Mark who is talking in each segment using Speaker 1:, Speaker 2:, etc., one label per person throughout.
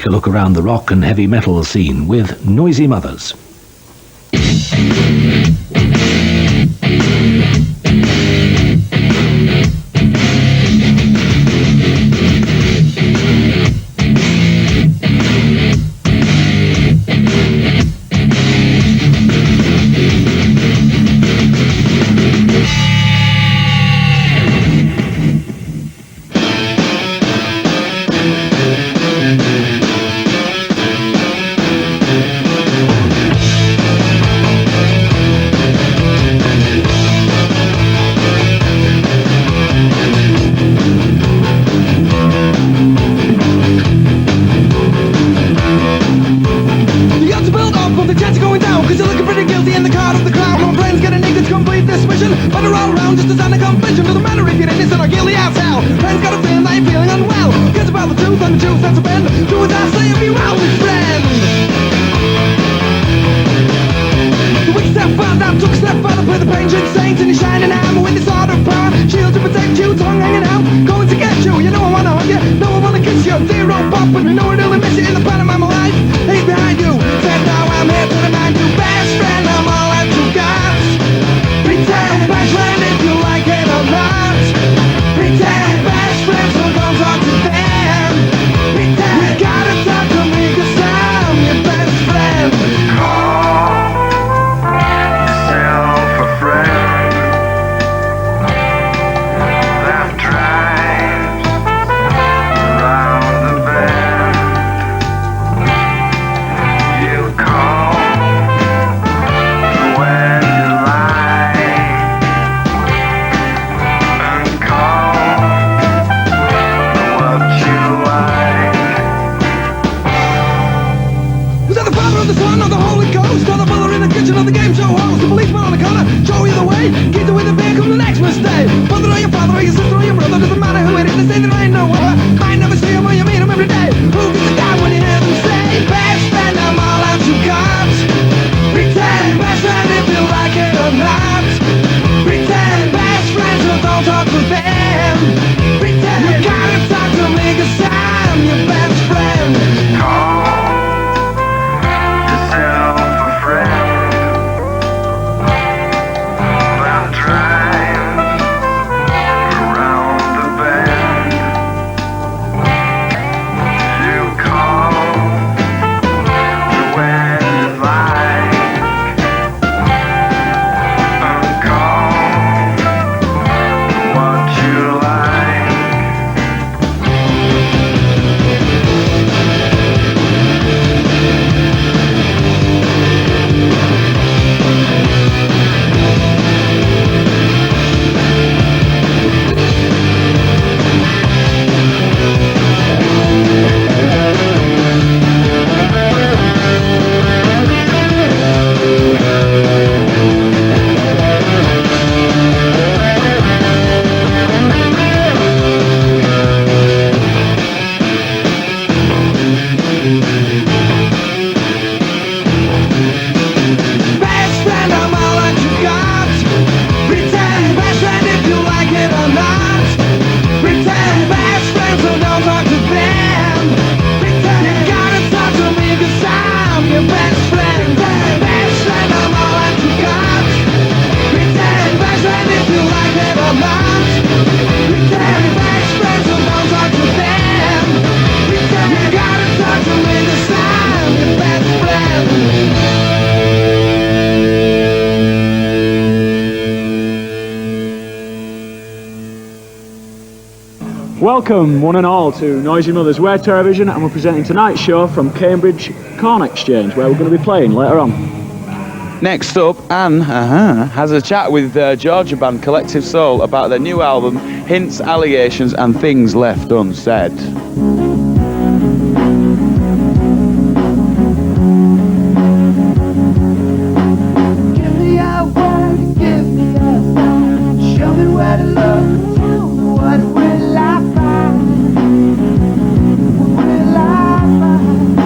Speaker 1: take a look around the rock and heavy metal scene with Noisy Mothers.
Speaker 2: Welcome, one and all, to Noisy Mothers. We're Terrorvision, and we're presenting tonight's show from Cambridge Corn Exchange, where we're going to be playing later on.
Speaker 3: Next up, Anne has a chat with Georgia band Collective Soul about their new album, Hints, Allegations and Things Left Unsaid.
Speaker 4: Give me a word, give me a sign. Show me where to look, tell me what will I find? What will I find?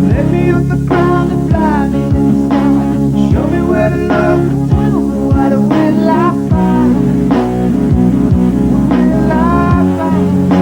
Speaker 4: Let me off the ground and fly me inside. Show me where to look, tell me what will I find? What will I find?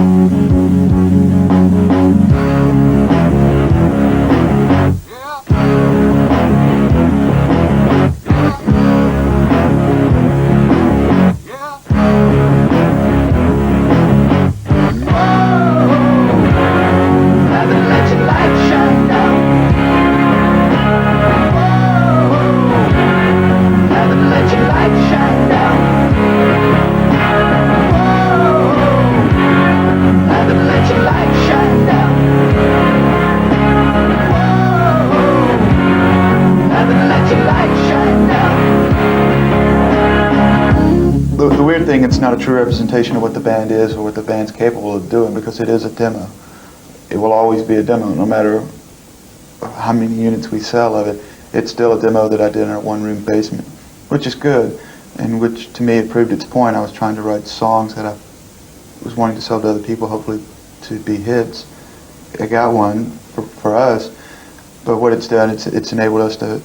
Speaker 5: it's not a true representation of what the band is or what the band's capable of doing, because it is a demo. It will always be a demo, no matter how many units we sell of it. It's still a demo that I did in our one-room basement, which is good, and which to me it proved its point. I was trying to write songs that I was wanting to sell to other people, hopefully to be hits. I got one for us, but what it's done, it's enabled us to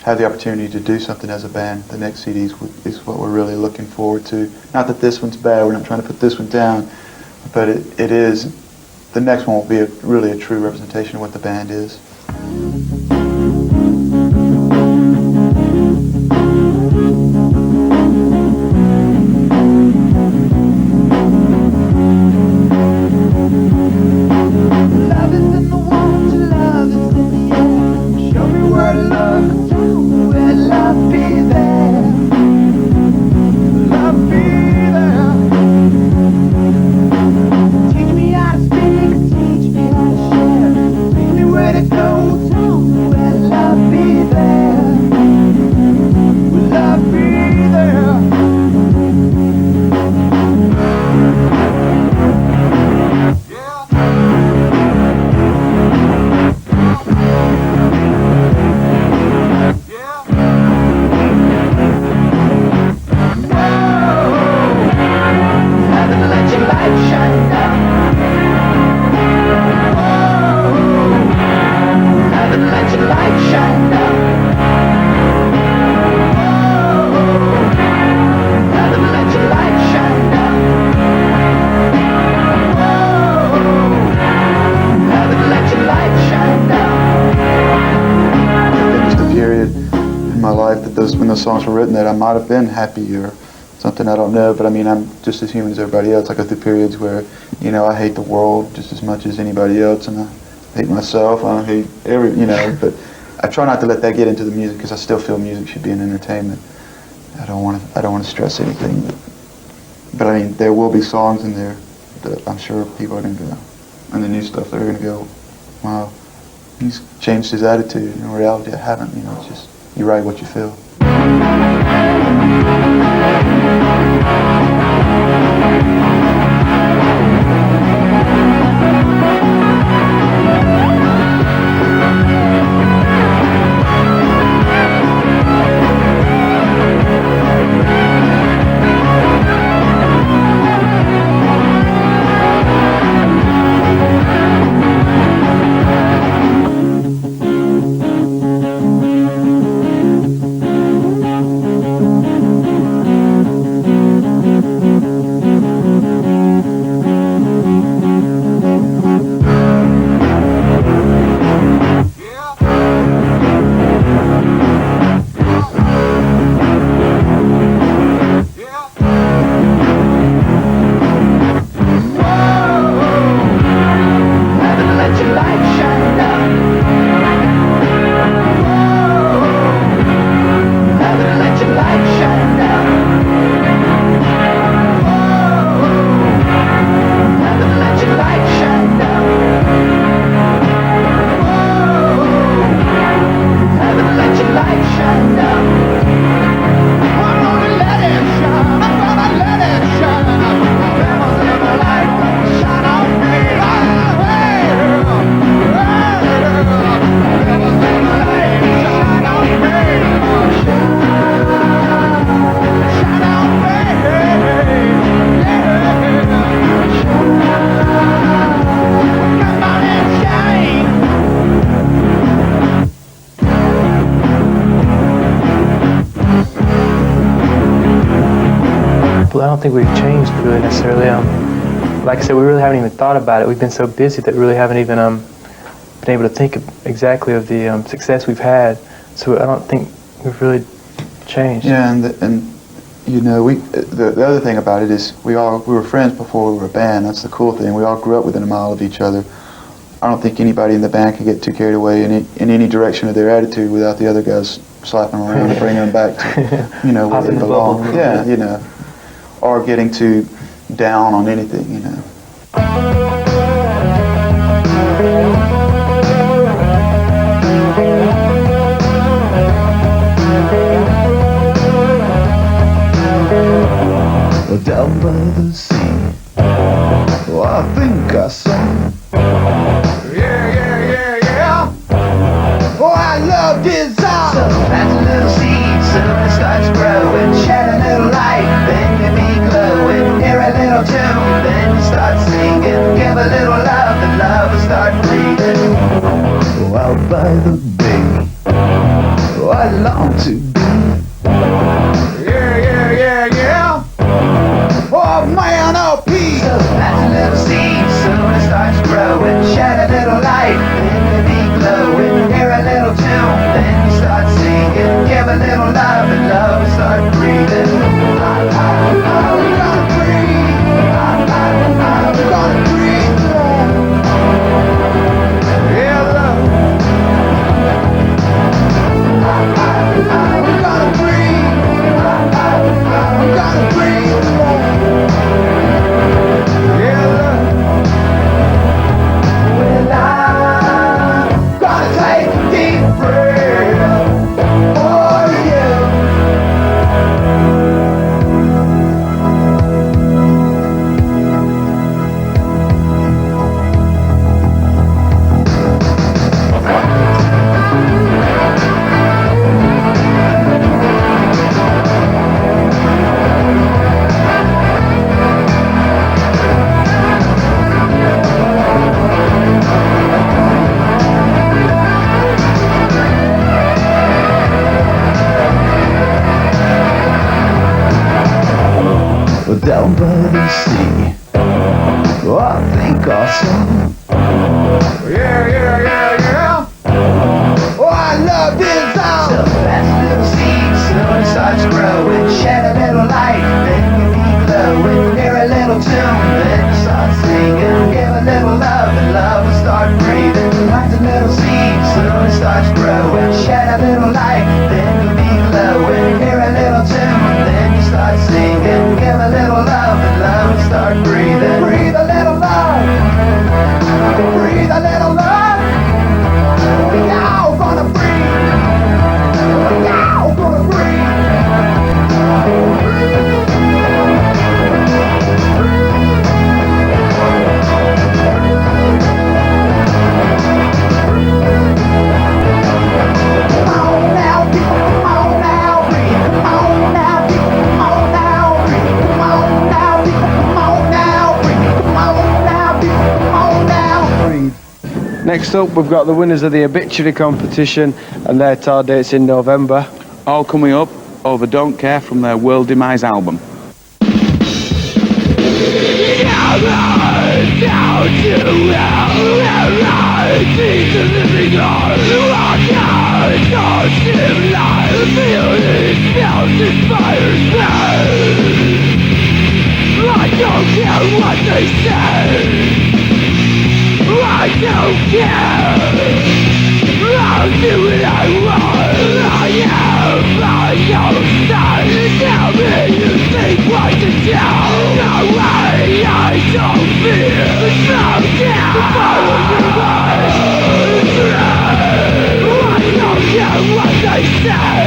Speaker 5: have the opportunity to do something as a band. The next CD is what we're really looking forward to. Not that this one's bad, we're not trying to put this one down, but it is, the next one will be really a true representation of what the band is. When those songs were written, that I might have been happy or something, I don't know, but I mean, I'm just as human as everybody else. I go through periods where, you know, I hate the world just as much as anybody else, and I hate myself, I hate but I try not to let that get into the music, because I still feel music should be an entertainment. I don't want to stress anything, but I mean, there will be songs in there that I'm sure people are going to go, and the new stuff, they're going to go, wow, he's changed his attitude. In reality, I haven't, you know, it's just, you write what you feel.
Speaker 6: I don't think we've changed really necessarily. Like I said, we really haven't even thought about it. We've been so busy that we really haven't even been able to think exactly of the success we've had. So I don't think we've really changed.
Speaker 5: Yeah, and you know, the other thing about it is we were friends before we were a band. That's the cool thing. We all grew up within a mile of each other. I don't think anybody in the band can get too carried away in any direction of their attitude without the other guys slapping them around and bringing them back to, you know, where they belong. Yeah, you know, or getting too down on anything, you know.
Speaker 4: down by the sea. Oh, I think I saw. Yeah. Oh, I love this song. So plant a little seed, soon it starts growing. Shed a little light, then you be glowing. Hear a little tune, then you start singing. Give a little love, and love will start breathing. Oh, out by the bay, oh, I long to be. Yeah. Oh man, oh peace. So plant a little seed, soon it starts growing. Shed a little light, then you be glowing. Hear a little tune, then you start singing. Give a little love, and love will start breathing. We're gonna breathe. We're gonna breathe love. Yeah, love. We're gonna breathe. We're gonna breathe love. Yeah, love. Well, I'm gonna take a deep breath for you. Down by the sea, oh, I think I saw. Yeah. Oh, I love this song. So plant a little seed, soon it starts growing. Shed a little light, then you be glowing. Hear a little tune, then you start singing. Give a little love, and love will start breathing. Plant a little seed, soon it starts growing. Shed a little light, then you be glowing. Hear a little tune, then you start singing. Give a little love, and love will start breathing. Breathe a little love. Breathe a little love. We all gonna breathe. We all gonna breathe. Come on now, people, come on now, breathe. Come on now, people, come on now, breathe. Come on now, people, come on now, breathe. Come on now, people, come on now, breathe.
Speaker 7: Next up, we've got the winners of the obituary competition, and their tour dates in November.
Speaker 3: All coming up over Don't Care from their World Demise album.
Speaker 4: I don't care what they say. I don't care. I'll do what I want. I am my own son. Tell me you think what to do. No way, I don't fear. Slow down. Follow your eyes. I don't care what they say.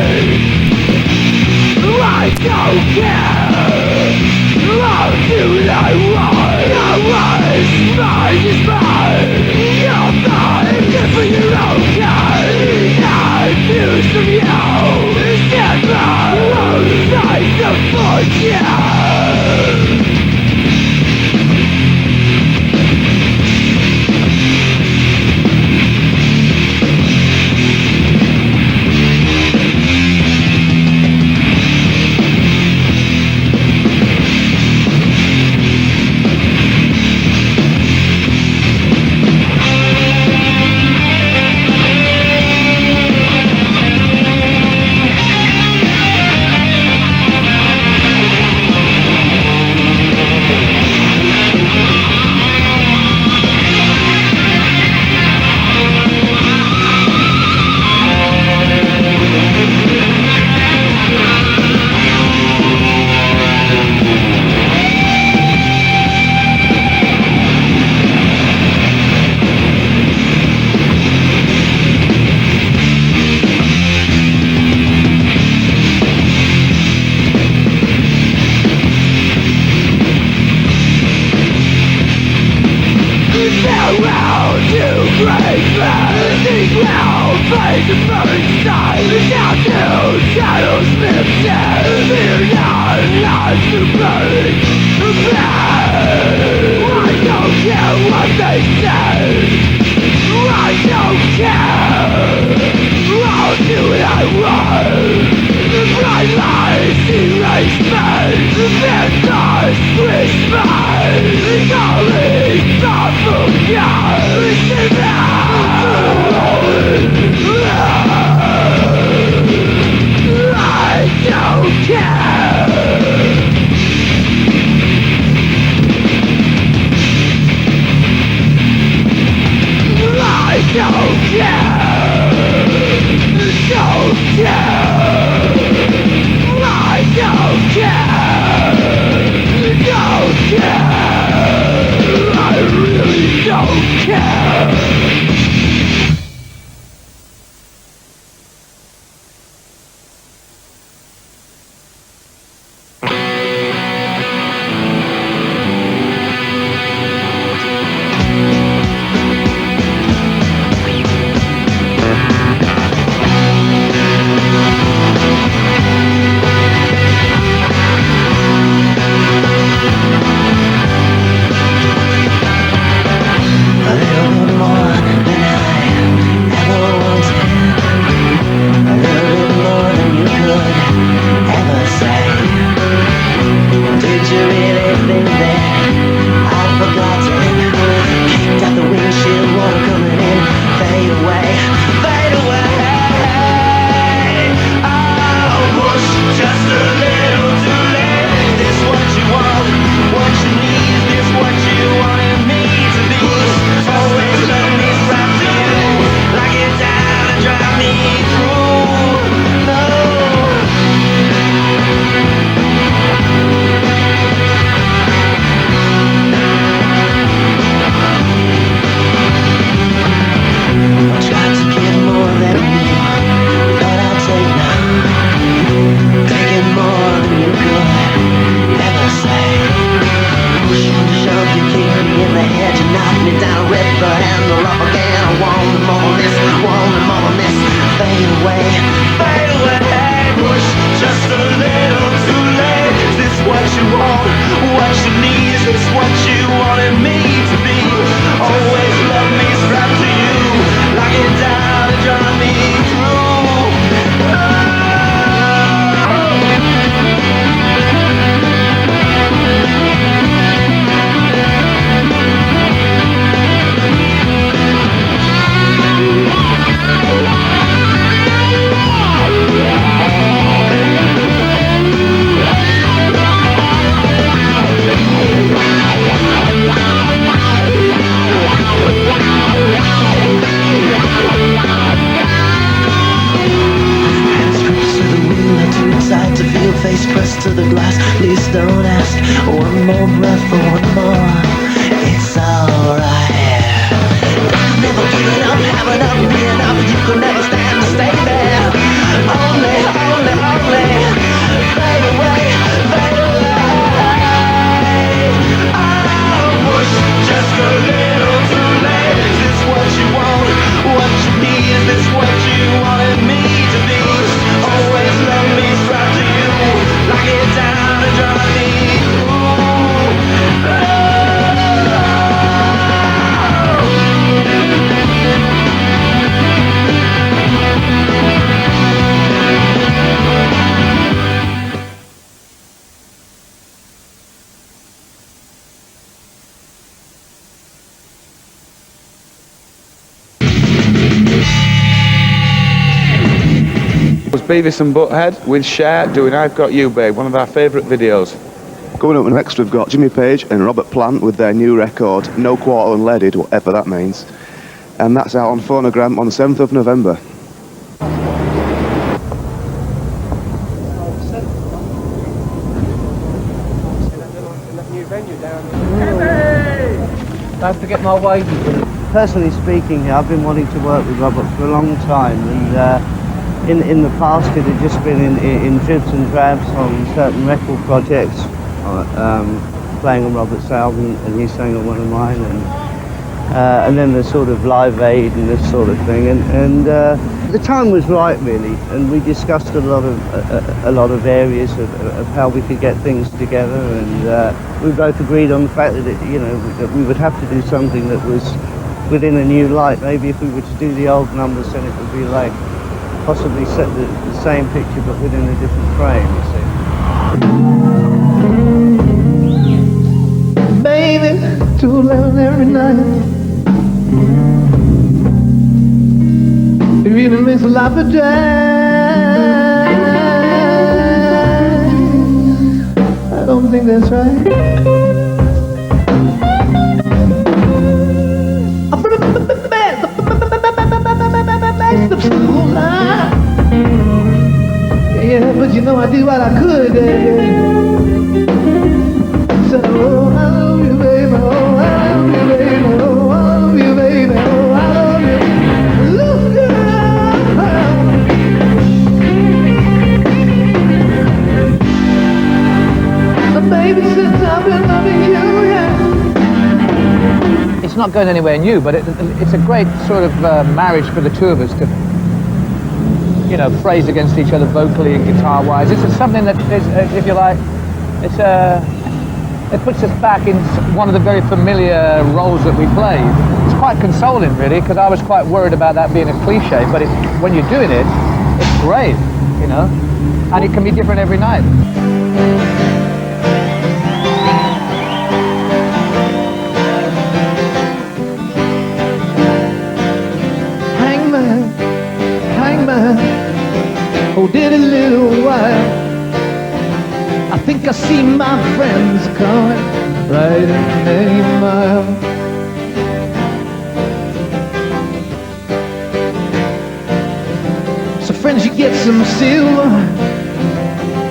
Speaker 4: I don't care. I'll do what I want. No mine is mine. You're mine, good for your own kind. Not views from you. Stand by, alongside the fortune.
Speaker 3: Beavis and Butthead with Cher doing I've Got You Babe, one of our favourite videos.
Speaker 8: Coming up next we've got Jimmy Page and Robert Plant with their new record, No Quarter Unleaded, whatever that means. And that's out on Phonogram on the 7th of November.
Speaker 9: Don't forget my wages. Personally speaking, I've been wanting to work with Robert for a long time, and in the past it had just been in dribs and drabs on certain record projects, playing on Robert's album and he's sang on one of mine, and and then the sort of Live Aid and this sort of thing, and the time was right really, and we discussed a lot of areas of how we could get things together, and we both agreed on the fact that that we would have to do something that was within a new light. Maybe if we were to do the old numbers, then it would be like possibly set the same picture but within a different frame, you see.
Speaker 4: Baby, 2:11 every night. It really makes a life a day. I don't think that's right. Yeah, but you know I did what I could. So I love you, baby. Oh, I love you, baby. Oh, I love you, baby. Oh, I love you. Look, girl. Baby, since I've been loving you, yeah.
Speaker 10: It's not going anywhere new, but it's a great sort of marriage for the two of us to, phrase against each other vocally and guitar-wise. It's something that is, if you like, it puts us back in one of the very familiar roles that we played. It's quite consoling, really, because I was quite worried about that being a cliche, but when you're doing it, it's great, and it can be different every night.
Speaker 4: Oh, did a little while. I think I see my friends coming right in many miles. So friends, you get some silver,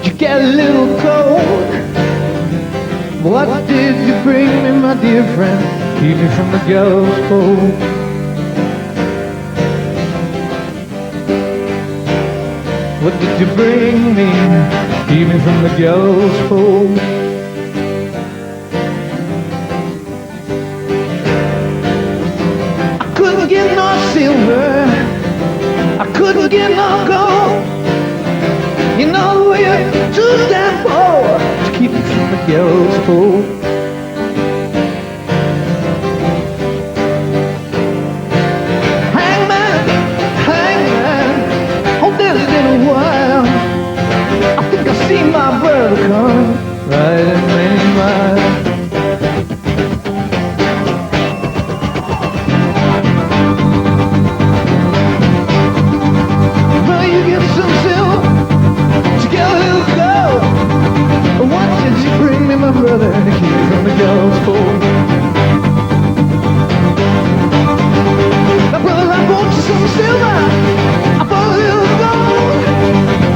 Speaker 4: you get a little cold. What did you bring me, my dear friend? Keep me from the gallows pole. What did you bring me, even from the gallows pole? I couldn't get no silver, I couldn't get no gold. You know you're too damn poor to keep me from the gallows pole. See my brother come right in many miles. Well, you get some silver to get a little gold. What did you bring me, my brother, to keep me from the gallows pole? My brother, I brought you some silver. I brought a little gold.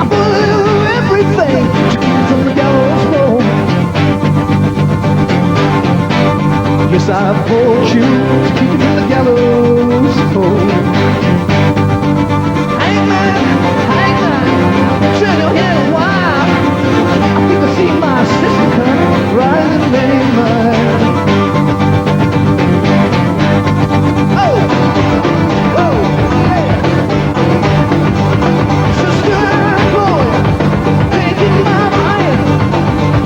Speaker 4: I brought a little everything to keep you from the gallows pole. Yes, I bought you to keep you from the gallows pole. Hangman, turn your head a while. I think I see my sister coming right in many miles. Oh, yeah. Sister, boy, taking my mind,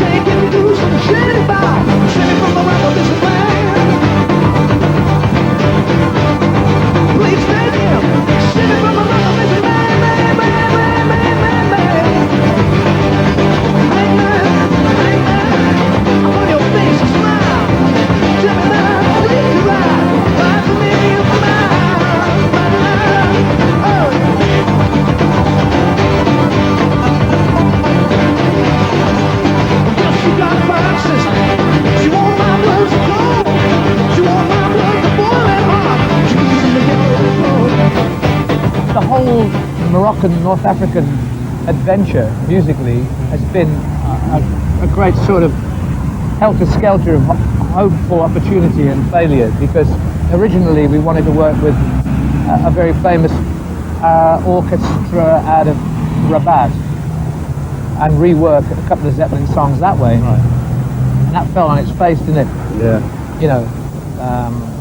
Speaker 4: taking to some shitty bar, sending from the rubber this land. Please take him, sending from the rubber this man, man, man, man, man, man, man. Hey man, I want your face to smile. Tell me that I'm pleased to ride, ride for me a mile, oh. She got a fine sister. She want my blood to cold. She want my blood to boil and hot. She keeps me
Speaker 10: The whole Moroccan, North African adventure, musically, has been a great sort of helter-skelter of hopeful opportunity and failure, because originally we wanted to work with a very famous orchestra out of Rabat and rework a couple of Zeppelin songs that way. Right. And that fell on its face, didn't it?
Speaker 2: Yeah.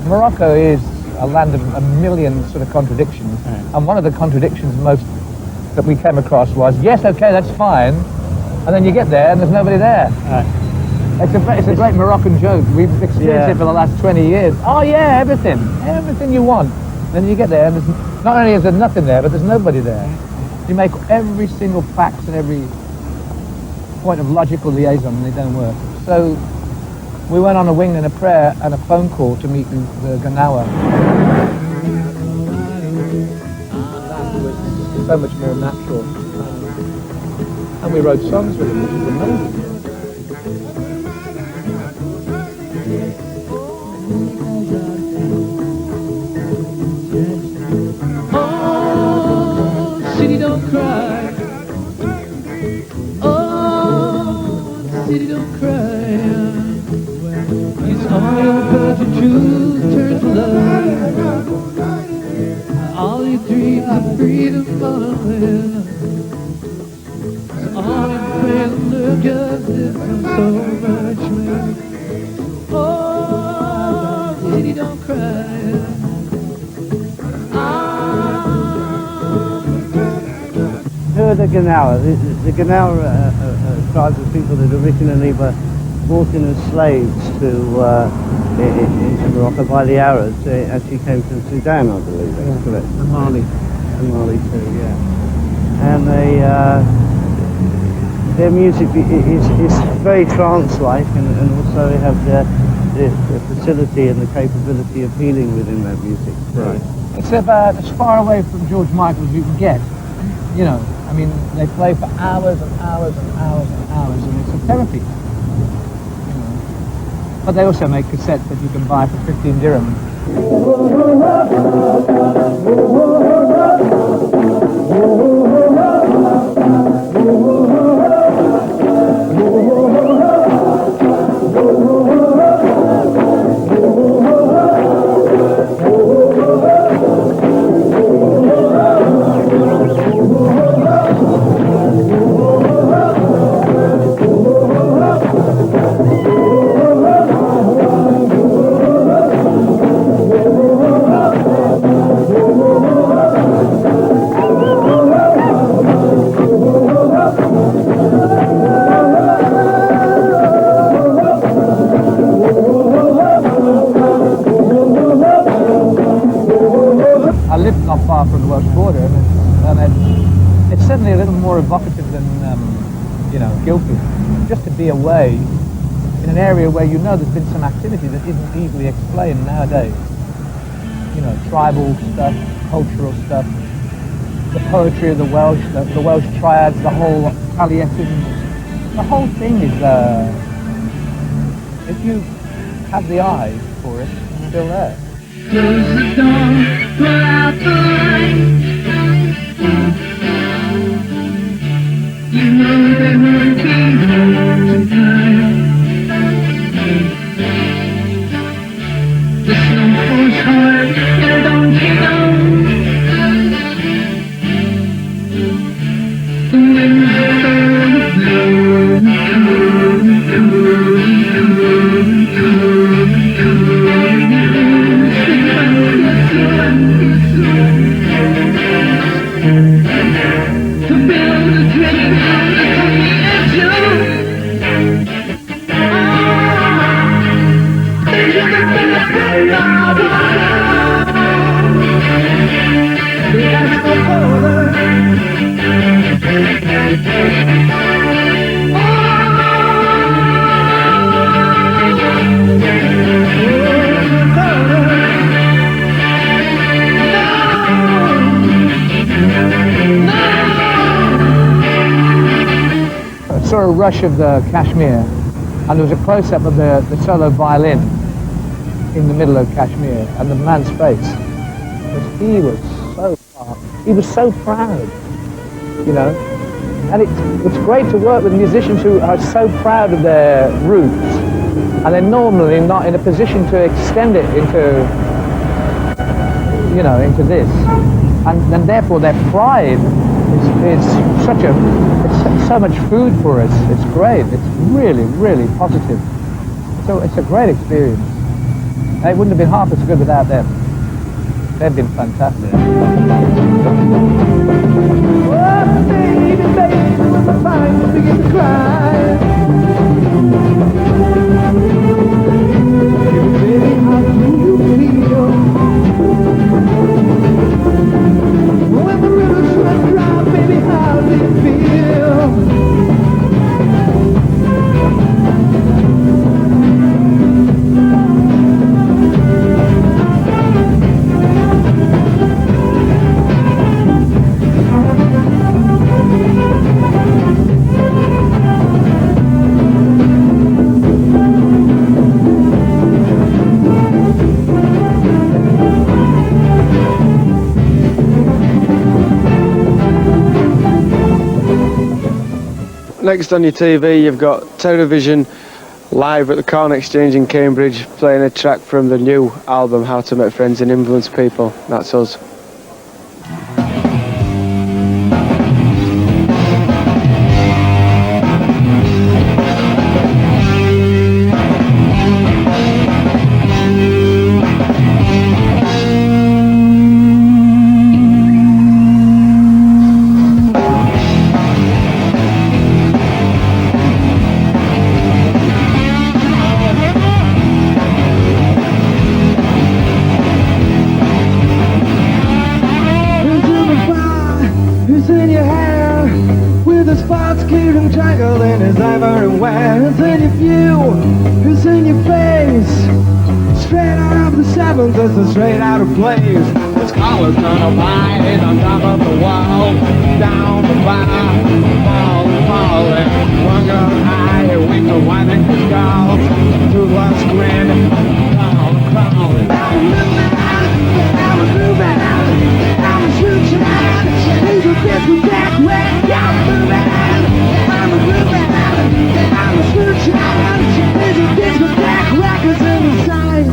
Speaker 10: Morocco is a land of a million sort of contradictions, and one of the contradictions most that we came across was, yes, okay, that's fine, and then you get there and there's nobody there. It's a great Moroccan joke. We've experienced it for the last 20 years. Oh yeah, everything you want. Then you get there and there's, not only is there nothing there, but there's nobody there. You make every single fact and every point of logical liaison and they don't work. So we went on a wing and a prayer and a phone call to meet the Ganawa. That was so much more natural. And we wrote songs with them, which was amazing.
Speaker 4: Oh, city don't cry. Oh, city don't cry. It's all but the truth turns to love. All your dreams of freedom falling. All in prayer and love justice and so much more. Oh, city don't cry.
Speaker 9: Who are the Ganawa? The Ganawa are tribes of people that originally were brought in as slaves into Morocco by the Arabs. They actually came from Sudan, I believe. That's correct.
Speaker 10: And Mali.
Speaker 9: And Mali too, yeah. And their music is very trance-like, and also they have the facility and the capability of healing within that music. Right.
Speaker 10: It's about as far away from George Michael as you can get. You know, I mean, they play for hours and hours and hours and hours, and it's a therapy. You know. But they also make cassettes that you can buy for 15 dirham. I live not far from the Welsh border, and it's certainly a little more evocative than, you know, Guildford. Just to be away in an area where you know there's been some activity that isn't easily explained nowadays. You know, tribal stuff, cultural stuff, the poetry of the Welsh triads, the whole Taliesin. The whole thing is, if you have the eye for it, it's still there.
Speaker 4: Close the door, put out the light. You know they won't be home tonight. The snow falls hard and don't you know? The winds are blowing, to build a dream that's only a joke. There's nothing left to love. There's no border.
Speaker 10: I saw a rush of the Kashmir, and there was a close-up of the solo violin in the middle of Kashmir, and the man's face. He was so he was so proud, you know. And it's great to work with musicians who are so proud of their roots, and they're normally not in a position to extend it into, you know, into this. And therefore their pride is so much food for us. It's great. It's really, really positive. So it's a great experience. It wouldn't have been half as good without them. They've been fantastic.
Speaker 4: Oh, baby, baby, when my mind begins to cry. Baby, how do you feel? When the rivers run dry, baby, how do you feel?
Speaker 7: Next on your TV, you've got Terrorvision live at the Corn Exchange in Cambridge, playing a track from the new album, How to Make Friends and Influence People. That's us.
Speaker 4: Straight out of place. His collar's gonna bite on top of the wall. Down the bar, falling. One gun high, wings are winding his skull. Two glass grin, crawling. I'm a moving, I'm a shooting. He's a different back way. I'm moving, I'm a moving, I'm a shooting. He's a different back records in the side.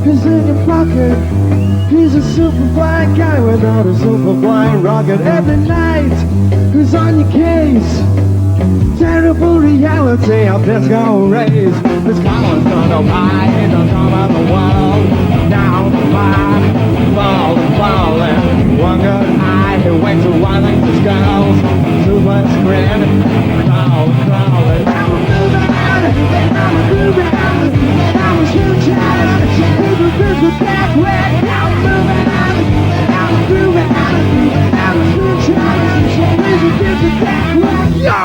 Speaker 4: He's in your pocket. He's a super flying guy without a super flying rocket. Every night he's on your case. Terrible reality of disco race. His collar's gonna bite on top of the wall. Down the line, falling. One good eye, he waits a while like the skulls. Too much grin, crawling. I'm a moving out, I'm a moving out, I'm a shooting. This is back way. I'm moving out, I'm moving out, I'm a shooting. This is back way. Yo!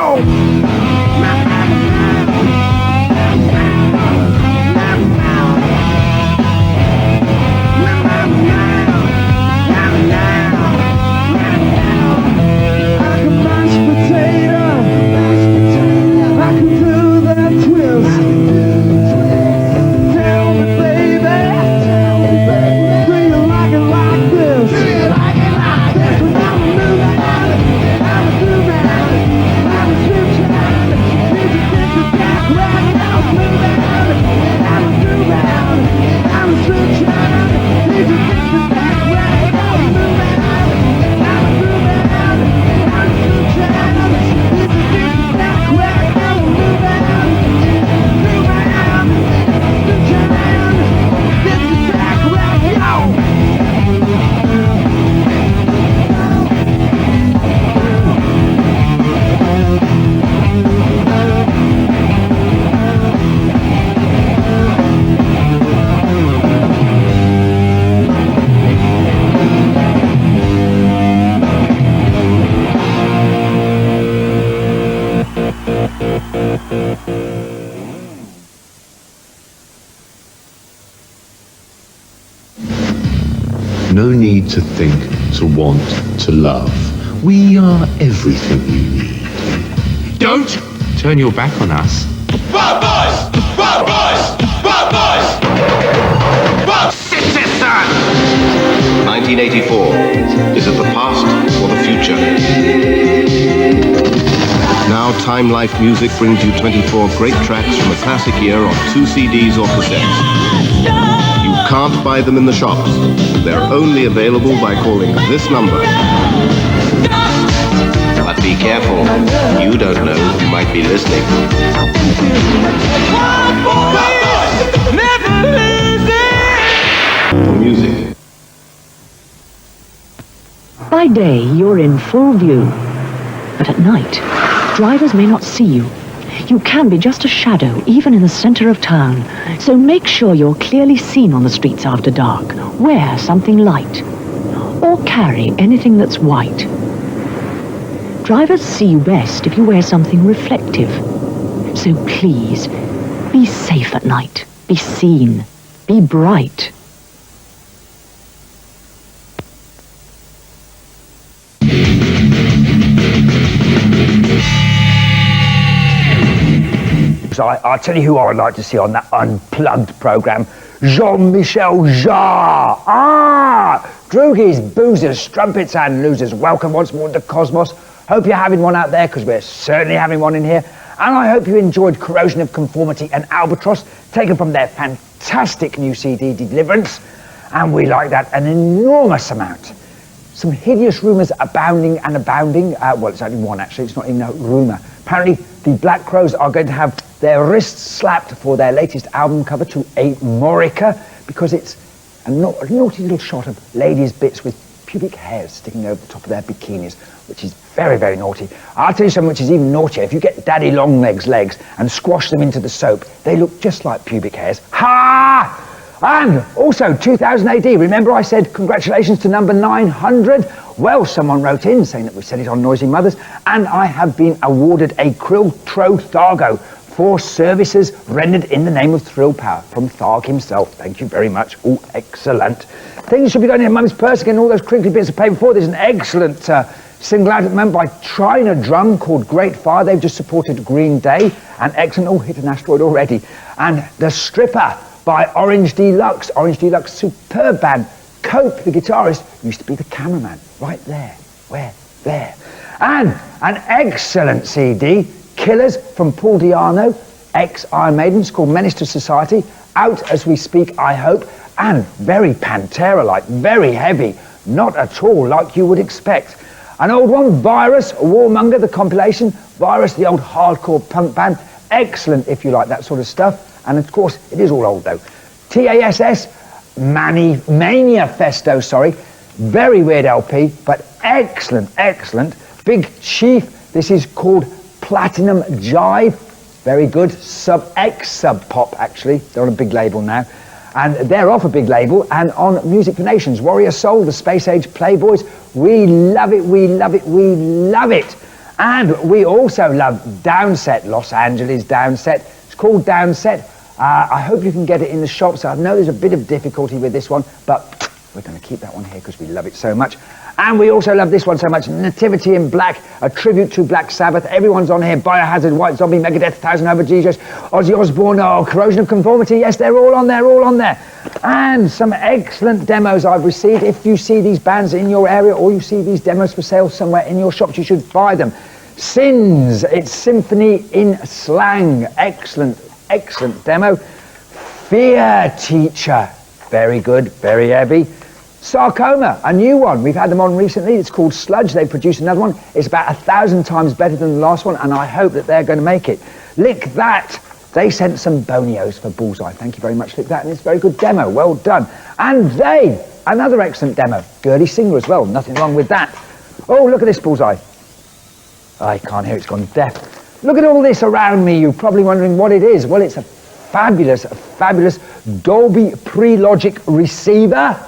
Speaker 11: No need to think, to want, to love. We are everything you need. Don't turn your back on us.
Speaker 12: Bad boys! Bad boys! Bad boys! Bad citizen! 1984. Is it the past or the future? Now Time Life Music brings you 24 great tracks from a classic year on 2 CDs or cassettes. You can't buy them in the shops. They're only available by calling this number. But be careful. You don't know who might be listening. Never lose it! music.
Speaker 13: By day, you're in full view. But at night, drivers may not see you. You can be just a shadow, even in the center of town. So make sure you're clearly seen on the streets after dark. Wear something light. Or carry anything that's white. Drivers see you best if you wear something reflective. So please, be safe at night. Be seen. Be bright.
Speaker 14: I'll tell you who I'd like to see on that Unplugged programme. Jean-Michel Jarre. Droogies, boozers, strumpets and losers, welcome once more to the Cosmos. Hope you're having one out there, because we're certainly having one in here. And I hope you enjoyed Corrosion of Conformity and Albatross, taken from their fantastic new CD, Deliverance. And we like that an enormous amount. Some hideous rumours abounding and abounding. Well, it's only one actually, it's not even a rumour. Apparently, the Black Crowes are going to have their wrists slapped for their latest album cover to a Morica, because it's a naughty little shot of ladies' bits with pubic hairs sticking over the top of their bikinis, which is very, very naughty. I'll tell you something which is even naughtier. If you get Daddy Longlegs' legs and squash them into the soap, they look just like pubic hairs. Ha! And also, 2000 AD, remember I said congratulations to number 900? Well, someone wrote in saying that we said it on Noisy Mothers, and I have been awarded a Krill Tro Thargo for services rendered in the name of Thrill Power from Tharg himself. Thank you very much. Oh, excellent. Things should be going in Mummy's purse again, all those crinkly bits of paper before. There's an excellent single out at the moment by China Drum called Great Fire. They've just supported Green Day, and excellent. Oh, hit an asteroid already. And The Stripper by Orange Deluxe. Orange Deluxe, superb band. Cope, the guitarist, used to be the cameraman. Right there. Where? There. And an excellent CD, Killers from Paul Di'Anno, ex-Iron Maidens, called Menace to Society. Out as we speak, I hope. And very Pantera-like, very heavy. Not at all like you would expect. An old one, Virus, Warmonger, the compilation. Virus, the old hardcore punk band. Excellent if you like that sort of stuff. And of course, it is all old though. TASS, Mania Festo, sorry. Very weird LP, but excellent, excellent. Big Chief, this is called Platinum Jive. Very good. Sub Pop, actually. They're on a big label now. And they're off a big label and on Music for Nations. Warrior Soul, the Space Age Playboys. We love it, we love it, we love it. And we also love Downset, Los Angeles Downset. It's called Downset. I hope you can get it in the shops. I know there's a bit of difficulty with this one, but we're going to keep that one here because we love it so much. And we also love this one so much, Nativity in Black, a tribute to Black Sabbath. Everyone's on here, Biohazard, White Zombie, Megadeth, Thousand Over Jesus, Ozzy Osbourne, Corrosion of Conformity. Yes, they're all on there, all on there. And some excellent demos I've received. If you see these bands in your area or you see these demos for sale somewhere in your shops, you should buy them. Sins, it's Symphony in Slang. Excellent, excellent demo. Fear Teacher, very good, very heavy. Sarcoma, a new one. We've had them on recently. It's called Sludge. They've produced another one. It's about 1,000 times better than the last one, and I hope that they're going to make it. Lick That. They sent some bonios for Bullseye. Thank you very much, Lick That, and it's a very good demo. Well done. And They, another excellent demo. Gertie Singer as well. Nothing wrong with that. Oh, look at this, Bullseye. I can't hear. It's gone deaf. Look at all this around me. You're probably wondering what it is. Well, it's a fabulous Dolby Pre-Logic receiver.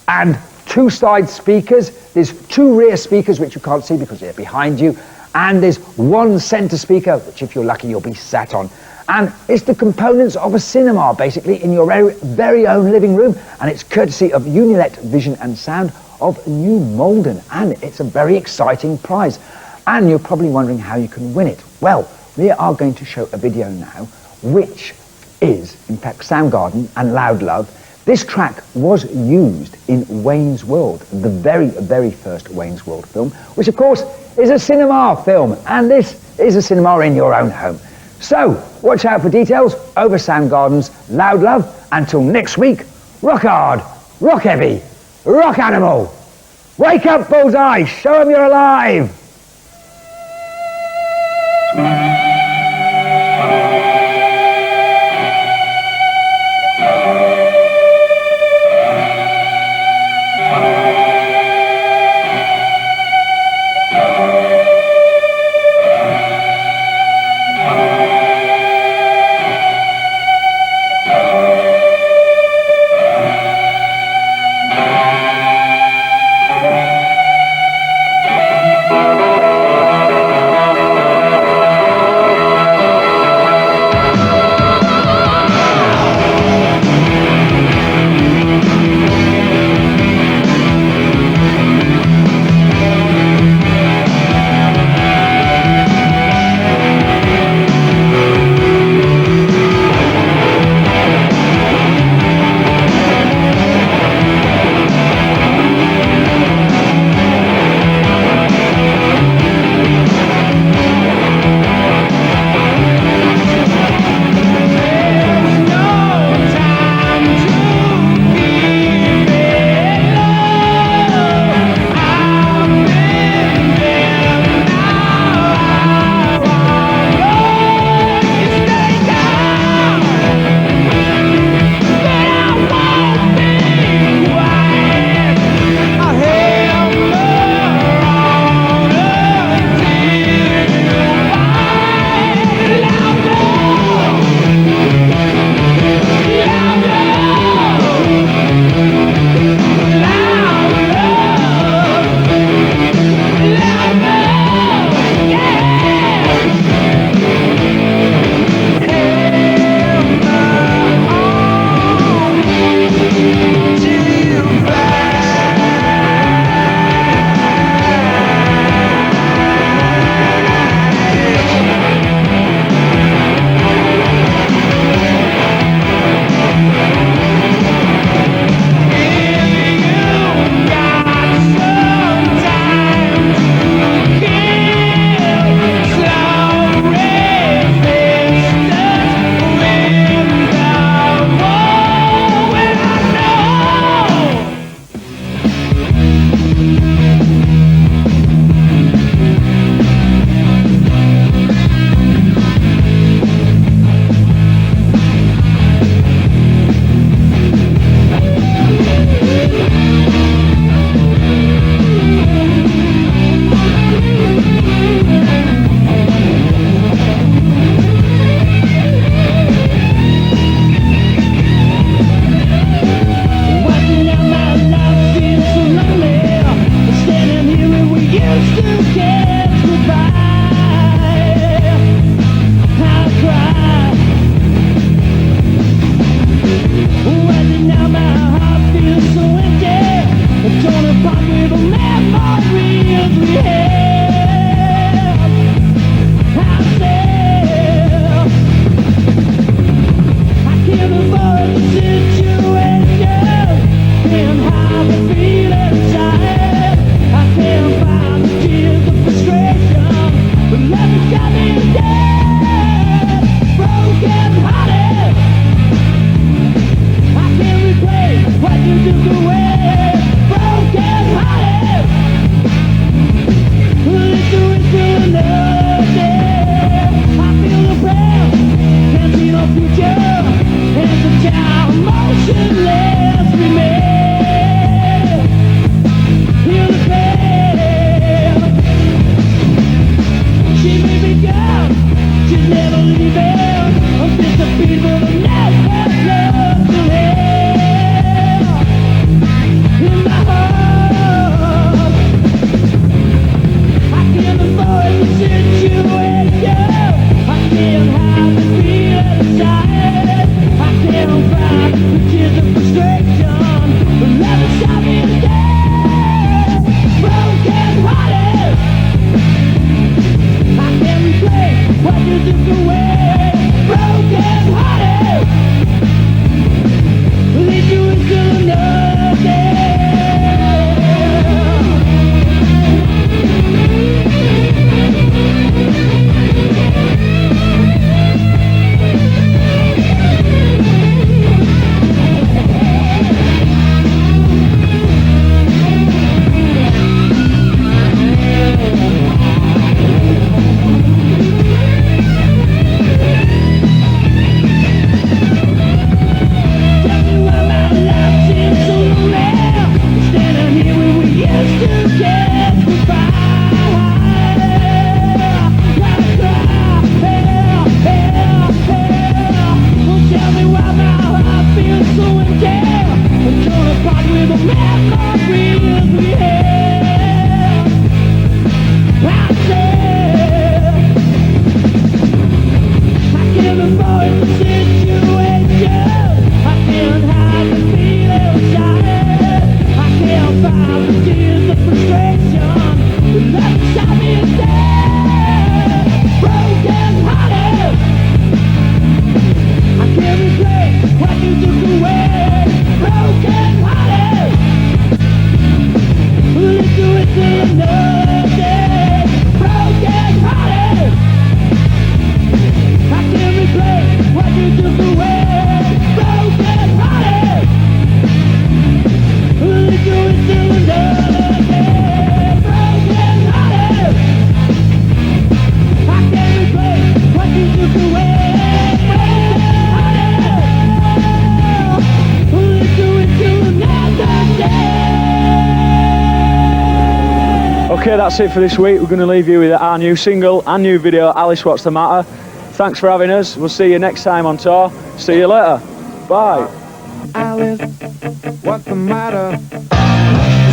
Speaker 14: And 2 side speakers. There's 2 rear speakers which you can't see because they're behind you, and there's 1 center speaker which, if you're lucky, you'll be sat on. And it's the components of a cinema basically in your very own living room, and it's courtesy of Unilet Vision and Sound of New Malden, and it's a very exciting prize. And you're probably wondering how you can win it. Well, we are going to show a video now which is in fact Soundgarden and Loud Love. This track was used in Wayne's World, the very first Wayne's World film, which of course is a cinema film, and this is a cinema in your own home. So, watch out for details over Soundgarden's Loud Love. Until next week, rock hard, rock heavy, rock animal. Wake up, Bullseye, show them you're alive.
Speaker 4: with the memories we had. I said I can't avoid the situation, can't hide the feeling inside. I can't find the tears of frustration, but love has got me dead, broken hearted. I can't replay what you took away, broken hearted. It's a another day. I feel the pain, can't see no future, and the town motionless remain. Feel the pain. She may be gone, she's never leaving. I'm just a people that never loved to live. In my heart, I can't avoid the situation. I can't hide the feeling inside. I can't find the tears of frustration. But love is shot me dead, broken hearted. I can't replay what you took away, broken hearted. Leave you until another day. Tell me why my life seems so rare. Standing here when we used to kiss goodbye. Gotta cry, well, tell me why my heart feels so empty. I'm torn apart with the memories we had. I said I can't avoid the situation. I can't hide the feeling inside. I can't find the tears of frustration. The love shot me dead, broken hearted. I can't replay what you took away, broken hearted. Let's do it till another day, broken hearted. I can't replay what you took away, broken hearted. Let's do it till another day, broken hearted. I can't replay what you took away, broken hearted. Let's do it till another day.
Speaker 2: Okay, that's it for this week. We're going to leave you with our new single and new video, Alice, What's the Matter? Thanks for having us. We'll see you next time on tour. See you later. Bye.
Speaker 4: Alice, what's the matter?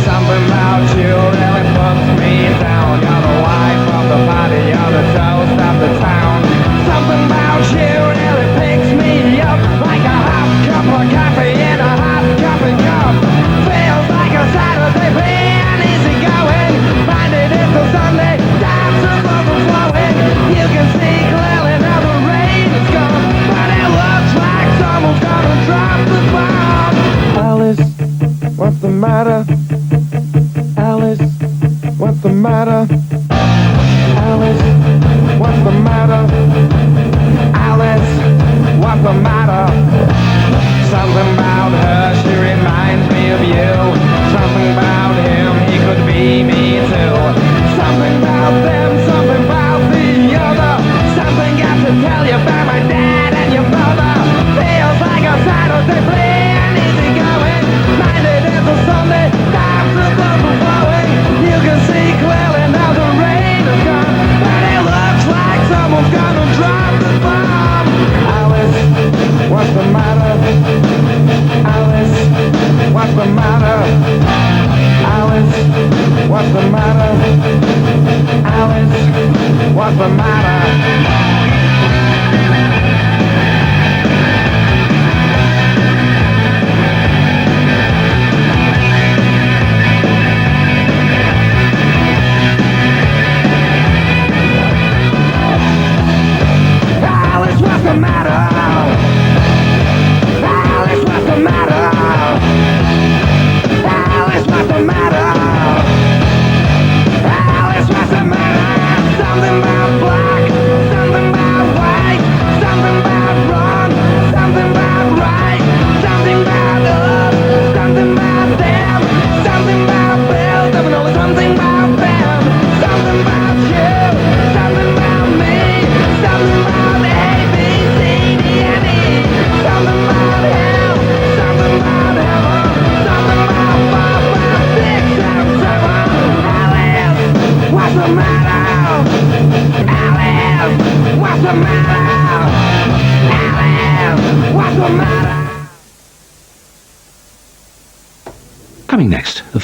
Speaker 4: Something about you really puts me down. You're the wife of the party, you're the toast of the town. Something about you really picks me up, like a hot cup of coffee in a hot coffee cup. Feels like a Saturday being easy going. Monday to Sunday, time's overflowing. You can see clearly now the rain is gone, but it looks like someone's gonna drop the bomb. Alice, what's the matter? Alice, what's the matter? Alice, what's the matter? Alice, what's the matter? Something about her, she reminds me of you. Something about him, he could be me too. Something about them, something about the other. Something got to tell you about my dad and your mother. Feels like a Saturday playing easy going. Monday to Sunday, time's overflowing. You can see clearly now the rain is gone, but it looks like someone's gonna drop the bomb. Alice, what's the matter? Alice, what's the matter? Alice, what's the matter? Alice, what's the matter?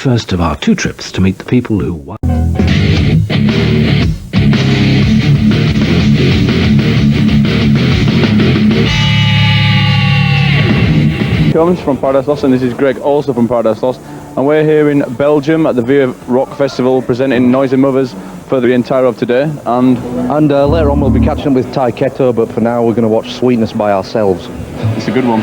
Speaker 1: first of our 2 trips to meet the people who...
Speaker 2: Comes from Paradise Lost, and this is Greg, also from Paradise Lost, and we're here in Belgium at the Via Rock Festival presenting Noisy Mothers for the entire of today, and
Speaker 15: later on we'll be catching up with Ty Keto, but for now we're going to watch Sweetness by ourselves.
Speaker 2: It's a good one.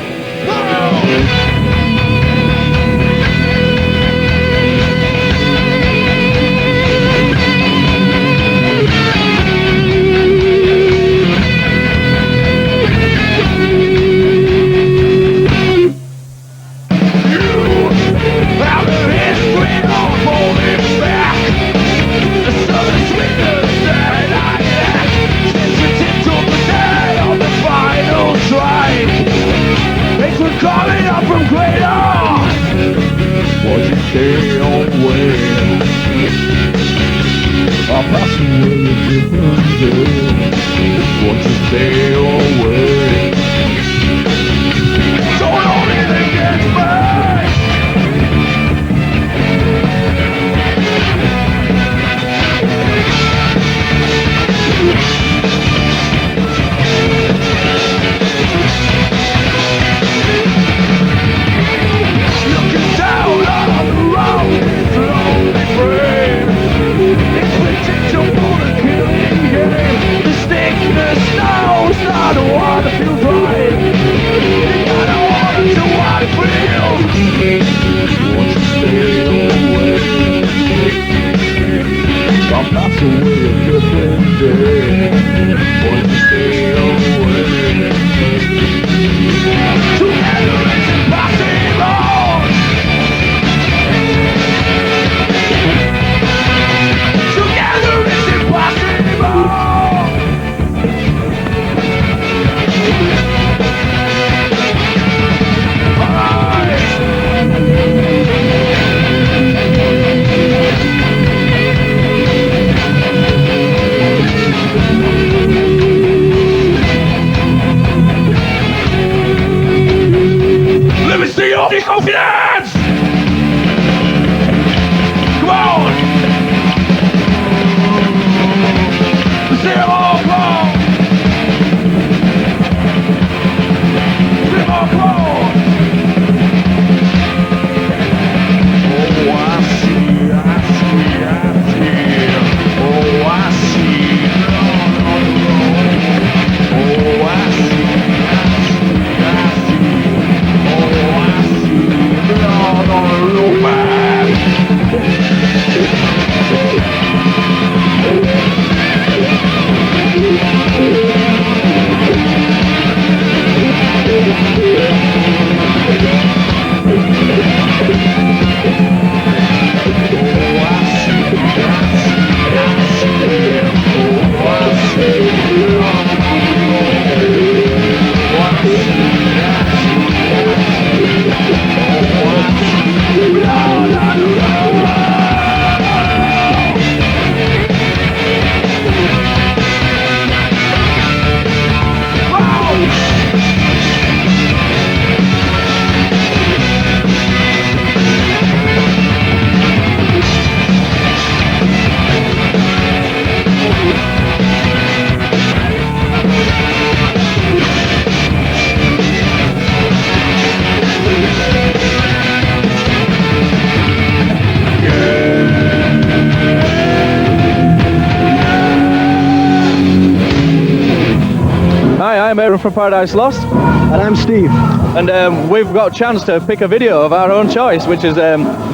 Speaker 2: I'm Aaron from Paradise Lost.
Speaker 16: And I'm Steve.
Speaker 2: And we've got a chance to pick a video of our own choice, which is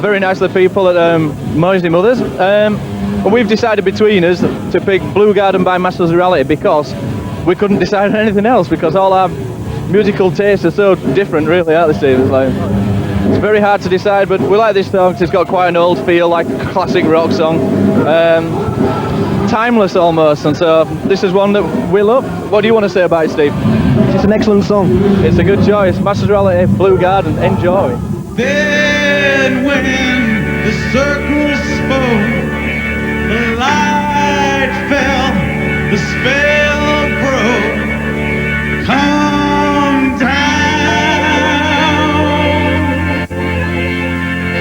Speaker 2: very nice of the people at Noisy Mothers. But we've decided between us to pick Blue Garden by Masters of Reality because we couldn't decide on anything else, because all our musical tastes are so different, really, aren't they, Steve? It's very hard to decide, but we like this song because it's got quite an old feel, like a classic rock song. Timeless almost, and so this is one that we love. What do you want to say about it, Steve?
Speaker 16: It's an excellent song.
Speaker 2: It's a good choice. Masters of Reality, Blue Garden, enjoy.
Speaker 4: Then when the circle spoke, the light fell, the spell broke. Come down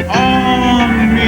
Speaker 4: on me.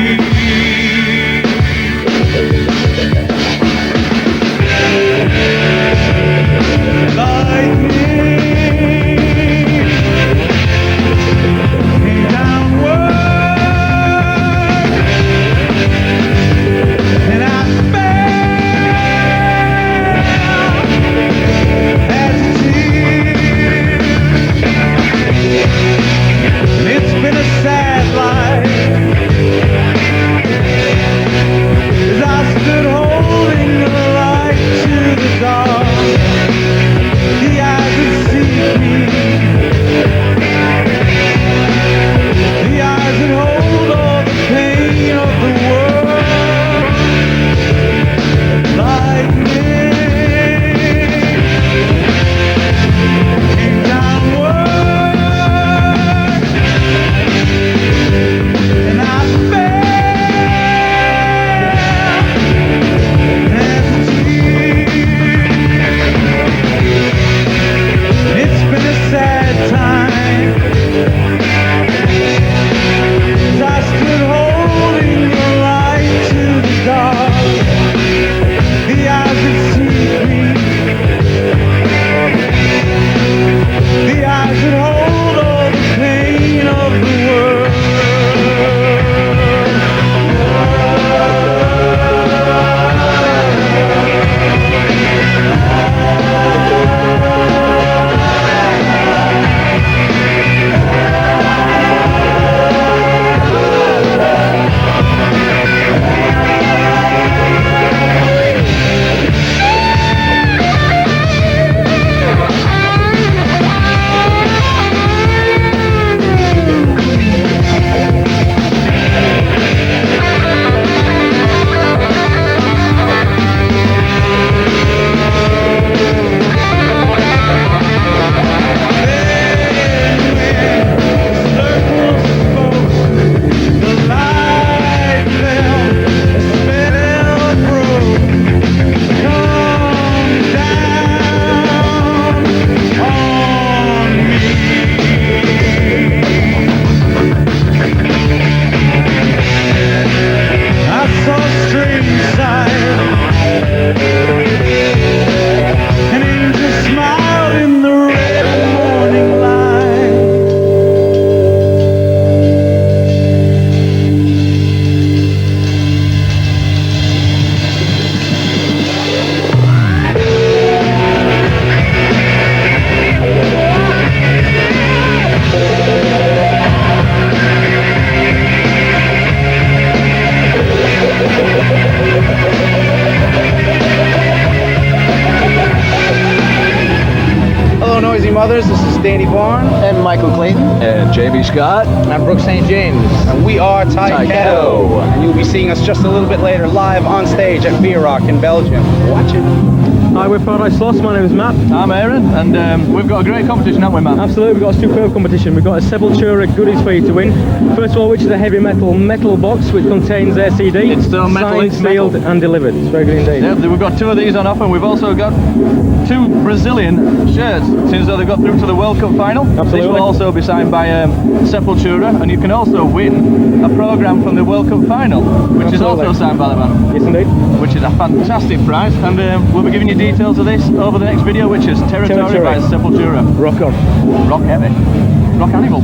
Speaker 17: Mothers. This is Danny Bourne.
Speaker 18: And Michael Clayton.
Speaker 17: And Jamie Scott.
Speaker 18: I'm Brooke St. James.
Speaker 17: And we are Ty Ketto. And you'll be seeing us just a little bit later live on stage at Beer Rock in Belgium. Watch it.
Speaker 6: Hi, we're Paradise Lost. My name is Matt.
Speaker 2: I'm Aaron, and we've got a great competition, haven't we, Matt?
Speaker 6: Absolutely, we've got a superb competition. We've got a Sepultura goodies for you to win. First of all, which is a heavy metal box which contains their CD.
Speaker 2: It's still metal,
Speaker 6: signed,
Speaker 2: it's
Speaker 6: sealed,
Speaker 2: metal.
Speaker 6: and delivered. It's very good indeed.
Speaker 2: Yeah, we've got 2 of these on offer. We've also got 2 Brazilian shirts, since they got through to the World Cup final.
Speaker 6: Absolutely.
Speaker 2: This will also be signed by Sepultura, and you can also win a programme from the World Cup final, which is also signed by the band.
Speaker 6: Yes, indeed.
Speaker 2: Which is a fantastic prize, and we'll be giving you details of this over the next video, which is Territory by Sepultura.
Speaker 6: Rock on.
Speaker 2: Rock heavy. Rock animal.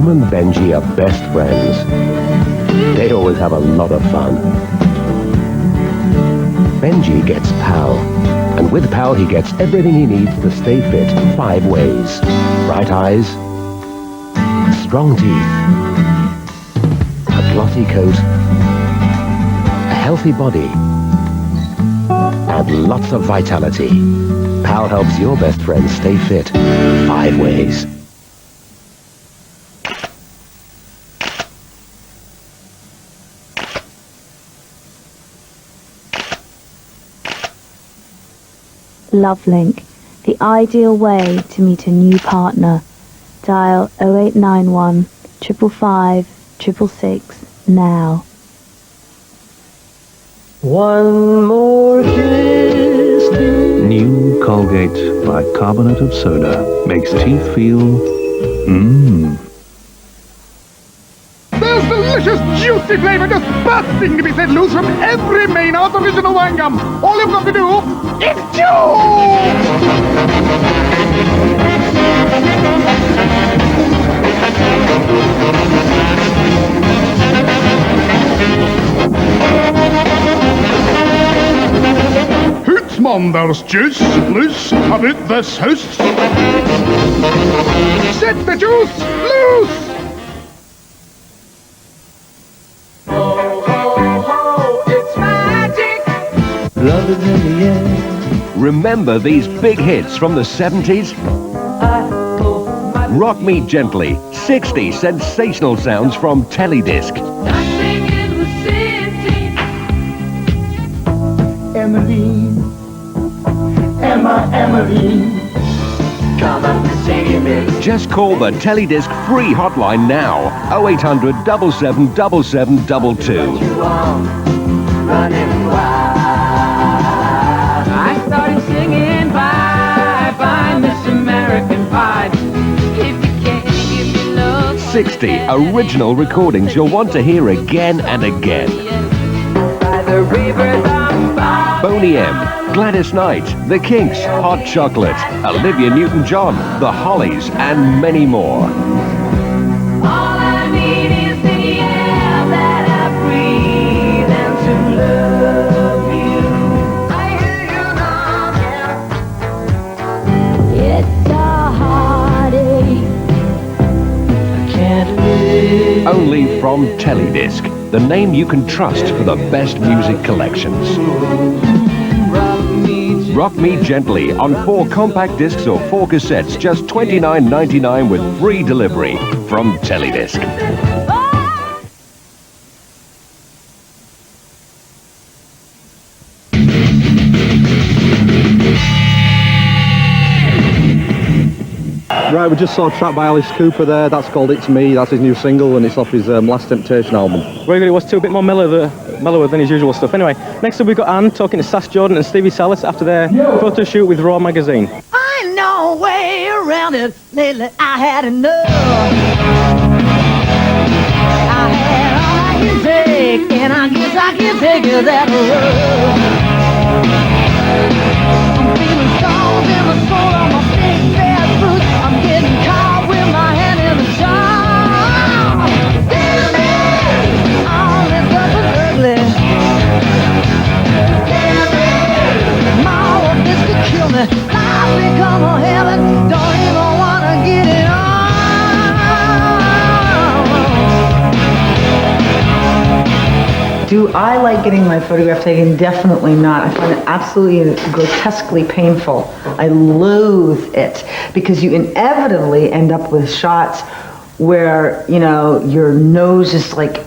Speaker 19: Tim and Benji are best friends. They always have a lot of fun. Benji gets Pal, and with Pal he gets everything he needs to stay fit 5 ways. Bright eyes, strong teeth, a glossy coat, a healthy body, and lots of vitality. Pal helps your best friend stay fit 5 ways.
Speaker 20: Lovelink, the ideal way to meet a new partner. Dial 0891 555 666 now.
Speaker 21: One more kiss.
Speaker 1: New Colgate bicarbonate of soda makes teeth feel
Speaker 22: There's delicious, juicy flavor just bursting to be set loose from every main artificial wine gum. All you've got to do is Hootman, there's juice, loose, about this house. Set the juice loose!
Speaker 4: Love is in the air.
Speaker 19: Remember these big hits from the 70s? Rock Me Gently, 60 sensational sounds from Teledisc.
Speaker 4: Emmeline, Emmeline, come up and sing it.
Speaker 19: Just call the Teledisc free hotline now, 0800 77 7722.
Speaker 4: Running wild. I started singing bye bye Miss American Pie. If you can't give me love.
Speaker 19: 60 original recordings you'll want to hear again and again.
Speaker 4: By the rivers of fire.
Speaker 19: Boney M, Gladys Knight, The Kinks, Hot Chocolate, Olivia Newton-John, The Hollies, and many more.
Speaker 4: All I need is the air that I breathe and to love you. I hear you now. It's a heartache. I can't live.
Speaker 19: Only from Teledisc, the name you can trust for the best music collections. Rock Me Gently on 4 compact discs or 4 cassettes, just $29.99 with free delivery from Teledisc.
Speaker 15: Right, we just saw a track by Alice Cooper there. That's called It's Me. That's his new single, and it's off his Last Temptation album.
Speaker 2: Very good. It was a bit more mellower than his usual stuff. Anyway, next up we've got Anne talking to Sass Jordan and Stevie Salas after their photo shoot with Raw magazine.
Speaker 4: I ain't no way around it. Lately I had enough. I had all I can take, and I guess I can take it that road. I'm feeling stones in my soul on my big bad boots. I'm getting caught with my hand in the jar. Damn it, all this stuff is ugly. Damn it, all of this could kill me. Life become a heaven, don't even wanna get it on.
Speaker 23: Do I like getting my photograph taken? Definitely not. I find it absolutely grotesquely painful. I loathe it because you inevitably end up with shots where, you know, your nose is like,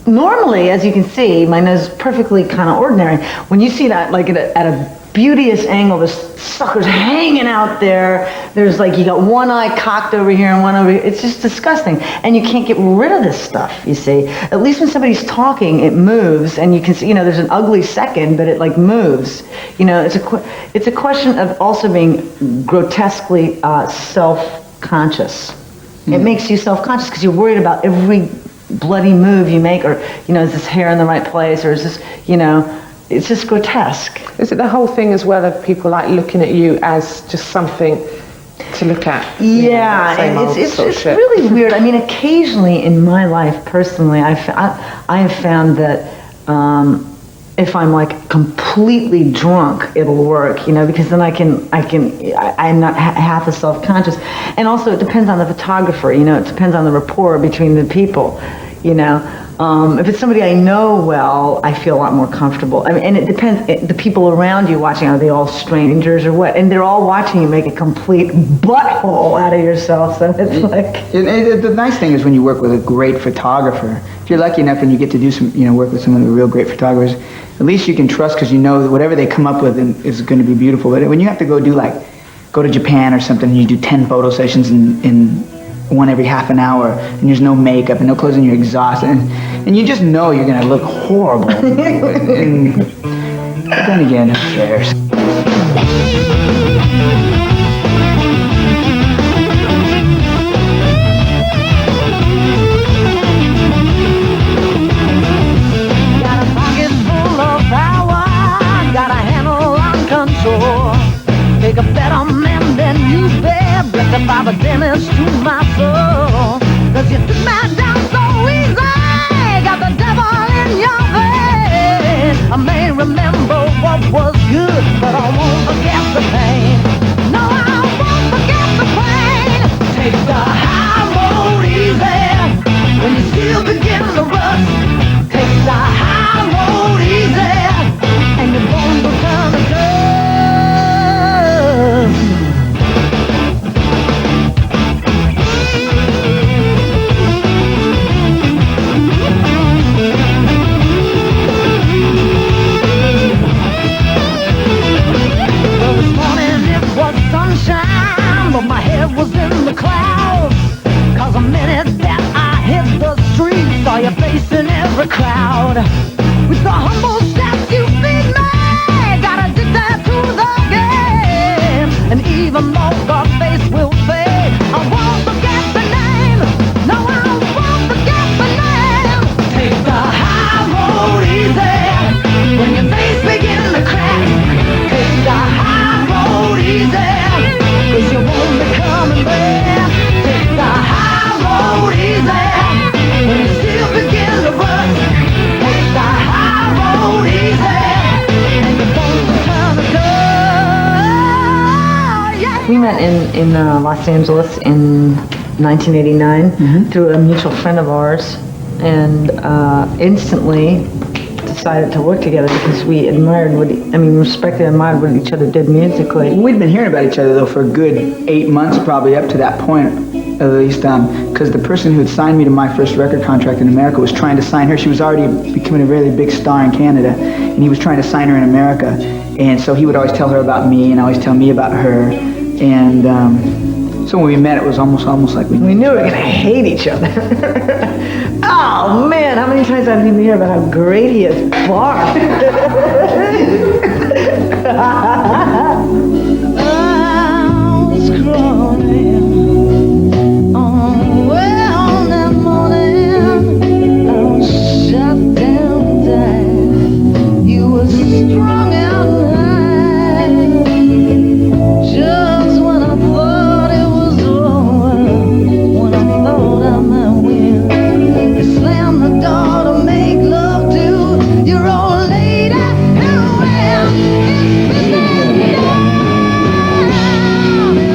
Speaker 23: normally, as you can see, my nose is perfectly kind of ordinary. When you see that, like at a beauteous angle, this sucker's hanging out there. There's like, you got one eye cocked over here and one over here. It's just disgusting. And you can't get rid of this stuff, you see. At least when somebody's talking, it moves, and you can see, you know, there's an ugly second, but it like moves. You know, it's a question of also being grotesquely self-conscious. It makes you self-conscious because you're worried about every bloody move you make, or, you know, is this hair in the right place, or is this, you know, it's just grotesque.
Speaker 24: Is it the whole thing as well of people like looking at you as just something
Speaker 23: to look at. Yeah, and it's really weird. I mean, occasionally in my life personally, I have found that if I'm like completely drunk, it'll work, because then I'm not half as self-conscious. And also it depends on the photographer, it depends on the rapport between the people, If it's somebody I know well, I feel a lot more comfortable. I mean, and it depends, the people around you watching, are they all strangers or what? And they're all watching you make a complete butthole out of yourself, so it's like...
Speaker 3: The nice thing is when you work with a great photographer, if you're lucky enough and you get to do some, work with some of the real great photographers, at least you can trust because you know that whatever they come up with is going to be beautiful. But when you have to go to Japan or something, and you do 10 photo sessions in one every half an hour, and there's no makeup and no clothes, and you're exhausted, and you just know you're going to look horrible. But then again, who cares?
Speaker 4: Take a better man than you, babe. Blessed by the dentist to my soul. Cause you took me down so easy. Got the devil in your veins. I may remember what was good, but I won't forget the pain. No, I won't forget the pain. Take the high road easy. When you still begin to rust. Take the high road easy. And your bones will turn to dust. But my head was in the clouds. Cause the minute that I hit the street, saw your face in every crowd. With the humble steps you feed me, got addicted to the game. And even though the face will fade, I won't forget the name. No, I won't forget the name. Take the high road easy. When your face begins to crack, take the high road easy. Cause you won't be coming back. Take the high road easy. When you still begin to rust. Take the high road easy. And your bones will turn to dust. Yeah.
Speaker 23: We met in Los Angeles in 1989 through a mutual friend of ours, and instantly decided to work together because we admired respected and admired what each other did musically.
Speaker 3: We'd been hearing about each other though for a good 8 months, probably up to that point at least, because the person who had signed me to my first record contract in America was trying to sign her. She was already becoming a really big star in Canada, and he was trying to sign her in America. And so he would always tell her about me and always tell me about her. And so when we met, it was almost like we
Speaker 23: knew we were going to hate each other. Oh man, how many times have you heard about how great he is bark?
Speaker 4: I was crawling on well that morning. I was shut down dead. You were strung out night. Just when I thought it was over, when I thought I might win. Slam the door to make love to your old lady. And when it's coming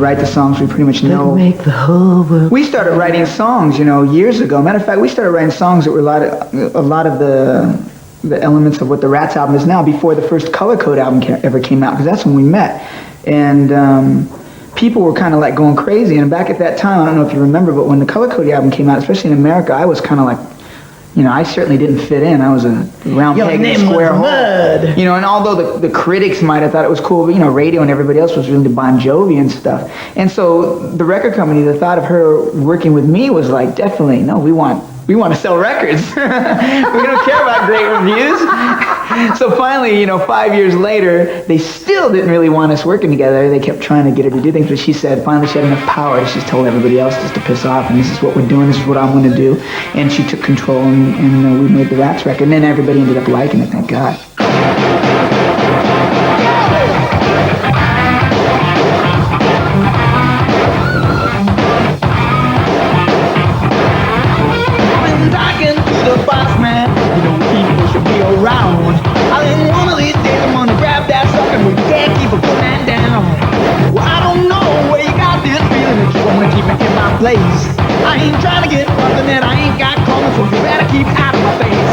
Speaker 3: write the songs. We pretty much know.
Speaker 23: Make the whole world.
Speaker 3: We started writing songs, years ago. Matter of fact, we started writing songs that were a lot of the elements of what the Rats album is now before the first Color Code album ever came out, because that's when we met. And people were kind of like going crazy. And back at that time, I don't know if you remember, but when the Color Code album came out, especially in America, I was kind of like, I certainly didn't fit in. I was a round peg in a square hole. And although the critics might have thought it was cool, but radio and everybody else was really into Bon Jovi and stuff. And so the record company, the thought of her working with me was like, definitely, no, we want to sell records. We don't care about great reviews. So finally, 5 years later, they still didn't really want us working together. They kept trying to get her to do things, but finally she had enough power. She just told everybody else just to piss off, and this is what we're doing, this is what I'm going to do. And she took control, and we made the Rats record. And then everybody ended up liking it, thank God.
Speaker 4: Around. I think one of these days I'm gonna grab that sucker and we can't keep a putting that down. Well, I don't know where you got this feeling that you wanna keep me in my place. I ain't trying to get nothing that I ain't got coming, so you better keep out of my face.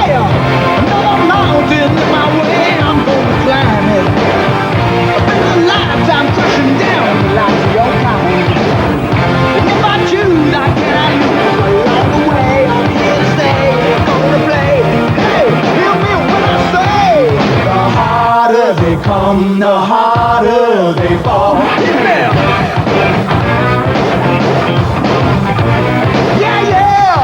Speaker 4: Yeah, another mountain in my way, I'm gonna climb it. I've been a lifetime crushing down the lights of your kind. And if I choose, I cannot lose. Along the way, I'm here to stay, gonna play. The harder they come, the harder they fall. Yeah, yeah.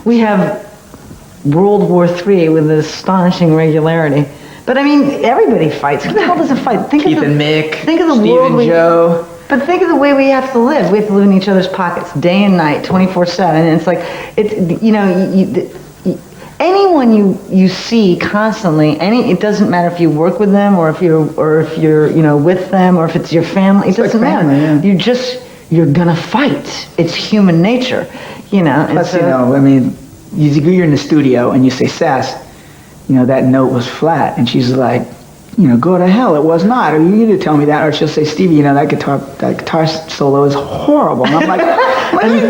Speaker 23: We have World War III with astonishing regularity. But I mean, everybody fights. Who the hell doesn't fight?
Speaker 3: Keith and Mick,
Speaker 23: think of the
Speaker 3: Steve
Speaker 23: world
Speaker 3: and Joe.
Speaker 23: But think of the way we have to live. We have to live in each other's pockets day and night, 24/7. And it's like, anyone you see constantly, it doesn't matter if you work with them or if you're with them or if it's your family. It doesn't matter. Yeah. You're gonna fight. It's human nature,
Speaker 3: Plus, you're in the studio and you say, Sass, that note was flat, and she's like, go to hell, it was not, or you need to tell me that, or she'll say, Stevie, that guitar solo is horrible, and I'm like,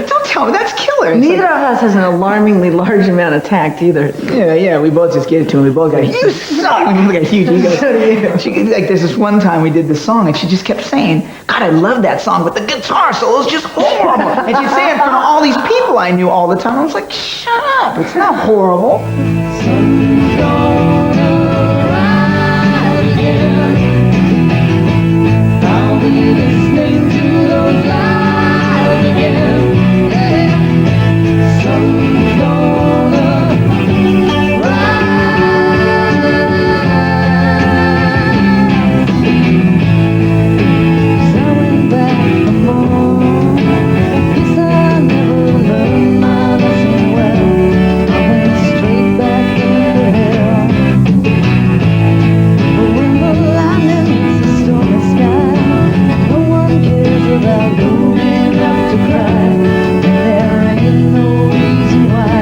Speaker 3: don't tell me, that's killer.
Speaker 23: Neither of us has an alarmingly large amount of tact either.
Speaker 3: Yeah, we both just gave it to him, we both got, you suck, we got huge egos. There's this one time we did this song, and she just kept saying, God, I love that song, but the guitar solo is just horrible, and she'd say it in front of all these people I knew all the time. I was like, shut up, it's not horrible.
Speaker 4: I'll be listening to those lies again. Someone's gonna rise. I went back from home. Guess I never learned my lesson well. I went straight back into hell. But when the lightning hits the stormy sky, no one cares about going up to cry. There ain't no reason why.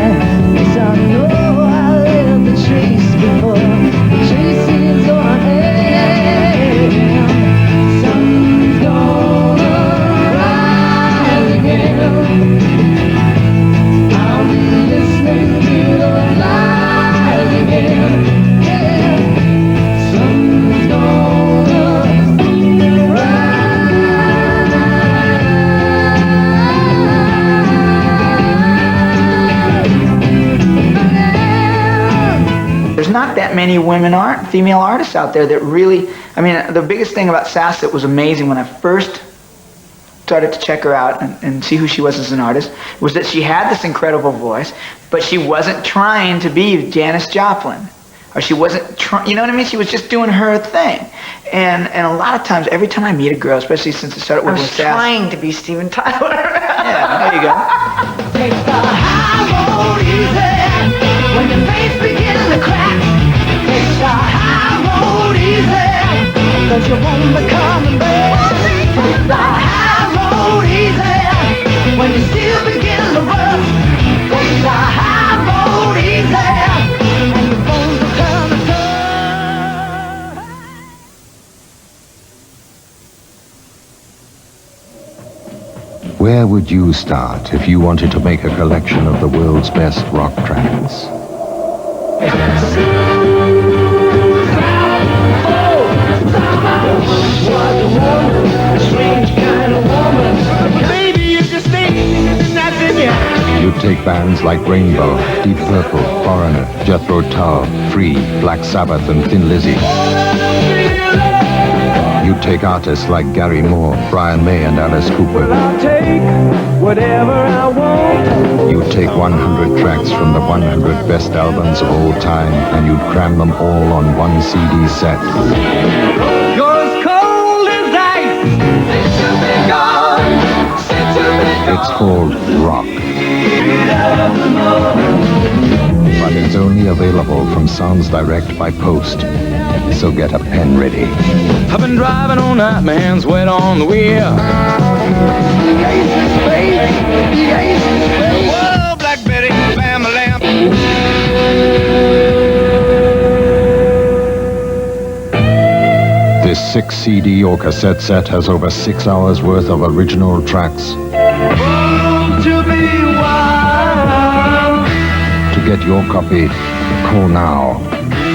Speaker 4: Yes, I know I lived the chase before. The chase is on ahead. Sun's gonna rise again. I'll be listening to those lies again. Yeah. Sun's gonna rise.
Speaker 3: There's not that many female artists out there that really, the biggest thing about Sass that was amazing when I first started to check her out and see who she was as an artist was that she had this incredible voice, but she wasn't trying to be Janis Joplin. Or she wasn't trying, you know what I mean? She was just doing her thing. And a lot of times, every time I meet a girl, especially since I started working with Sass.
Speaker 23: I was trying to be Steven Tyler.
Speaker 3: Yeah, there you go.
Speaker 4: Take the high road easy when your face begins to crack. Take the high road easy, cause you won't be coming back. Take the high road easy when you still begin
Speaker 11: Where would you start if you wanted to make a collection of the world's best rock tracks? You'd take bands like Rainbow, Deep Purple, Foreigner, Jethro Tull, Free, Black Sabbath and Thin Lizzy. You'd take artists like Gary Moore, Brian May and Alice Cooper.
Speaker 4: I'll take whatever I want.
Speaker 11: You'd take 100 tracks from the 100 best albums of all time and you'd cram them all on one CD set.
Speaker 4: You're as cold as ice.
Speaker 11: It's called rock. But it's only available from Sounds Direct by post. So get a pen ready.
Speaker 4: I've been driving all night, my hands wet on the wheel. Whoa, Black Betty, bam a lamp.
Speaker 11: This 6 CD or cassette set has over 6 hours worth of original tracks. To get your copy, call now.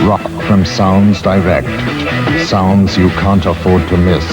Speaker 11: Rock from Sounds Direct. Sounds you can't afford to miss.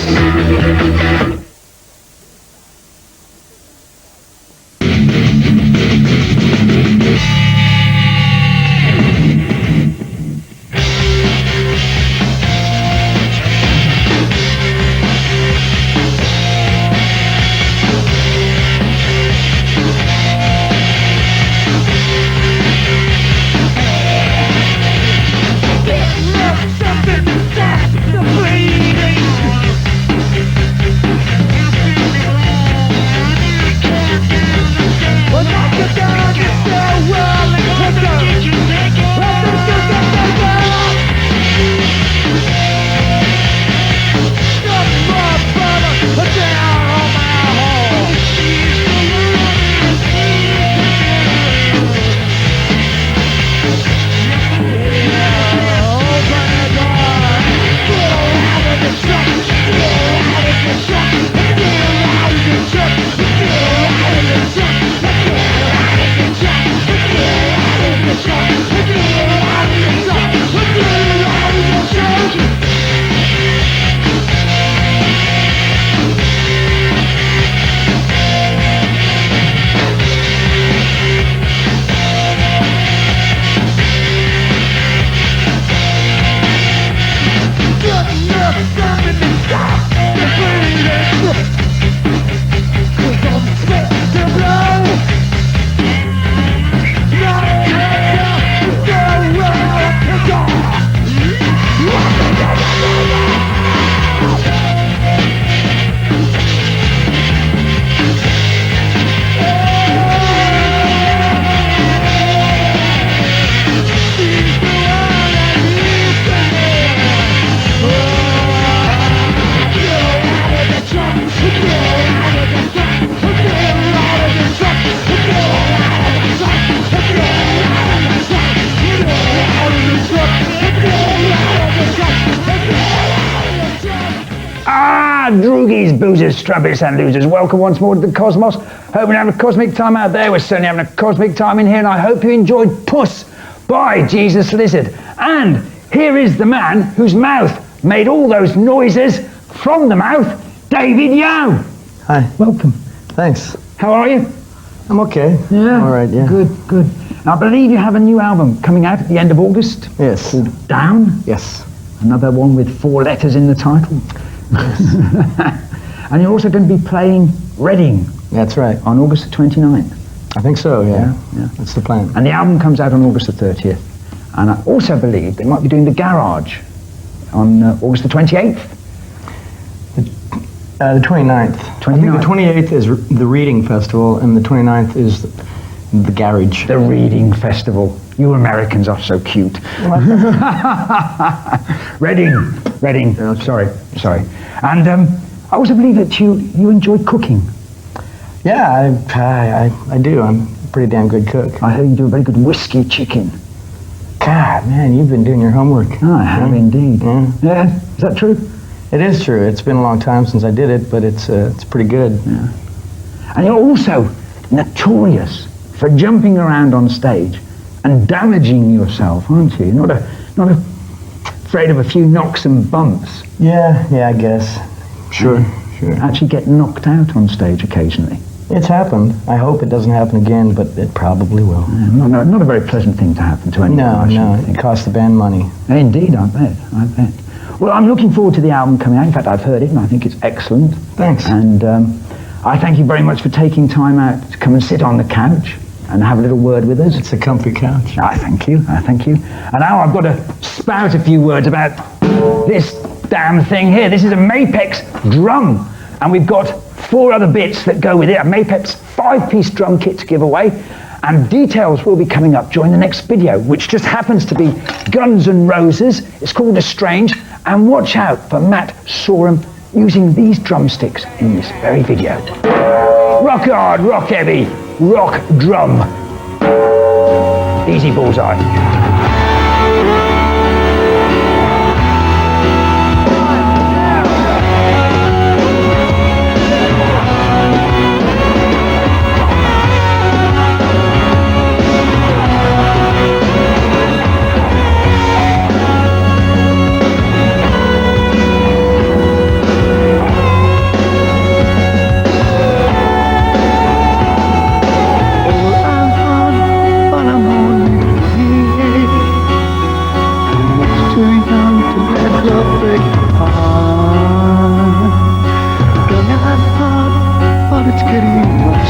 Speaker 14: Droogies, boozers, strumpets and losers, welcome once more to the Cosmos. Hope you're having a cosmic time out there. We're certainly having a cosmic time in here, and I hope you enjoyed Puss by Jesus Lizard. And here is the man whose mouth made all those noises from the mouth, David Yow.
Speaker 16: Hi.
Speaker 14: Welcome.
Speaker 16: Thanks.
Speaker 14: How are you?
Speaker 16: I'm okay.
Speaker 14: Yeah.
Speaker 16: All right, yeah.
Speaker 14: Good, good. I believe you have a new album coming out at the end of August.
Speaker 16: Yes.
Speaker 14: Called Down.
Speaker 16: Yes.
Speaker 14: Another one with 4 letters in the title. And you're also going to be playing Reading.
Speaker 16: That's right.
Speaker 14: On August the 29th.
Speaker 16: I think so, yeah.
Speaker 14: Yeah.
Speaker 16: That's the plan.
Speaker 14: And the album comes out on August the 30th. And I also believe they might be doing The Garage on August the 28th.
Speaker 16: The 29th. I think the 28th is the Reading Festival, and the 29th is the Garage.
Speaker 14: The Reading Festival. You Americans are so cute. Reading. Sorry. And I also believe that you enjoy cooking.
Speaker 16: Yeah, I do. I'm a pretty damn good cook.
Speaker 14: I hear you do a very good whiskey chicken.
Speaker 16: God, man, you've been doing your homework.
Speaker 14: I have indeed.
Speaker 16: Yeah.
Speaker 14: Is that true?
Speaker 16: It is true. It's been a long time since I did it, but it's pretty good.
Speaker 14: Yeah. And you're also notorious for jumping around on stage and damaging yourself, aren't you? Not afraid of a few knocks and bumps.
Speaker 16: Yeah, I guess. Sure.
Speaker 14: Actually get knocked out on stage occasionally.
Speaker 16: It's happened. I hope it doesn't happen again, but it probably will.
Speaker 14: Not a very pleasant thing to happen to anyone.
Speaker 16: No, it costs the band money.
Speaker 14: Indeed, I bet. Well, I'm looking forward to the album coming out. In fact, I've heard it and I think it's excellent.
Speaker 16: Thanks.
Speaker 14: And I thank you very much for taking time out to come and sit on the couch and have a little word with us.
Speaker 16: It's a comfy couch.
Speaker 14: I thank you. And now I've got to spout a few words about this damn thing here. This is a Mapex drum, and we've got 4 other bits that go with it. A Mapex 5-piece drum kit to give away, and details will be coming up during the next video, which just happens to be Guns N' Roses. It's called Estrange, and watch out for Matt Sorum using these drumsticks in this very video. Rock hard, rock heavy, rock drum. Easy bullseye.
Speaker 4: Trying to move along.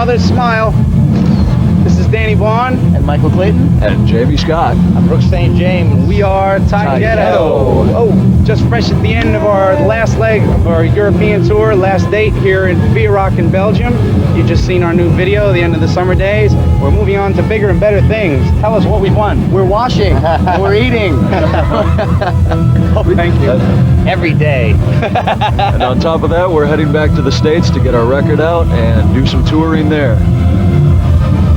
Speaker 17: Mother's Smile. This is Danny Vaughn.
Speaker 18: And Michael Clayton.
Speaker 5: And Jamie Scott.
Speaker 18: I'm Brooks St. James.
Speaker 17: We are Thai Ghetto. Oh, just fresh at the end of our last leg of our European tour, last date here in VHS in Belgium. You just seen our new video, the end of the summer days. We're moving on to bigger and better things. Tell us what we've won.
Speaker 18: We're washing. We're eating.
Speaker 17: Oh, thank you.
Speaker 18: Every day.
Speaker 5: And on top of that, we're heading back to the States to get our record out and do some touring there.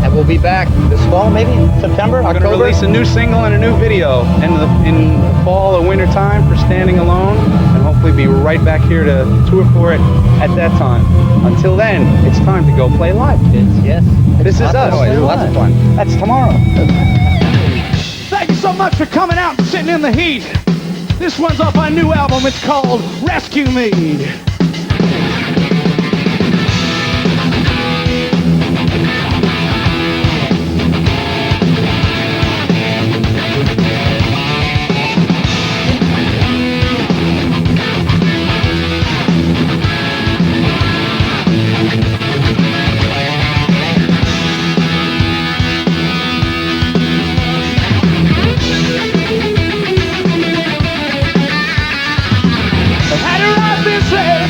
Speaker 18: And we'll be back this fall, maybe September,
Speaker 17: We're
Speaker 18: October.
Speaker 17: going to release a new single and a new video in the fall or winter time for Standing Alone, and hopefully be right back here to tour for it at that time. Until then, it's time to go play live.
Speaker 18: Yes.
Speaker 17: This is us.
Speaker 18: Lots of fun.
Speaker 17: That's tomorrow.
Speaker 22: Thank you so much for coming out and sitting in the heat. This one's off our new album. It's called Rescue Me.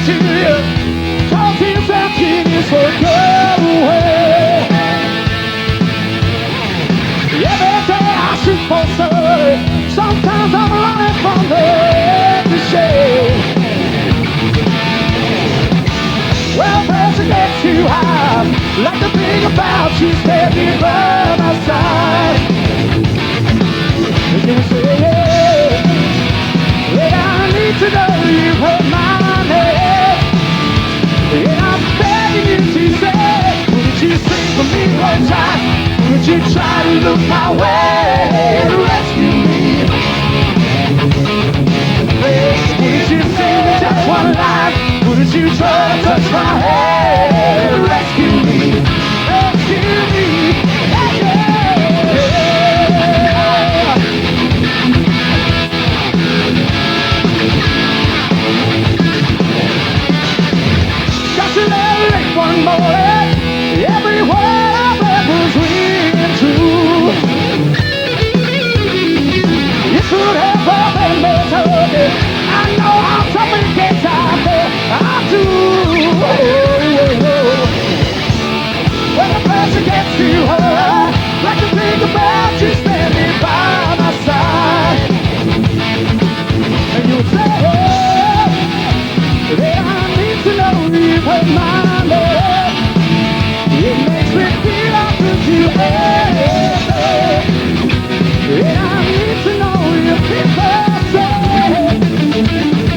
Speaker 22: To you, talk to yourself, genius, or go away. Every day I shoot for story. Sometimes I'm running from the empty shade. Well, pressure gets too high. Like the thing about you standing by my side. Can you say, yeah, I need to know you've heard my name. And I'm begging you to say, would you sing for me one time? Would you try to look my way and rescue me? Would you sing me just one line? Would you try to touch my head and rescue me? Rescue me, yeah, one morning, every word I read was ringing true. You could have all been better. I know how tough it gets out there. I do. When the pressure gets too hard, like to think about you standing by my side. And you would say, that I need to know you've heard my name. It makes me feel like you ever. And I need to know you feel better.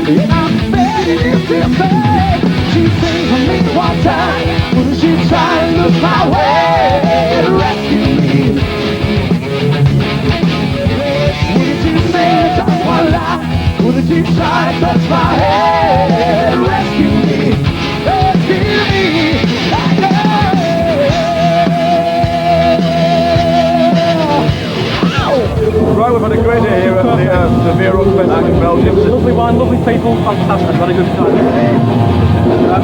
Speaker 22: And I'm begging you to say, you sing for me one time. Would you try to look my way and rescue me? Would you say just one line? Would you try to touch my head and rescue me? Rescue me,
Speaker 2: Right, we've had a great day here at the VHS Festival in Belgium. Lovely wine, lovely people, fantastic, had a good time. And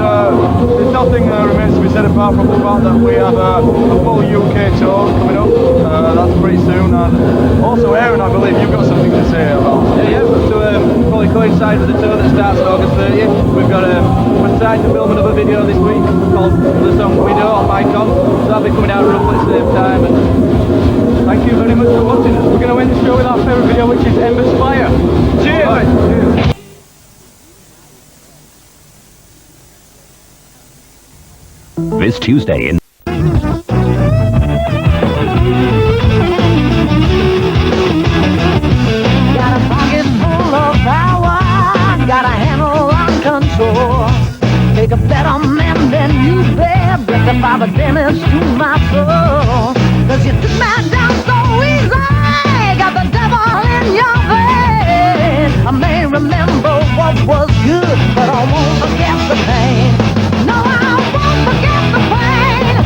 Speaker 2: there's nothing remains to be said apart from the fact that we have a full UK tour coming up. That's pretty soon. And also, Aaron, I believe you've got something to say about it. Yeah, so probably coincide with the tour that starts on August 30th. We've got we're starting to film another video this week called the song Widow on Icon. So that'll be coming out roughly at the same time. And thank you very much for watching. We're going to end the show with our favourite video, which is Ember's Fire. Cheers! Right, cheers.
Speaker 19: This Tuesday in
Speaker 21: Got a pocket full of power, got a handle on control. Take a better man than you bear, blessed by the dentist to my soul. Cause you took me down so easy, got the devil in your vein. I may remember what was good, but I won't forget the pain. No, I won't forget the pain.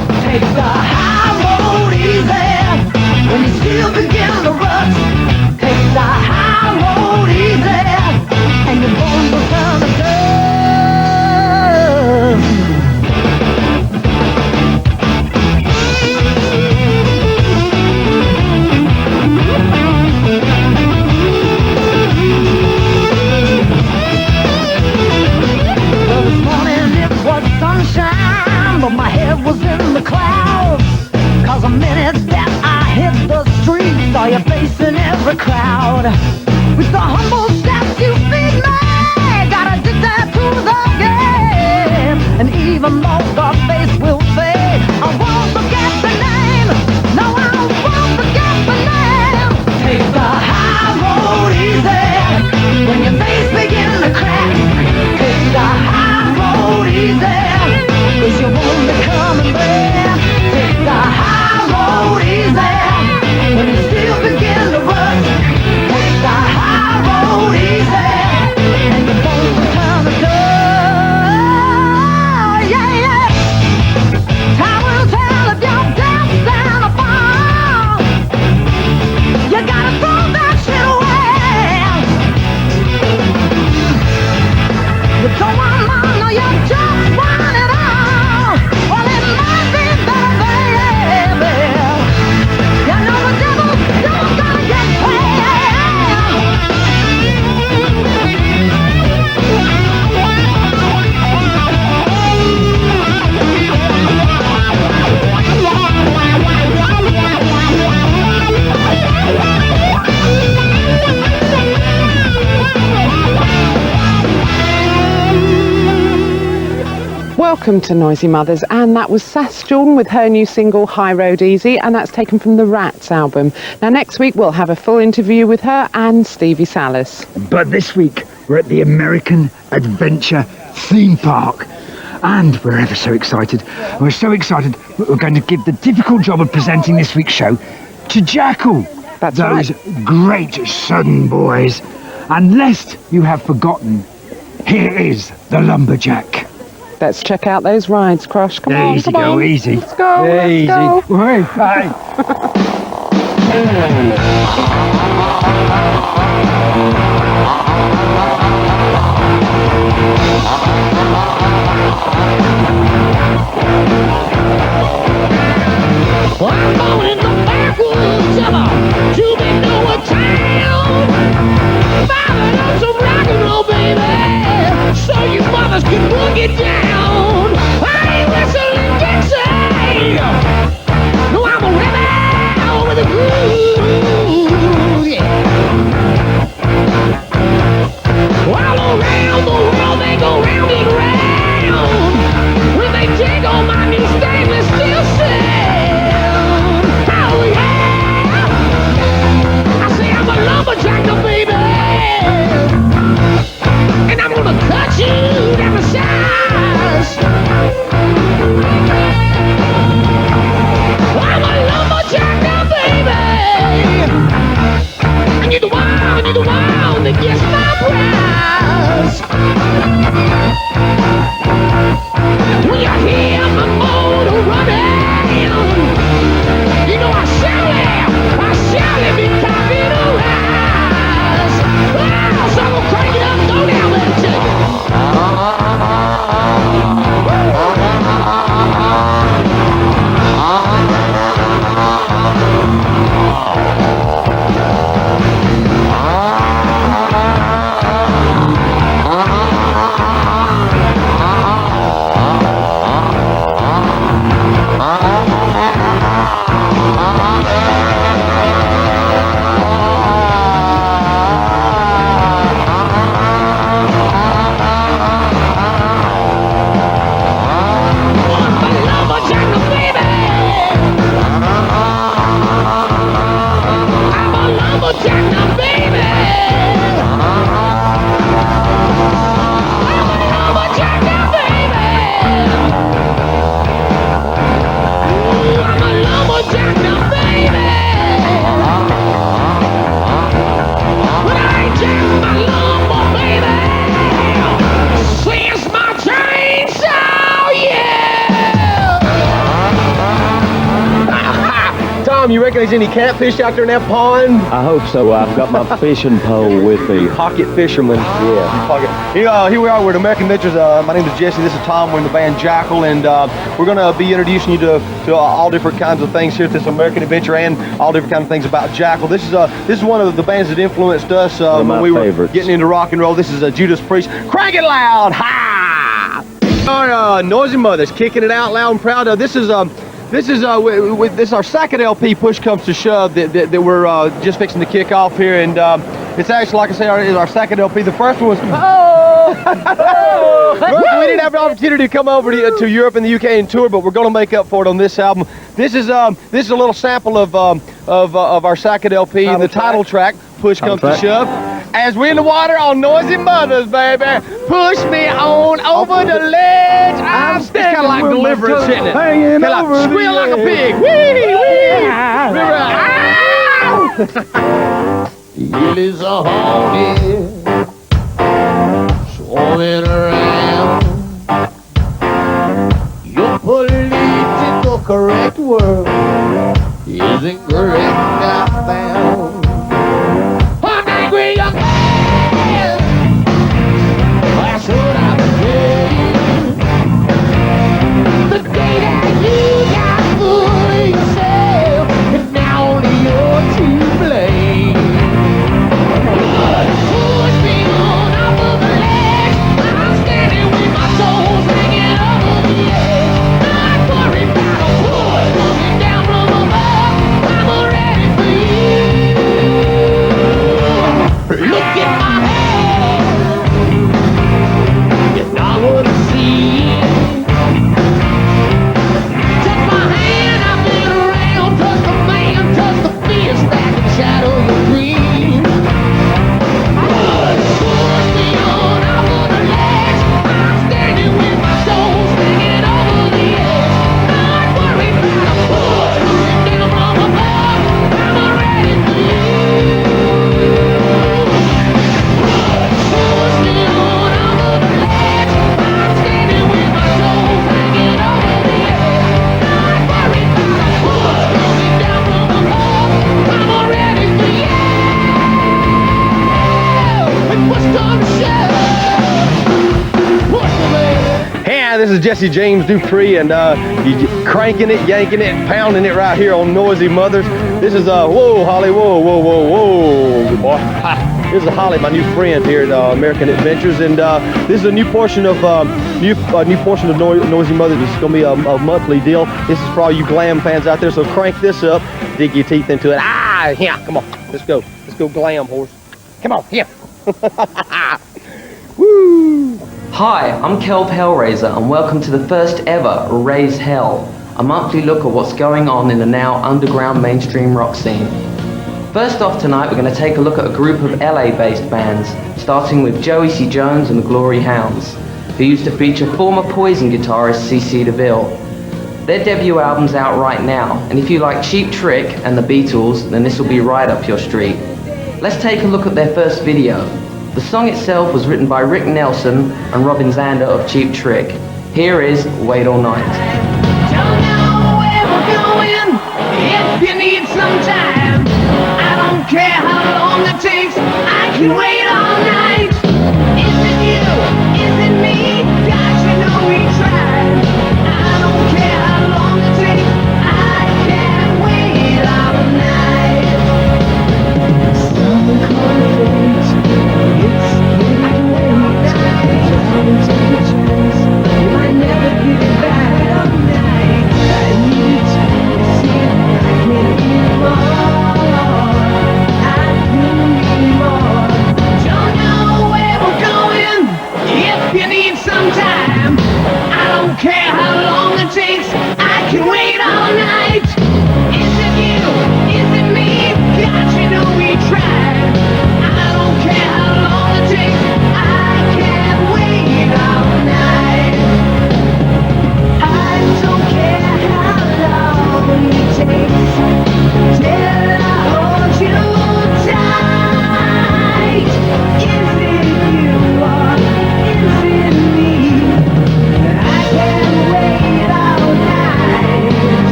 Speaker 21: was in the clouds. 'Cause the minute that I hit the street, saw your face in every crowd. With the humble steps you feed me, got addicted to the game. And even though the face will fade, I won't forget the name. No, I won't forget the name. Take the high road easy when your face begin to crack. Take the high road easy, 'cause you won't be coming back. Take the high road easy when you still begin to run. Take the high road easy and you won't return the door. Yeah, yeah. Time will tell if you're dancing a fall. You gotta throw that shit away. You don't want mine, no, you just want it all. Well, it might be better, baby. You know the devil don't gonna get
Speaker 8: Welcome to Noisy Mothers, and that was Sass Jordan with her new single High Road Easy, and that's taken from the Rats album. Now next week we'll have a full interview with her and Stevie Salas.
Speaker 14: But this week we're at the American Adventure Theme Park. And we're ever so excited. We're so excited that we're going to give the difficult job of presenting this week's show to Jackal.
Speaker 8: That's
Speaker 14: those great Southern boys. And lest you have forgotten, here is the Lumberjack.
Speaker 8: Let's check out those rides, Crush. Come on,
Speaker 14: Easy
Speaker 8: come
Speaker 14: go,
Speaker 8: on.
Speaker 14: easy.
Speaker 8: Let's go,
Speaker 14: Easy.
Speaker 8: let's go.
Speaker 14: Hey, hey.
Speaker 22: I'm going in the backwoods of a two-bit-door town. Firing up some rock and roll, baby, so you mothers can boogie down. I ain't whistling Dixie. No, I'm a rebel with a groove, yeah. All around the world they go round and round when they dig on my new stainless steel sound. Oh yeah, I say I'm a lumberjack now, baby, and I'm gonna cut you down to size. I'm a lumberjack now, baby, and you're the one that gets my prize. When you hear my motor running, you know I shall be copied a rise. Wow, so I'm gonna crank it up, go down, let me take it.
Speaker 9: You reckon there's any catfish out there in that pond?
Speaker 10: I hope so. I've got my fishing pole with me.
Speaker 9: Pocket fisherman.
Speaker 10: Yeah.
Speaker 9: Pocket. Here we are. We're at American Adventures. My name is Jesse. This is Tom. We're in the band Jackal, and we're going to be introducing you to all different kinds of things here at this American Adventure, and all different kinds of things about Jackal. This is one of the bands that influenced us when we were getting into rock and roll. This is Judas Priest. Crank it loud! Ha! Our Noisy Mothers, kicking it out loud and proud. This is our second LP, Push Comes to Shove, that we're just fixing to kick off here, and it's actually, like I say, our second LP. The first one was we didn't have an opportunity to come over to Europe and the UK and tour, but we're going to make up for it on this album. This is a little sample of our second LP, the title track, Push Comes to Shove. As we're in the water on Noisy Mothers, baby. Push me on over the ledge. I'm standing. It's kind of like Deliverance, isn't it? Kind of like squeal like a pig. Wee, wee.
Speaker 22: Lilies are haunted, swarming around. Your political correct word isn't correct, I found. I'm angry young man. That's what I'm saying. The day that you got full of yourself, and now only you're to blame. Push me on off of the ledge. I'm standing with my soul hanging over the edge. Not worried about a push coming down from above. I'm ready for you. Look at my head. It's not what I see. Touch my hand, I've been around. Touch the man, touch the fist that can shadow your dream. Push me on over the ledge. I'm standing with my soul singing over the edge. Not worried about a push coming down from above. I'm ready for you. Push me on over the ledge. I'm standing with my soul hanging over the edge. Not worried about a push coming down from above. I'm ready for you. And push comes to shove. Push me, baby.
Speaker 9: Hey, this is Jesse James Dupree, and you cranking it, yanking it, pounding it right here on Noisy Mothers. This is whoa, Holly, whoa, whoa, whoa, whoa, good boy. Ha. This is Holly, my new friend here at American Adventures, and this is a new portion of Noisy Mothers. This is gonna be a monthly deal. This is for all you glam fans out there. So crank this up, dig your teeth into it. Ah, yeah, come on, let's go glam, horse. Come on, yeah. Woo!
Speaker 7: Hi, I'm Kel Hellraiser, and welcome to the first ever Raise Hell, a monthly look at what's going on in the now underground mainstream rock scene. First off tonight, we're going to take a look at a group of LA-based bands, starting with Joey C. Jones and the Glory Hounds, who used to feature former Poison guitarist C.C. DeVille. Their debut album's out right now, and if you like Cheap Trick and the Beatles, then this will be right up your street. Let's take a look at their first video. The song itself was written by Rick Nelson and Robin Zander of Cheap Trick. Here is Wait All Night.
Speaker 22: Don't know where we're going, if you need some time. I don't care how long it takes, I can wait all night. Is it you? Is it me? Gosh, you know we tried. I don't care how long it takes, I can wait all night. Some confidence, it's getting late. Don't take a chance, you might never get it back all night. I need it, see it, I can't get more. I can get more. Don't know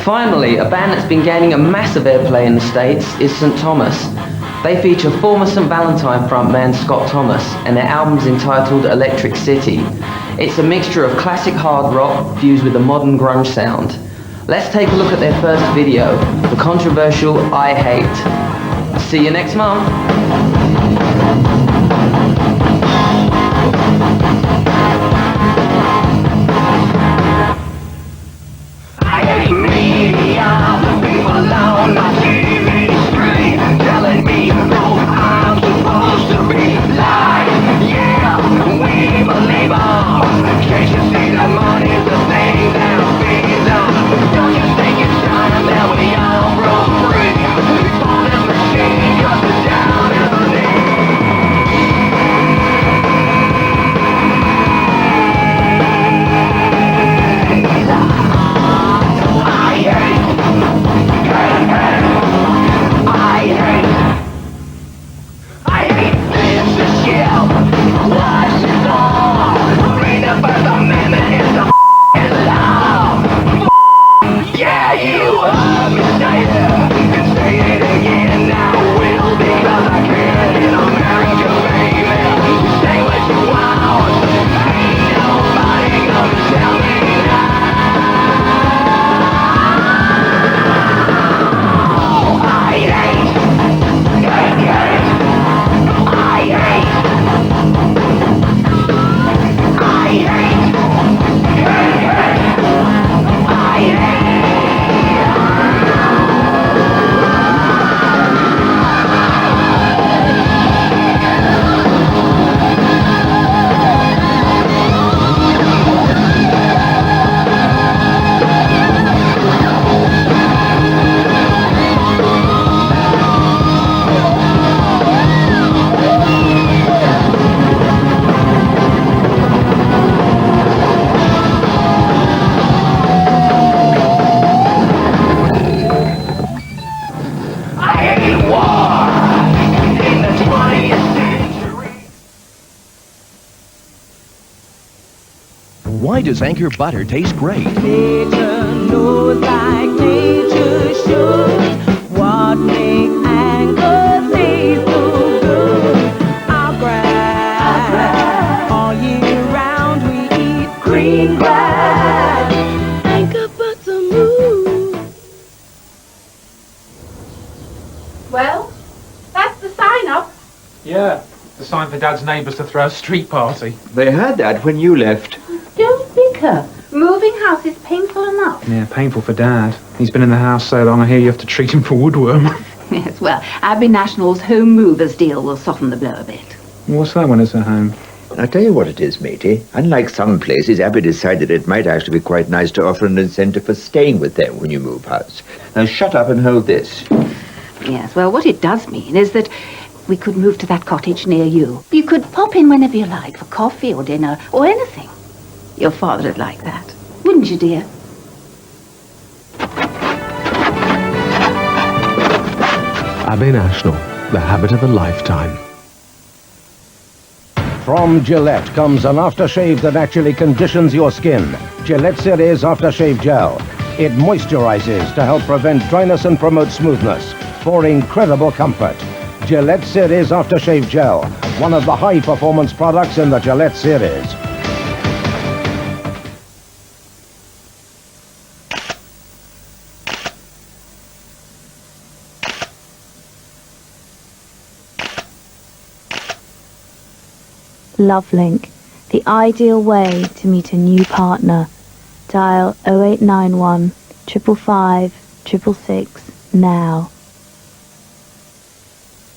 Speaker 7: Finally, a band that's been gaining a massive airplay in the States is St. Thomas. They feature former St. Valentine frontman Scott Thomas, and their album's entitled Electric City. It's a mixture of classic hard rock fused with a modern grunge sound. Let's take a look at their first video, the controversial I Hate. See you next month.
Speaker 22: I hate media, the people alone, my TV screen, telling me who I'm supposed to be like. Yeah, we believe them. Can't you see that money's the thing that feeds them? Don't you think it's time that we all broke free? Before this machine cuts us down in the knee. Yeah, you heard me say it, and say it again now. Will because I can in America, baby. Say what you want, ain't nobody gonna tell me now. I hate, I hate, I hate, I hate.
Speaker 6: Why does Anchor butter taste great?
Speaker 22: Nature knows like nature should. What makes Anchor taste so good? Our grass. All year round we eat green grass. Anchor butter move.
Speaker 12: Well, that's the sign up.
Speaker 13: Yeah, the sign for Dad's neighbours to throw a street party.
Speaker 24: They heard that when you left.
Speaker 12: Don't bicker. Moving house is painful enough.
Speaker 13: Yeah, painful for Dad. He's been in the house so long, I hear you have to treat him for woodworm.
Speaker 12: Yes, well, Abbey National's home movers deal will soften the blow a bit.
Speaker 13: What's that when it's at home?
Speaker 25: I'll tell you what it is, matey. Unlike some places, Abbey decided it might actually be quite nice to offer an incentive for staying with them when you move house. Now shut up and hold this.
Speaker 12: Yes, well, what it does mean is that we could move to that cottage near you. You could pop in whenever you like for coffee or dinner or anything. Your father'd like that. Wouldn't you, dear?
Speaker 19: Abbey National, the habit of a lifetime.
Speaker 26: From Gillette comes an aftershave that actually conditions your skin. Gillette Series Aftershave Gel. It moisturizes to help prevent dryness and promote smoothness for incredible comfort. Gillette Series Aftershave Gel, one of the high-performance products in the Gillette series.
Speaker 20: Lovelink, the ideal way to meet a new partner. Dial 0891 555 666 now.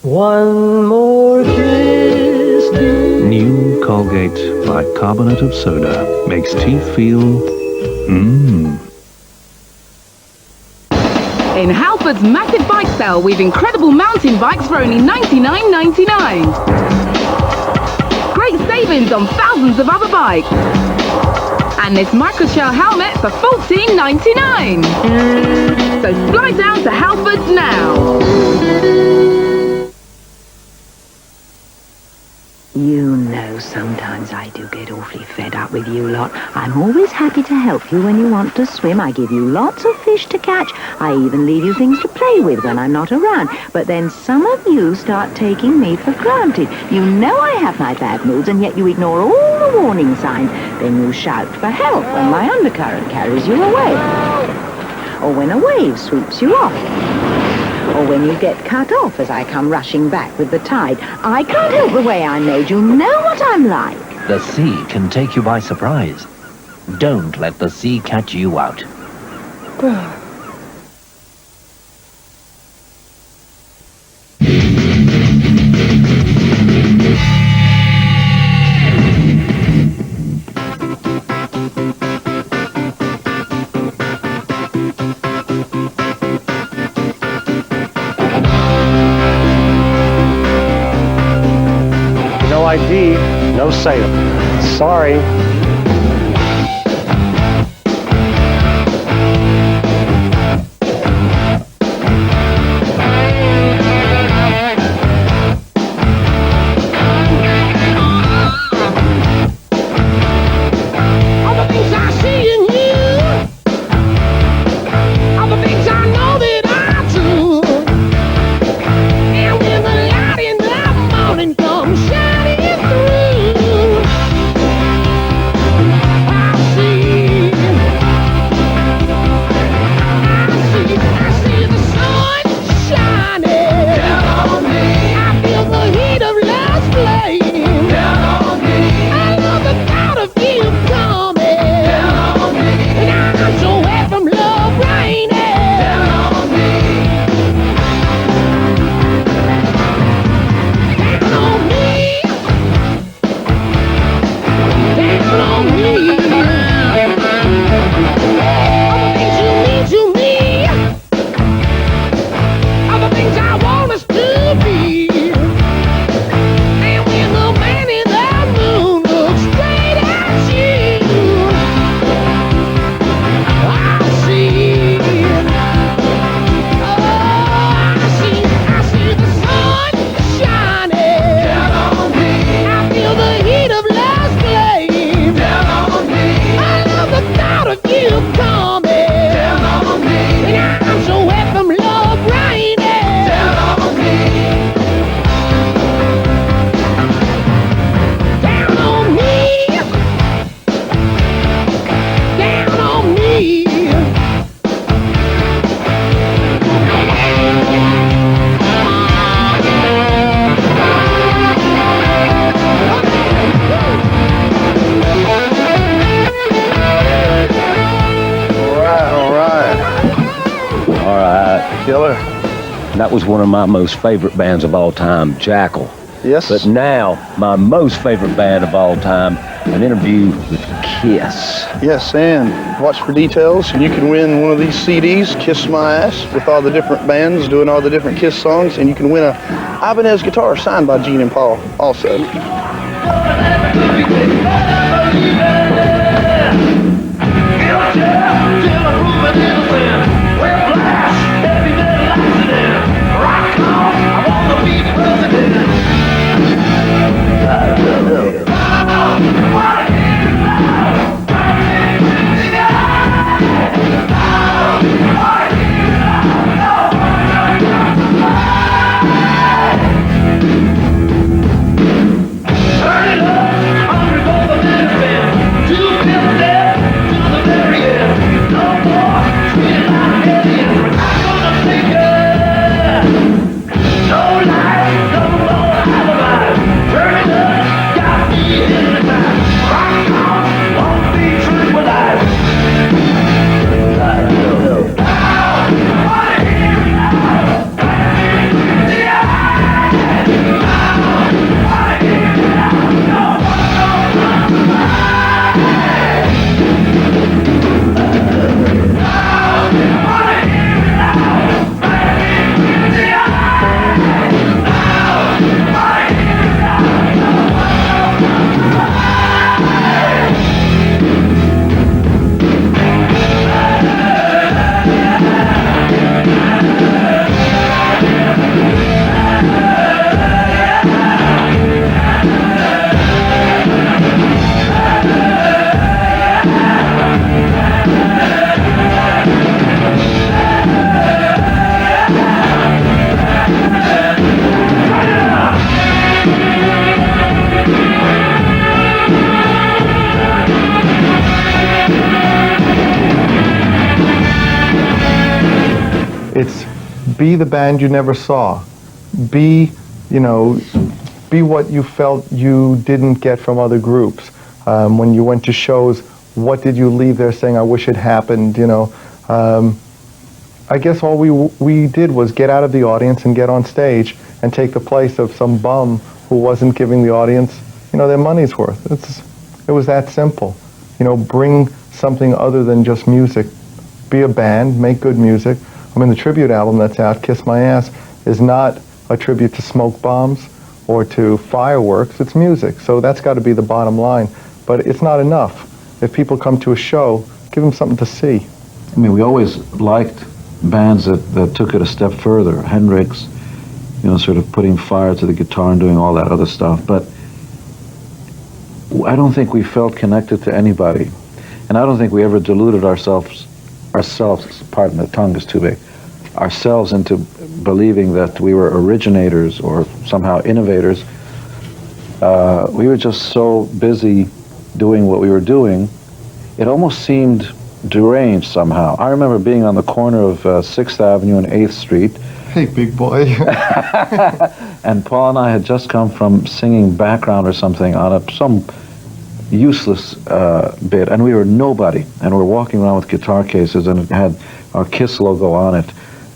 Speaker 22: One more kiss.
Speaker 1: New Colgate bicarbonate of soda makes teeth feel
Speaker 27: In Halford's massive bike sale, we've incredible mountain bikes for only $99.99. Great savings on thousands of other bikes. And this microshell helmet for $14.99. So fly down to Halford's now.
Speaker 3: You know, sometimes I do get awfully fed up with you lot. I'm always happy to help you when you want to swim. I give you lots of fish to catch. I even leave you things to play with when I'm not around. But then some of you start taking me for granted. You know I have my bad moods, and yet you ignore all the warning signs. Then you shout for help when my undercurrent carries you away. Or when a wave sweeps you off. Or when you get cut off as I come rushing back with the tide. I can't help the way I'm made. You know what I'm like.
Speaker 4: The sea can take you by surprise. Don't let the sea catch you out.
Speaker 5: No ID, no sale. Sorry.
Speaker 22: All the things I see in you, all the things I know that I do. And when the light in the morning comes shining through, I see the sun shining down on me. I feel the heat of love's flame down on me. I love the thought of you coming down on me. And I'm so wet from love raining down on me. Down on me. Down on me. All the things you mean to me, all the things I want us to be. And when the man in the moon looks straight at you, I see, I see the sun shining down on me. I feel the heat of love's flame down on me. I love the thought of you coming down on me. And I'm so wet from love raining down on me. Down on me. Down on me.
Speaker 10: All right. Killer. That was one of my most favorite bands of all time, Jackal.
Speaker 5: Yes.
Speaker 10: But now, my most favorite band of all time, an interview with Kiss.
Speaker 5: Yes, and watch for details. You can win one of these CDs, Kiss My Ass, with all the different bands doing all the different Kiss songs, and you can win a Ibanez guitar signed by Gene and Paul also.
Speaker 22: Turn it up, I'm gonna go the minute.
Speaker 2: be the band you never saw. Be, you know, be what you felt you didn't get from other groups. When you went to shows, what did you leave there saying, I wish it happened, you know? I guess all we did was get out of the audience and get on stage and take the place of some bum who wasn't giving the audience, you know, their money's worth. It was that simple. You know, bring something other than just music. Be a band, make good music. I mean, the tribute album that's out, Kiss My Ass, is not a tribute to smoke bombs or to fireworks. It's music. So that's got to be the bottom line. But it's not enough. If people come to a show, give them something to see.
Speaker 11: I mean, we always liked bands that took it a step further. Hendrix, you know, sort of putting fire to the guitar and doing all that other stuff. But I don't think we felt connected to anybody. And I don't think we ever deluded ourselves, pardon, the tongue is too big, ourselves into believing that we were originators or somehow innovators. We were just so busy doing what we were doing, it almost seemed deranged somehow. I remember being on the corner of 6th Avenue and 8th Street.
Speaker 2: Hey, big boy.
Speaker 11: And Paul and I had just come from singing background or something on some useless bit, and we were nobody, and we're walking around with guitar cases, and it had our Kiss logo on it,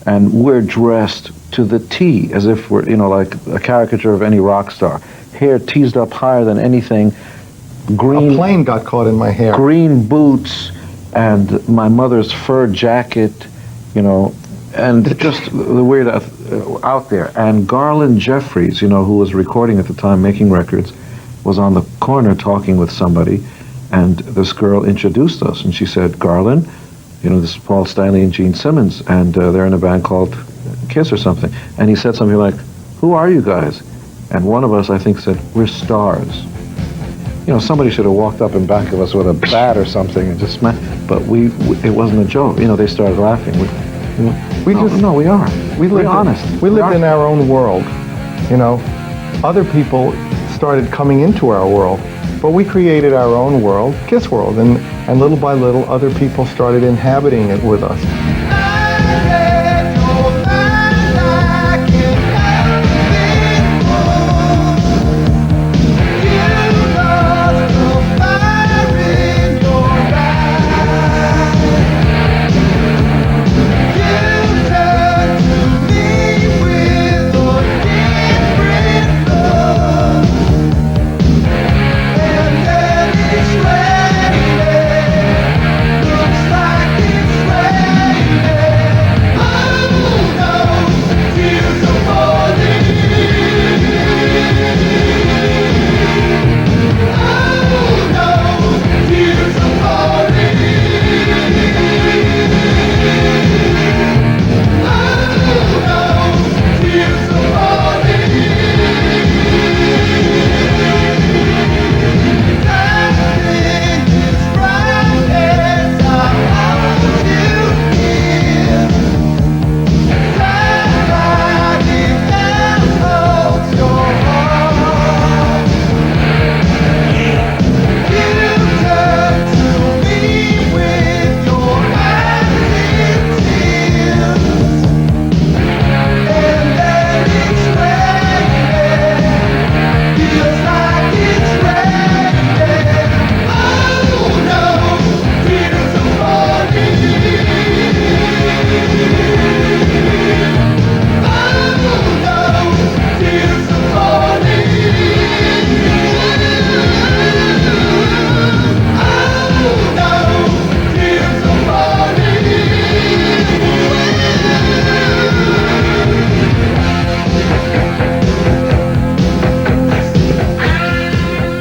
Speaker 11: and we're dressed to the T, as if we're, you know, like a caricature of any rock star. Hair teased up higher than anything. Green,
Speaker 2: a plane got caught in my hair.
Speaker 11: Green boots, and my mother's fur jacket, you know, and just the weird out there. And Garland Jeffries, you know, who was recording at the time, making records, was on the corner talking with somebody, and this girl introduced us, and she said, Garland, you know, this is Paul Stanley and Gene Simmons, and they're in a band called Kiss or something. And he said something like, who are you guys? And one of us, I think, said, we're stars. You know, somebody should have walked up in back of us with a bat or something and just smacked, but it wasn't a joke. You know, they started laughing. We are.
Speaker 2: We're
Speaker 11: honest.
Speaker 2: We lived in our own world, you know. Other people started coming into our world, but we created our own world, Kiss World, and little by little other people started inhabiting it with us.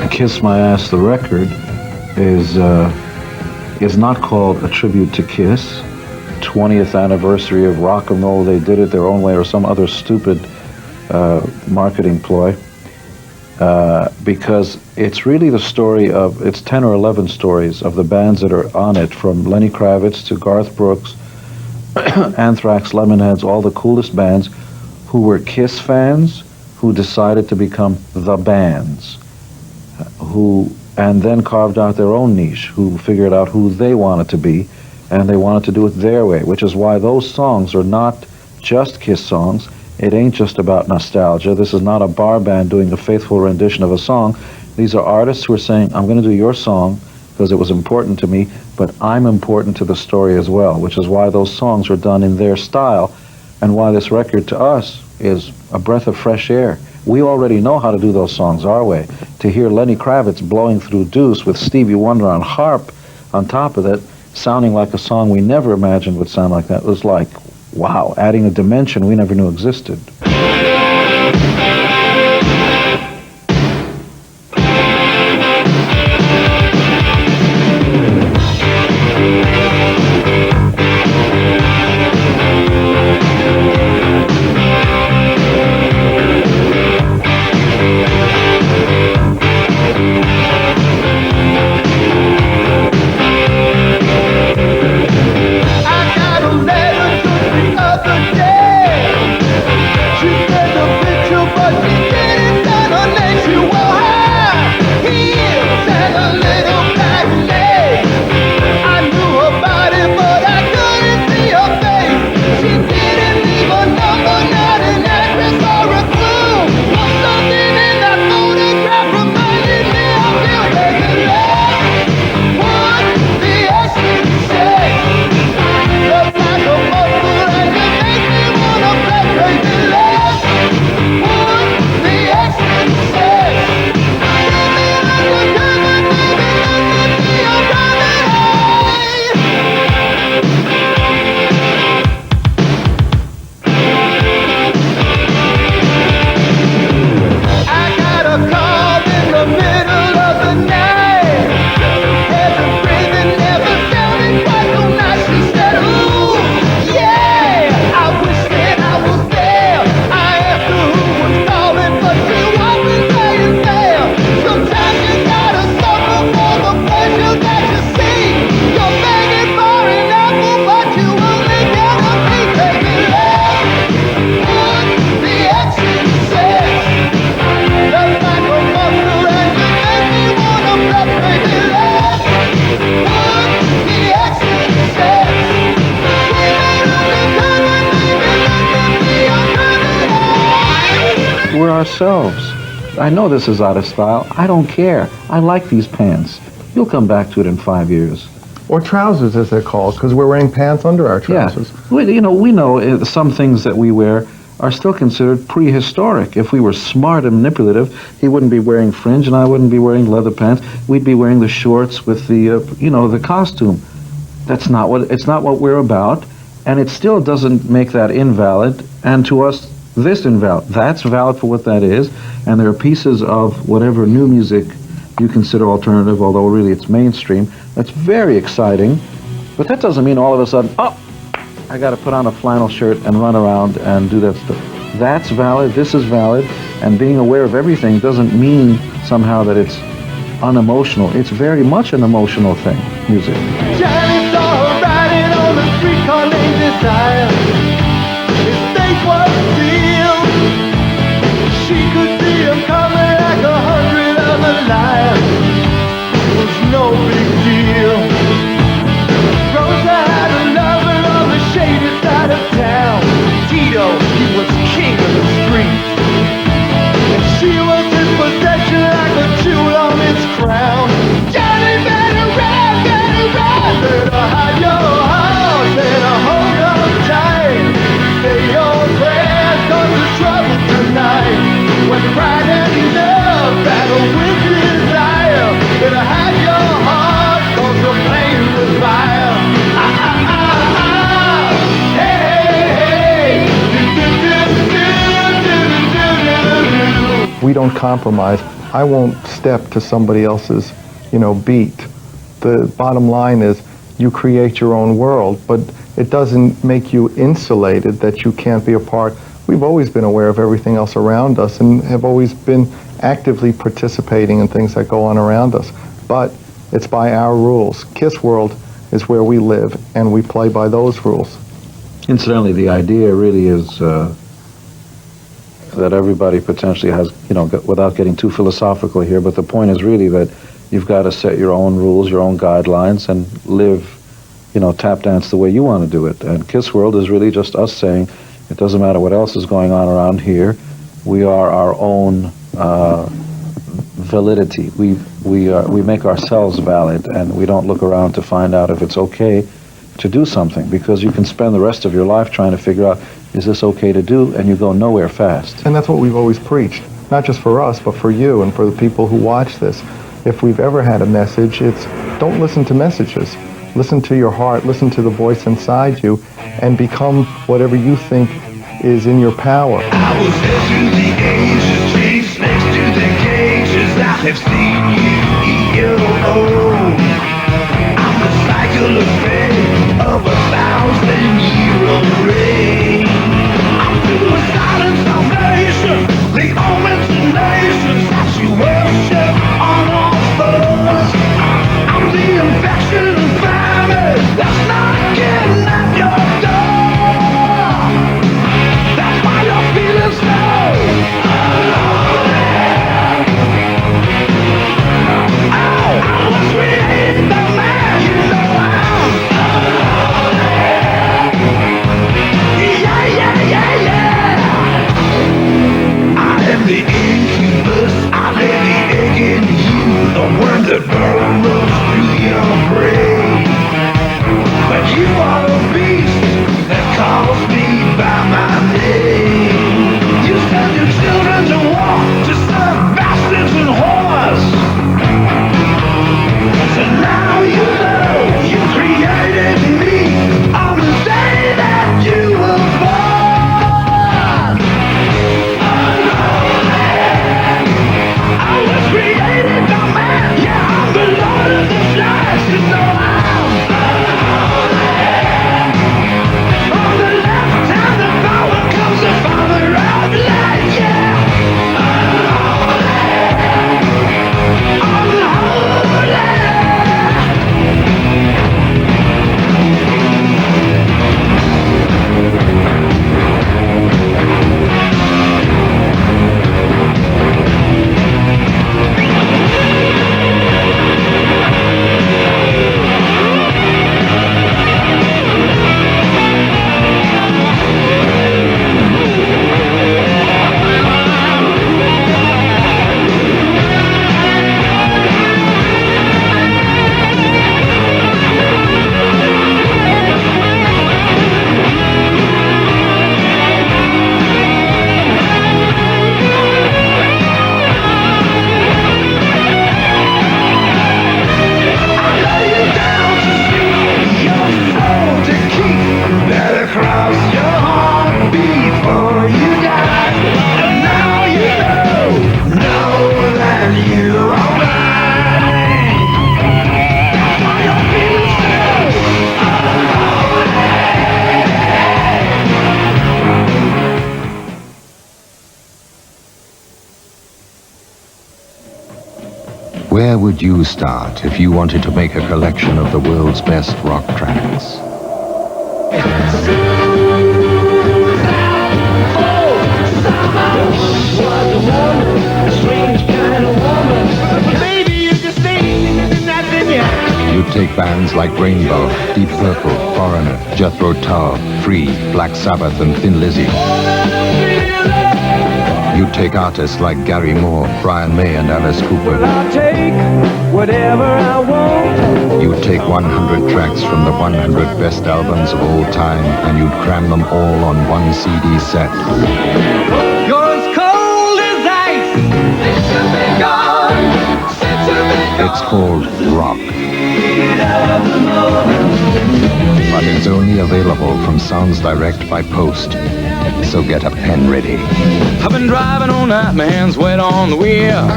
Speaker 11: Kiss My Ass, the record, is not called a tribute to Kiss. 20th anniversary of rock and roll, they did it their own way, or some other stupid marketing ploy, because it's really the story of, it's 10 or 11 stories of the bands that are on it, from Lenny Kravitz to Garth Brooks, Anthrax, Lemonheads, all the coolest bands who were Kiss fans who decided to become the bands, and then carved out their own niche, who figured out who they wanted to be, and they wanted to do it their way, which is why those songs are not just Kiss songs. It ain't just about nostalgia. This is not a bar band doing a faithful rendition of a song. These are artists who are saying, I'm going to do your song because it was important to me, but I'm important to the story as well, which is why those songs were done in their style and why this record to us is a breath of fresh air. We already know how to do those songs our way. To hear Lenny Kravitz blowing through Deuce with Stevie Wonder on harp on top of it, sounding like a song we never imagined would sound like that, was like, wow, adding a dimension we never knew existed. We're ourselves. I know this is out of style. I don't care. I like these pants. You'll come back to it in 5 years.
Speaker 2: Or trousers, as they're called, because we're wearing pants under our trousers.
Speaker 11: Yeah. We know some things that we wear are still considered prehistoric. If we were smart and manipulative, he wouldn't be wearing fringe and I wouldn't be wearing leather pants. We'd be wearing the shorts with the, the costume. It's not what we're about, and it still doesn't make that invalid, and to us, this invalid. That's valid for what that is, and there are pieces of whatever new music you consider alternative, although really it's mainstream, that's very exciting, but that doesn't mean all of a sudden, oh, I got to put on a flannel shirt and run around and do that stuff. That's valid, this is valid, and being aware of everything doesn't mean somehow that it's unemotional. It's very much an emotional thing, music.
Speaker 22: Johnny saw her riding on the streetcar named Desire. His face was sealed. She could see him coming like 100 other liars. It was no big deal. Rosa had a lover on the shady side of town. Tito, he was king of the street. And she was his possession like a jewel on his crown. Johnny, better run, better hide your heart, better hold on tight. Say your prayers, 'cause there's trouble tonight. When pride and love battle with desire, better hide your heart, 'cause you're playing with fire. Hey,
Speaker 2: We don't compromise. I won't step to somebody else's, beat. The bottom line is you create your own world, but it doesn't make you insulated that you can't be a part. We've always been aware of everything else around us and have always been actively participating in things that go on around us. But it's by our rules. Kiss World is where we live, and we play by those rules.
Speaker 11: Incidentally, the idea really is that everybody potentially has, without getting too philosophical here, but the point is really that you've got to set your own rules, your own guidelines, and live, tap dance the way you want to do it. And Kiss World is really just us saying, It doesn't matter what else is going on around here. We are our own validity. We make ourselves valid, and we don't look around to find out if it's okay to do something, because you can spend the rest of your life trying to figure out, is this okay to do, and you go nowhere fast.
Speaker 2: And that's what we've always preached, not just for us, but for you and for the people who watch this. If we've ever had a message, it's don't listen to messages. Listen to your heart, listen to the voice inside you, and become whatever you think is in your power.
Speaker 22: I was there through the ages, chased next to the cages. I have seen you eat your own. I'm the cycle of fate of 1,000-year-old reign. I'm through the silence of nations, the omens of nations that you worship on all fours. I'm the infection of famine that's knocking at your door. That's why you're feeling so I was created the man, you know yeah. I am the incubus, I lay the egg in you, the worm that burrows through your brain. But you are a beast that calls me by my name. You send your children to war to serve bastards and whores. So now you know you created me on the day that you were born. I was created by man, yeah, I'm the Lord of the Flies, you know on the left hand of power comes the Father of light, yeah. On the holy.
Speaker 8: Where would you start if you wanted to make a collection of the world's best rock tracks? You'd take bands like Rainbow, Deep Purple, Foreigner, Jethro Tull, Free, Black Sabbath and Thin Lizzy. You'd take artists like Gary Moore, Brian May and Alice Cooper.
Speaker 22: I'll take whatever I want.
Speaker 8: You'd take 100 tracks from the 100 best albums of all time and you'd cram them all on one CD set.
Speaker 22: You're as cold as ice. Since you've been gone. Since you've been gone.
Speaker 8: It's called rock. But it's only available from Sounds Direct by post. So get a pen ready.
Speaker 22: I've been driving all night, my hands wet on the wheel.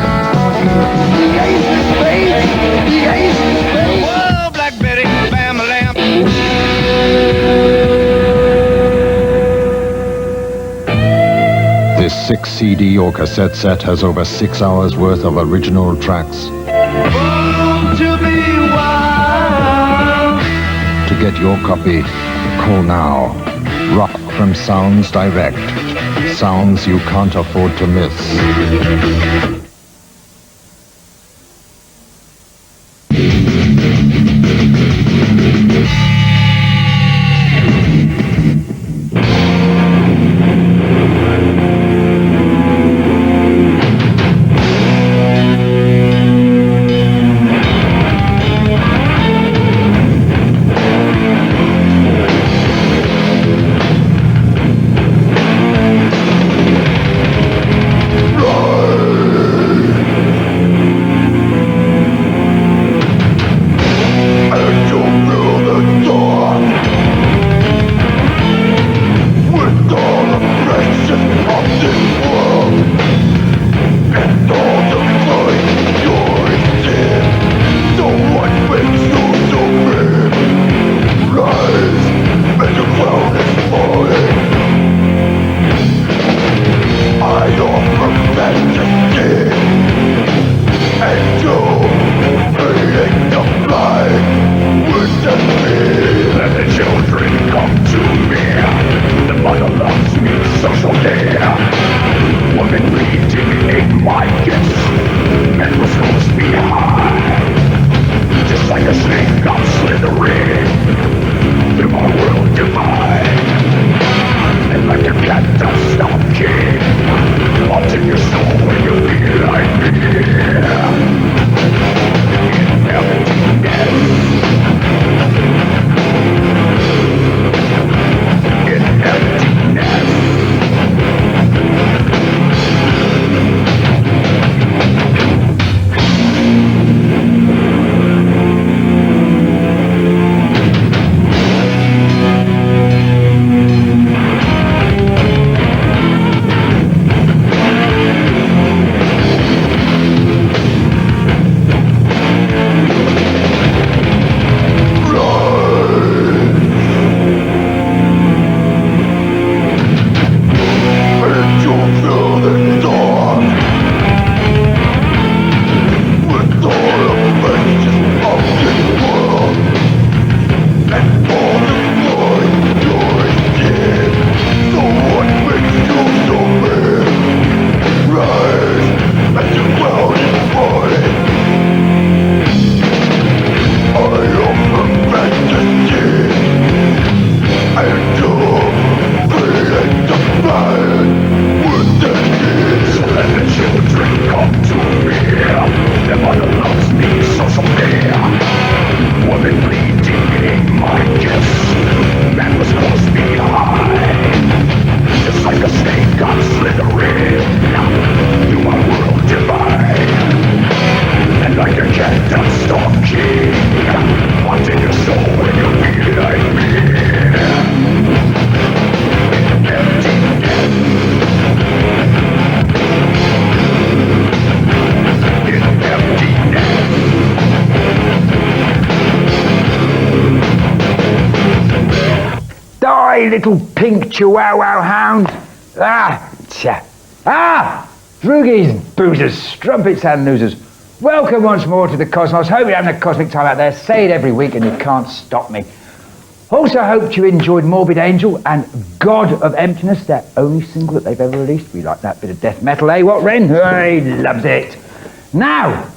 Speaker 22: Whoa, Black Betty, bam a lamp.
Speaker 8: This 6 CD or cassette set has over 6 hours worth of original tracks.
Speaker 22: To be wild.
Speaker 8: To get your copy, call now. Rock from Sounds Direct. Sounds you can't afford to miss.
Speaker 14: Hey, little pink chihuahua hound. Droogies, boozers, strumpets and losers. Welcome once more to the cosmos. Hope you're having a cosmic time out there. Say it every week and you can't stop me. Also hope you enjoyed Morbid Angel and God of Emptiness, their only single that they've ever released. We like that bit of death metal, eh? What, Ren? He loves it. Now,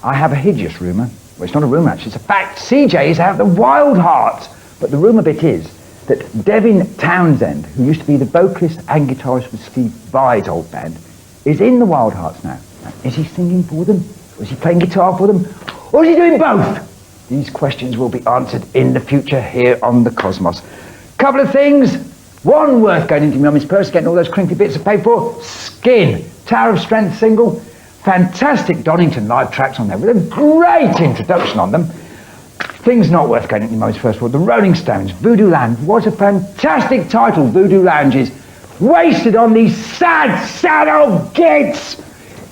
Speaker 14: I have a hideous rumour. Well, it's not a rumour, actually. It's a fact. CJ is out of the Wild Hearts. But the rumour bit is that Devin Townsend, who used to be the vocalist and guitarist with Steve Vai's old band, is in the Wild Hearts now. Is he singing for them? Or is he playing guitar for them? Or is he doing both? These questions will be answered in the future here on the Cosmos. Couple of things. One worth going into my mummy's purse, getting all those crinkly bits to pay for. Skin. Tower of Strength single. Fantastic Donington live tracks on there with a great introduction on them. Things not worth going into my mummy's purse for. The Rolling Stones, Voodoo Land. What a fantastic title Voodoo Lounge is. Wasted on these sad old gits.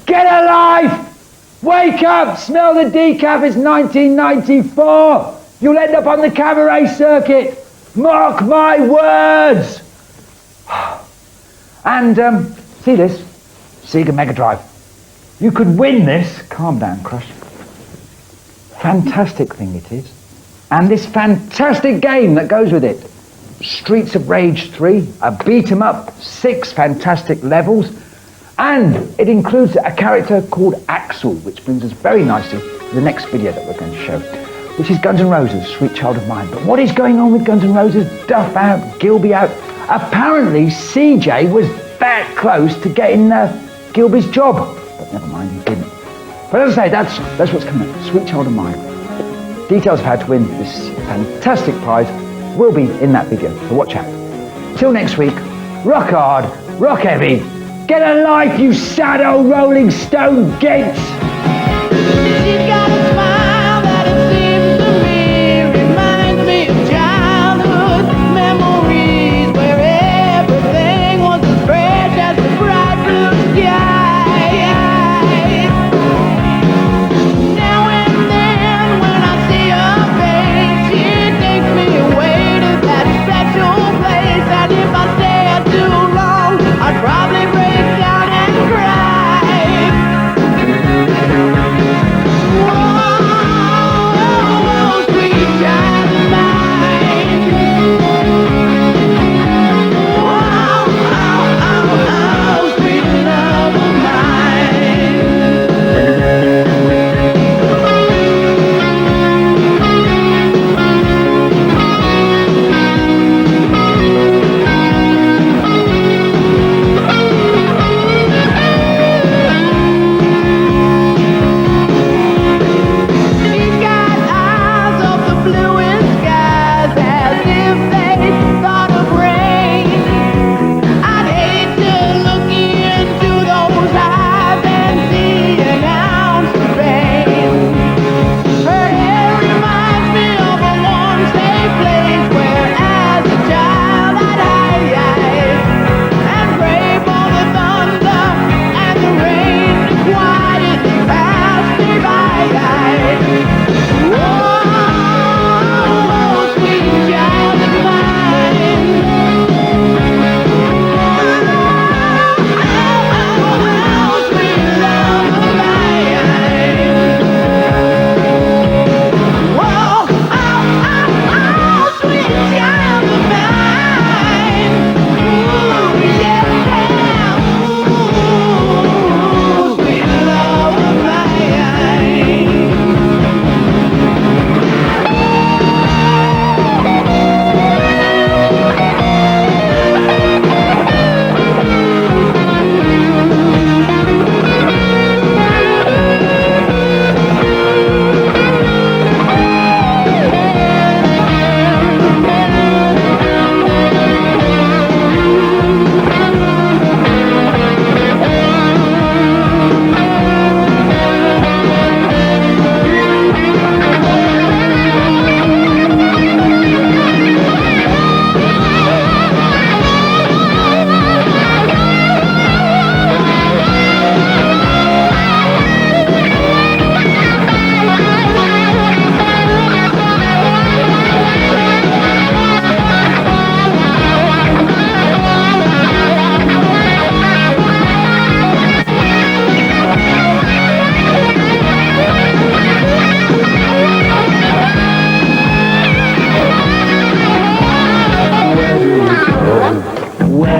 Speaker 14: Get a life! Wake up! Smell the decaf, it's 1994! You'll end up on the cabaret circuit! Mark my words! And, see this? Sega Mega Drive. You could win this. Calm down, Crush. Fantastic thing it is. And this fantastic game that goes with it. Streets of Rage 3, a beat-em-up, 6 fantastic levels. And it includes a character called Axel, which brings us very nicely to the next video that we're going to show, which is Guns N' Roses, Sweet Child of Mine. But what is going on with Guns N' Roses? Duff out, Gilby out. Apparently CJ was that close to getting Gilby's job. But never mind, he didn't. But as I say, that's what's coming up, Sweet Child of Mine. Details of how to win this fantastic prize will be in that video, so watch out. Till next week, rock hard, rock heavy. Get a life, you sad old Rolling Stone gits!
Speaker 22: She's got a smile that it seems to me reminds me of childhood memories where everything was as fresh as the bright blue sky. Now and then when I see her face, she takes me away to that special place, and if I stay too long, I'd probably break down and cry.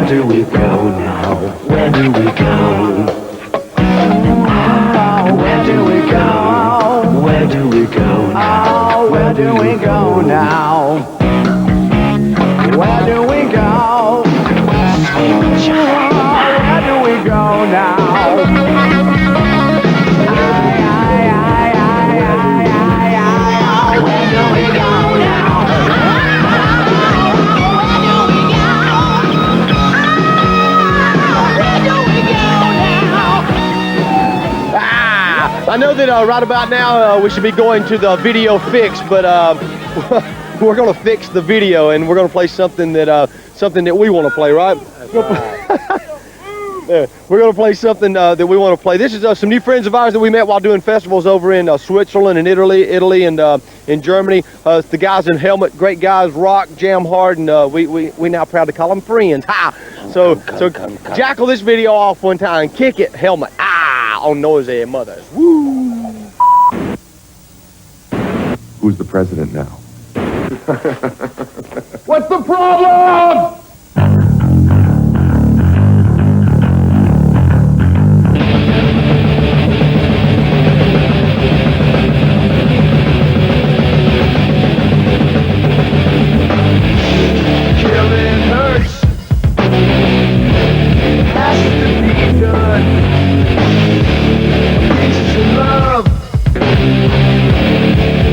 Speaker 22: do we go now? Where do we go? Where do we go? Where do we go now? Where do we go now? Where do we go? Where do we go now?
Speaker 9: I know that right about now we should be going to the video fix, but we're going to fix the video and we're going to play something that we want to play, right? Yeah, we're going to play something that we want to play. This is some new friends of ours that we met while doing festivals over in Switzerland and Italy and in Germany. It's the guys in Helmet, great guys, rock, jam hard, and we now proud to call them friends. Ha! So jackal this video off one time, kick it, Helmet, on noisy mothers. Woo!
Speaker 15: Who's the president now?
Speaker 22: What's the problem? Killing hurts. Has to be done. Peace and love.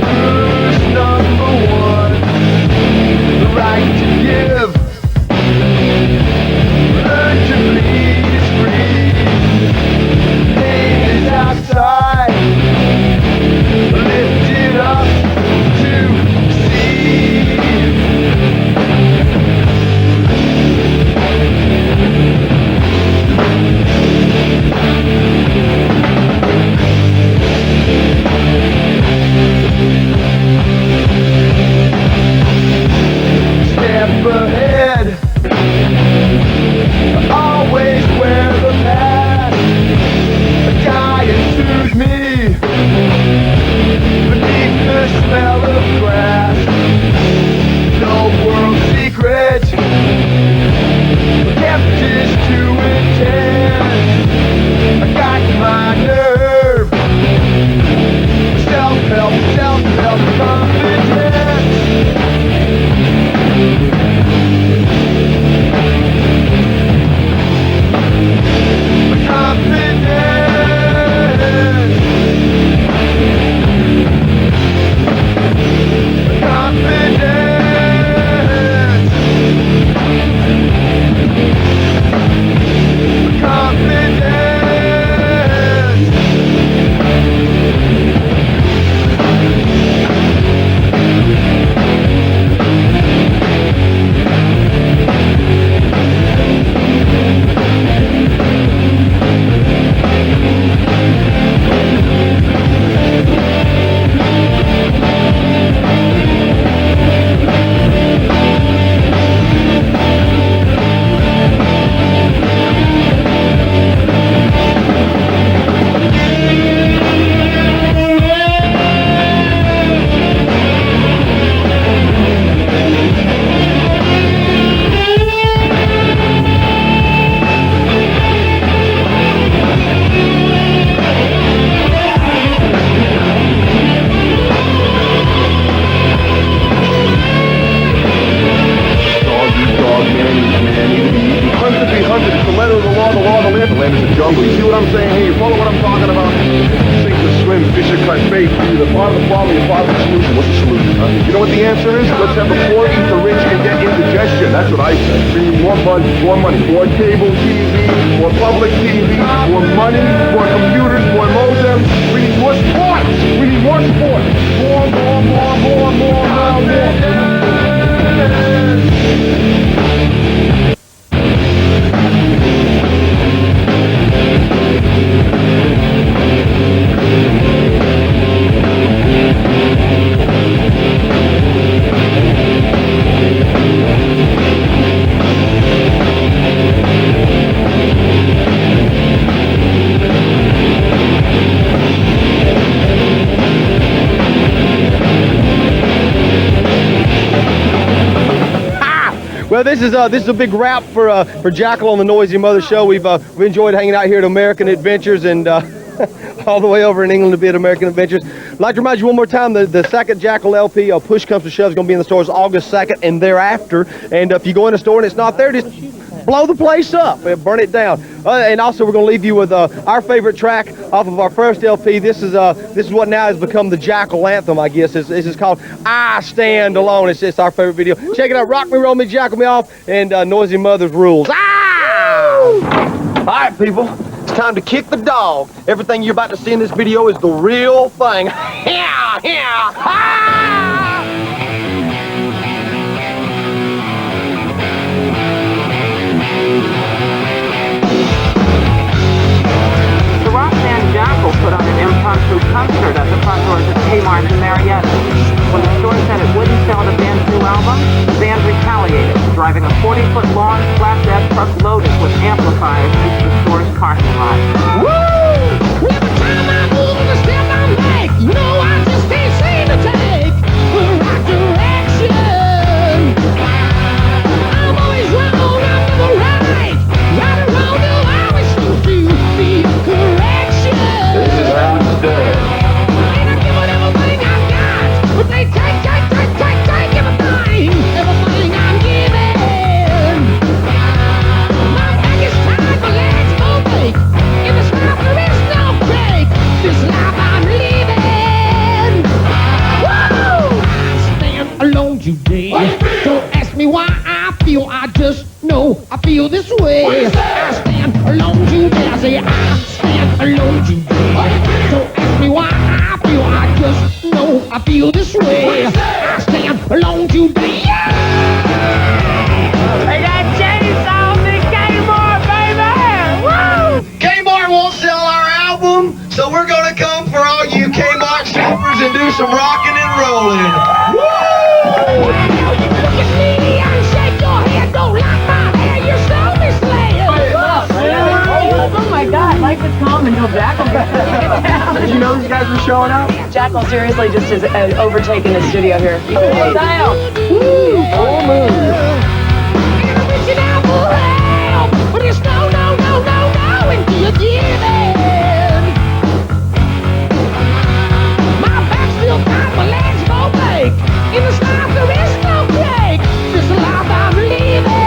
Speaker 22: Who's number one? The right to give. Learn to please breathe. Pain is outside. Lift it up to see. Step ahead. Always wear the past. A guy who soothes me beneath the smell of grass. No world secret kept is too intense. I got my nerve. Self-help confidence. More money, more cable TV, more public TV, more money, more computers, more modems. We need more sports. We need more sports. More.
Speaker 9: Well, this is a big wrap for Jackal on the Noisy Mother Show. We've enjoyed hanging out here at American Adventures and all the way over in England to be at American Adventures. I'd like to remind you one more time, the second Jackal LP, Push Comes to Shove, is going to be in the stores August 2nd and thereafter. And if you go in a store and it's not there, just blow the place up, burn it down. And also, we're going to leave you with our favorite track off of our first LP. This is what now has become the Jackal anthem, I guess. This is called "I Stand Alone." It's our favorite video. Check it out. Rock me, roll me, jackal me off, and Noisy Mother's rules. Ah! All right, people. It's time to kick the dog. Everything you're about to see in this video is the real thing. Yeah, yeah, ah!
Speaker 6: The rock band Jackal put on an impromptu concert at the front doors of Kmart in Marietta. When the store said it wouldn't sell the band's new album, the band retaliated, driving a 40-foot long flatbed truck loaded with amplifiers into the store's parking lot.
Speaker 22: Woo! Every time I move the step I make, you know I just can't seem to take the right direction. I'm always wrong, I'm never right. Right or wrong, no, I always seem to be a correction.
Speaker 25: This is how it's done.
Speaker 22: And I give it everything I've got, but they take everything I'm giving. My back is tired, my legs won't break. In this life there is no break. This life I'm living. Woo! I stand alone today. Don't ask me why I feel, I just know I feel this way. I stand alone today. I say I stand alone today. Don't ask me why I feel, I just know I feel this way. I stand alone today. They got chainsaws and Kmart, baby! Woo!
Speaker 9: Kmart won't sell our album, so we're gonna come for all you Kmart shoppers and do some rocking and rolling. Woo!
Speaker 22: Look at me and shake your head, don't like my hair, you're so misled.
Speaker 6: Oh my God, life is calm until Jackal gets
Speaker 9: Did you know these guys were showing up?
Speaker 6: Jackal seriously just has overtaken the studio here.
Speaker 22: Style. Full moon. Reaching out for help, but it's no, until you give in. My back's still tight, my legs won't break. In this life there is no break. This life I'm living.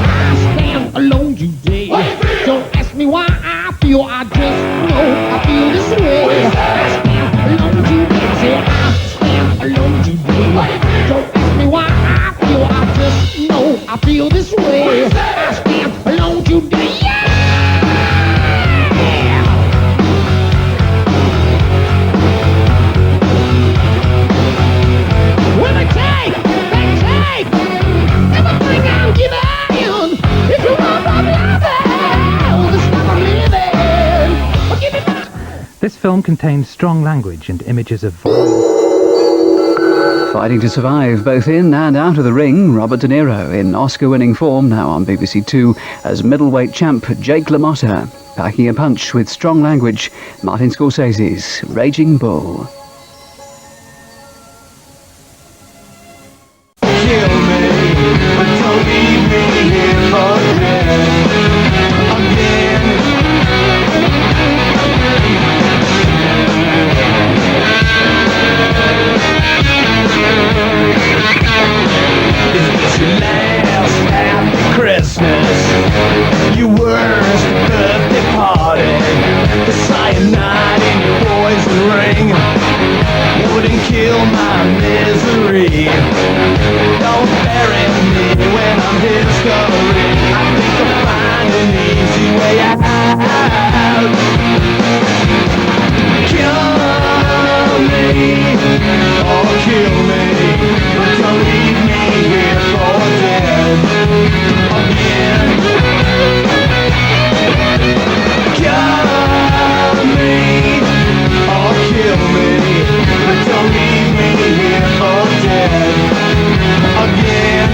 Speaker 22: I stand alone today. Don't ask me why I feel, I just know I feel this way. I stand alone today. Say I stand alone today. Don't ask me why I feel, I just know I feel this way. I stand alone today. When they take everything I'm giving. If you want my love, this life I'm living. Give me my
Speaker 7: This film contains strong language and images of
Speaker 16: Fighting to survive both in and out of the ring, Robert De Niro in Oscar-winning form now on BBC Two as middleweight champ Jake LaMotta, packing a punch with strong language, Martin Scorsese's Raging Bull.
Speaker 22: kill me, but don't leave me here for dead again. Is this your last happy Christmas? Your worst birthday party? The cyanide in your poison ring wouldn't kill my misery. Don't bury me when I'm history. I think I'll find an easy way out. Kill me, or kill me, but don't leave me here for dead again. Kill me, or kill me, but don't leave me here for dead again.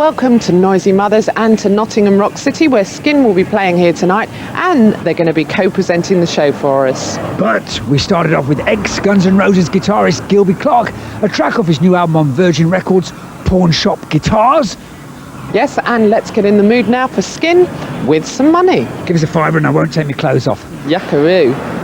Speaker 6: welcome to Noisy Mothers and to Nottingham Rock City, where Skin will be playing here tonight, and they're going to be co-presenting the show for us.
Speaker 14: But we started off with ex-Guns N' Roses guitarist Gilby Clarke, a track off his new album on Virgin Records, Pawn Shop Guitars.
Speaker 6: Yes, and let's get in the mood now for Skin with some money.
Speaker 14: Give us a fiver and I won't take my clothes off.
Speaker 6: Yuckaroo.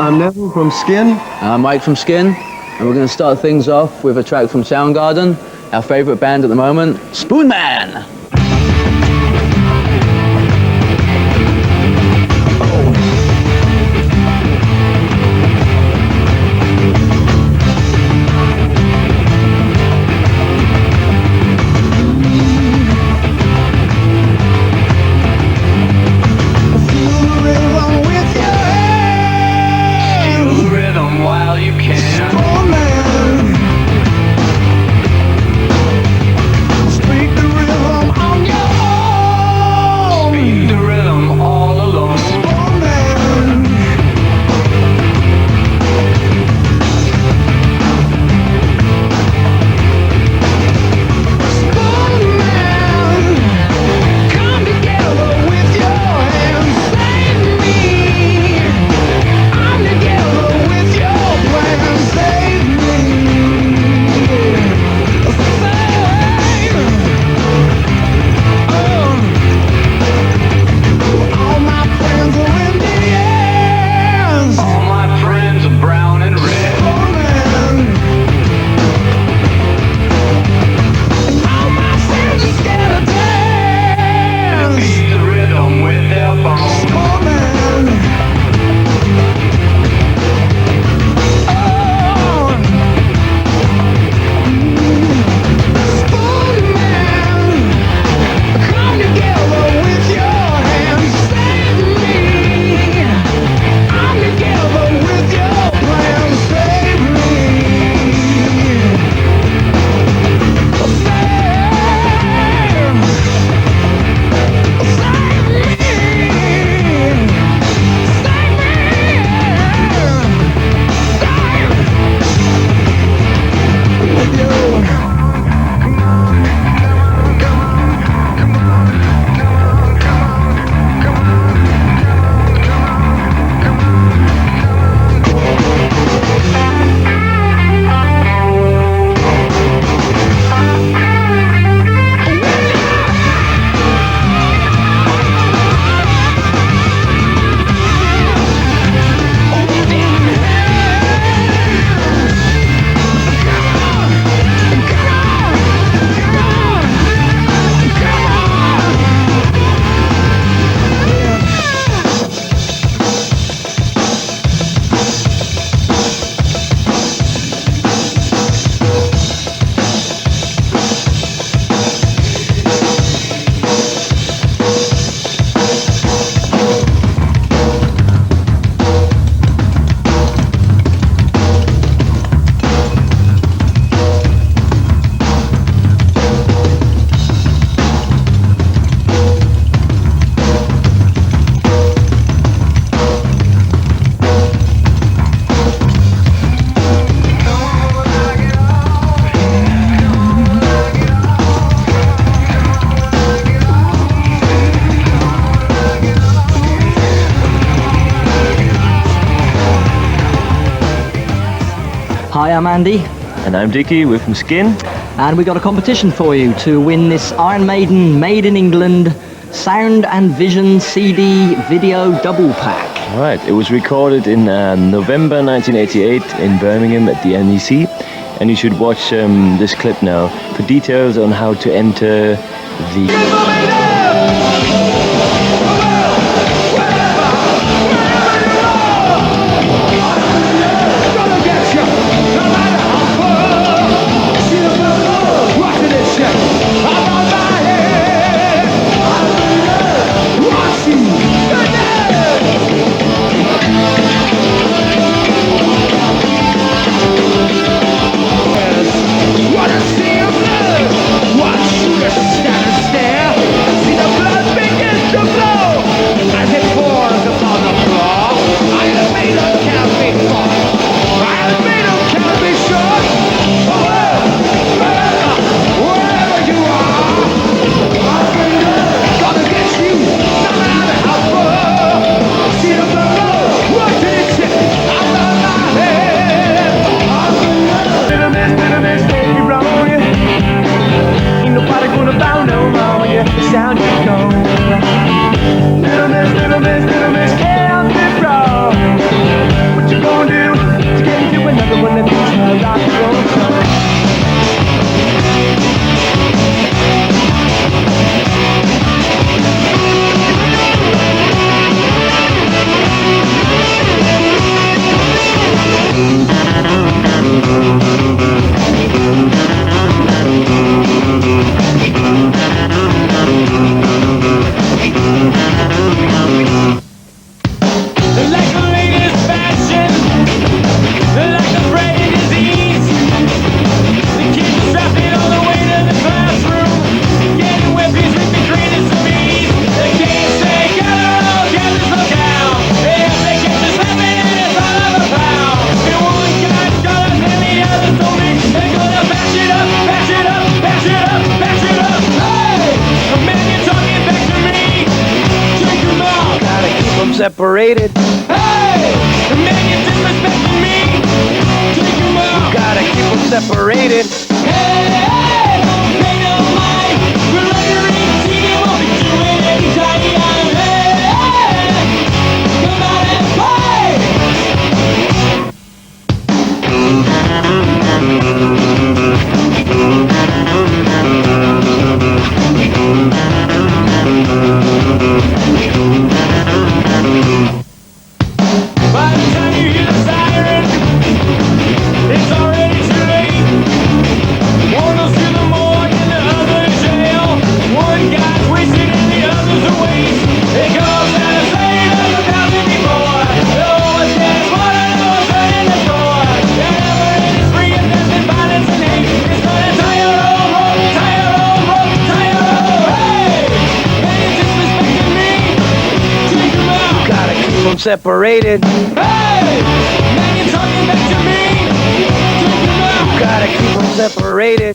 Speaker 12: I'm Neville from Skin.
Speaker 13: I'm Mike from Skin, and we're going to start things off with a track from Soundgarden, our favourite band at the moment, Spoonman!
Speaker 22: Speak the rhythm.
Speaker 17: Hi, I'm Andy.
Speaker 18: And I'm Dickie, we're from Skin.
Speaker 17: And we got a competition for you to win this Iron Maiden Made in England Sound and Vision CD video double pack.
Speaker 18: Right, it was recorded in November 1988 in Birmingham at the NEC. And you should watch this clip now for details on how to enter the...
Speaker 22: Separated. Hey! The man you're disrespecting me. Take him out. You gotta keep them separated. Hey! Hey! Don't pay no mind. We're luxury TV. Won't be doing any tiny on. Hey! Come out and by the time you hear the siren, it's already too late. One goes to the morgue and the other in jail. One guy's wasted and the other's a waste. It goes out of sight of 1,000 anymore. No one's getting water, no one's turning the door. Whenever it is free of death and violence and hate, it's gonna tie your own rope, tie your own rope, tie your own. Hey! Man, you're disrespecting me. Take him out. You gotta keep them separated. Hey! Man, you're talking back to me. Take him out. You gotta keep them separated.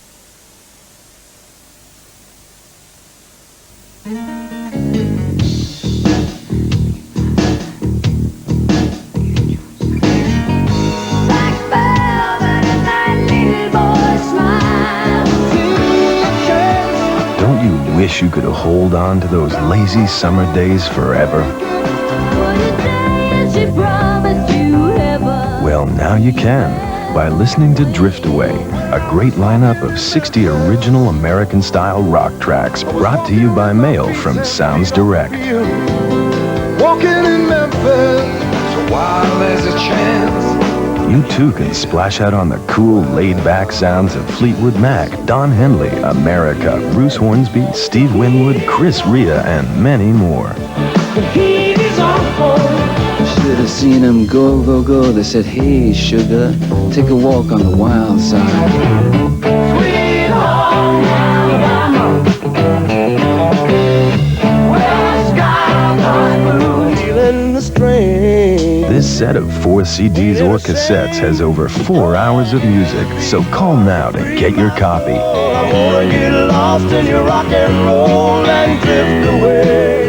Speaker 1: Don't you wish you could hold on to those lazy summer days forever? Well, now you can by listening to Drift Away, a great lineup of 60 original American-style rock tracks brought to you by mail from Sounds Direct.
Speaker 22: Walking in Memphis, so while there's a chance.
Speaker 1: You too can splash out on the cool, laid-back sounds of Fleetwood Mac, Don Henley, America, Bruce Hornsby, Steve Winwood, Chris Rea, and many more.
Speaker 22: The heat is on.
Speaker 13: Should have seen them go, go, go. They said, hey, sugar, take a walk on the wild side.
Speaker 22: Sweet home Alabama, where the sky is blue, feeling the strain.
Speaker 1: This set of 4 CDs or cassettes has over 4 hours of music, so call now to get your copy.
Speaker 22: I'm gonna get lost in your rock and roll and drift away.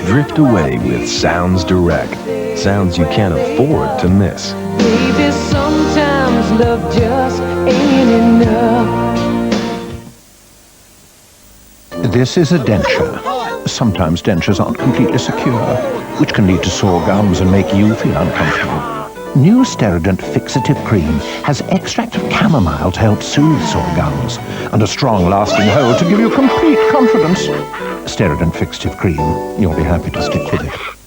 Speaker 1: Drift Away with Sounds Direct. Sounds you can't afford to miss.
Speaker 22: Baby, sometimes love just ain't enough.
Speaker 19: This is a denture. Sometimes dentures aren't completely secure, which can lead to sore gums and make you feel uncomfortable. New Sterident Fixative Cream has extract of chamomile to help soothe sore gums, and a strong lasting hold to give you complete confidence. Sterident Fixative Cream. You'll be happy to stick with it.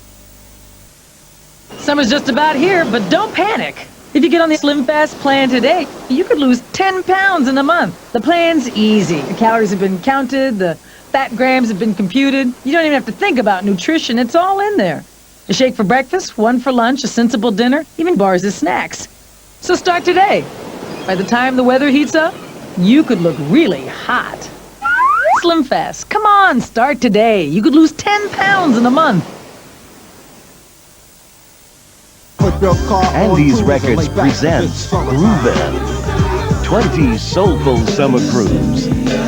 Speaker 20: Summer's just about here, but don't panic. If you get on the Slim Fast plan today, you could lose 10 pounds in a month. The plan's easy. The calories have been counted, the fat grams have been computed. You don't even have to think about nutrition. It's all in there. A shake for breakfast, one for lunch, a sensible dinner, even bars as snacks. So start today. By the time the weather heats up, you could look really hot. Slim Fast, come on, start today. You could lose 10 pounds in a month.
Speaker 21: Andy's Records presents Groovin'. 20 soulful summer grooves.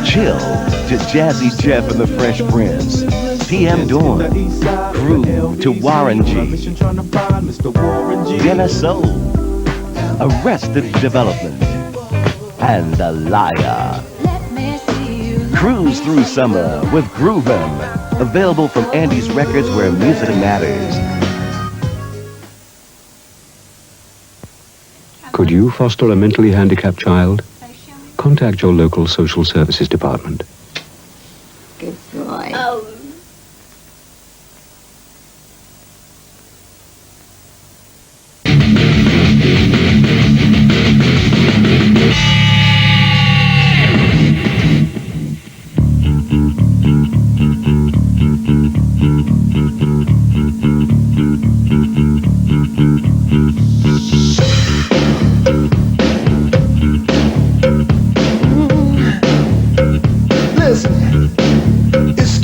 Speaker 21: Chill to Jazzy Jeff and the Fresh Prince. PM Dawn. Groove to Warren G. Dinner Soul. Arrested Development. And The Liar. Cruise through summer with Groovin'. Available from Andy's Records where music matters.
Speaker 23: Could you foster a mentally handicapped child? Contact your local social services department.
Speaker 3: Good boy. Oh.
Speaker 22: Listen, it's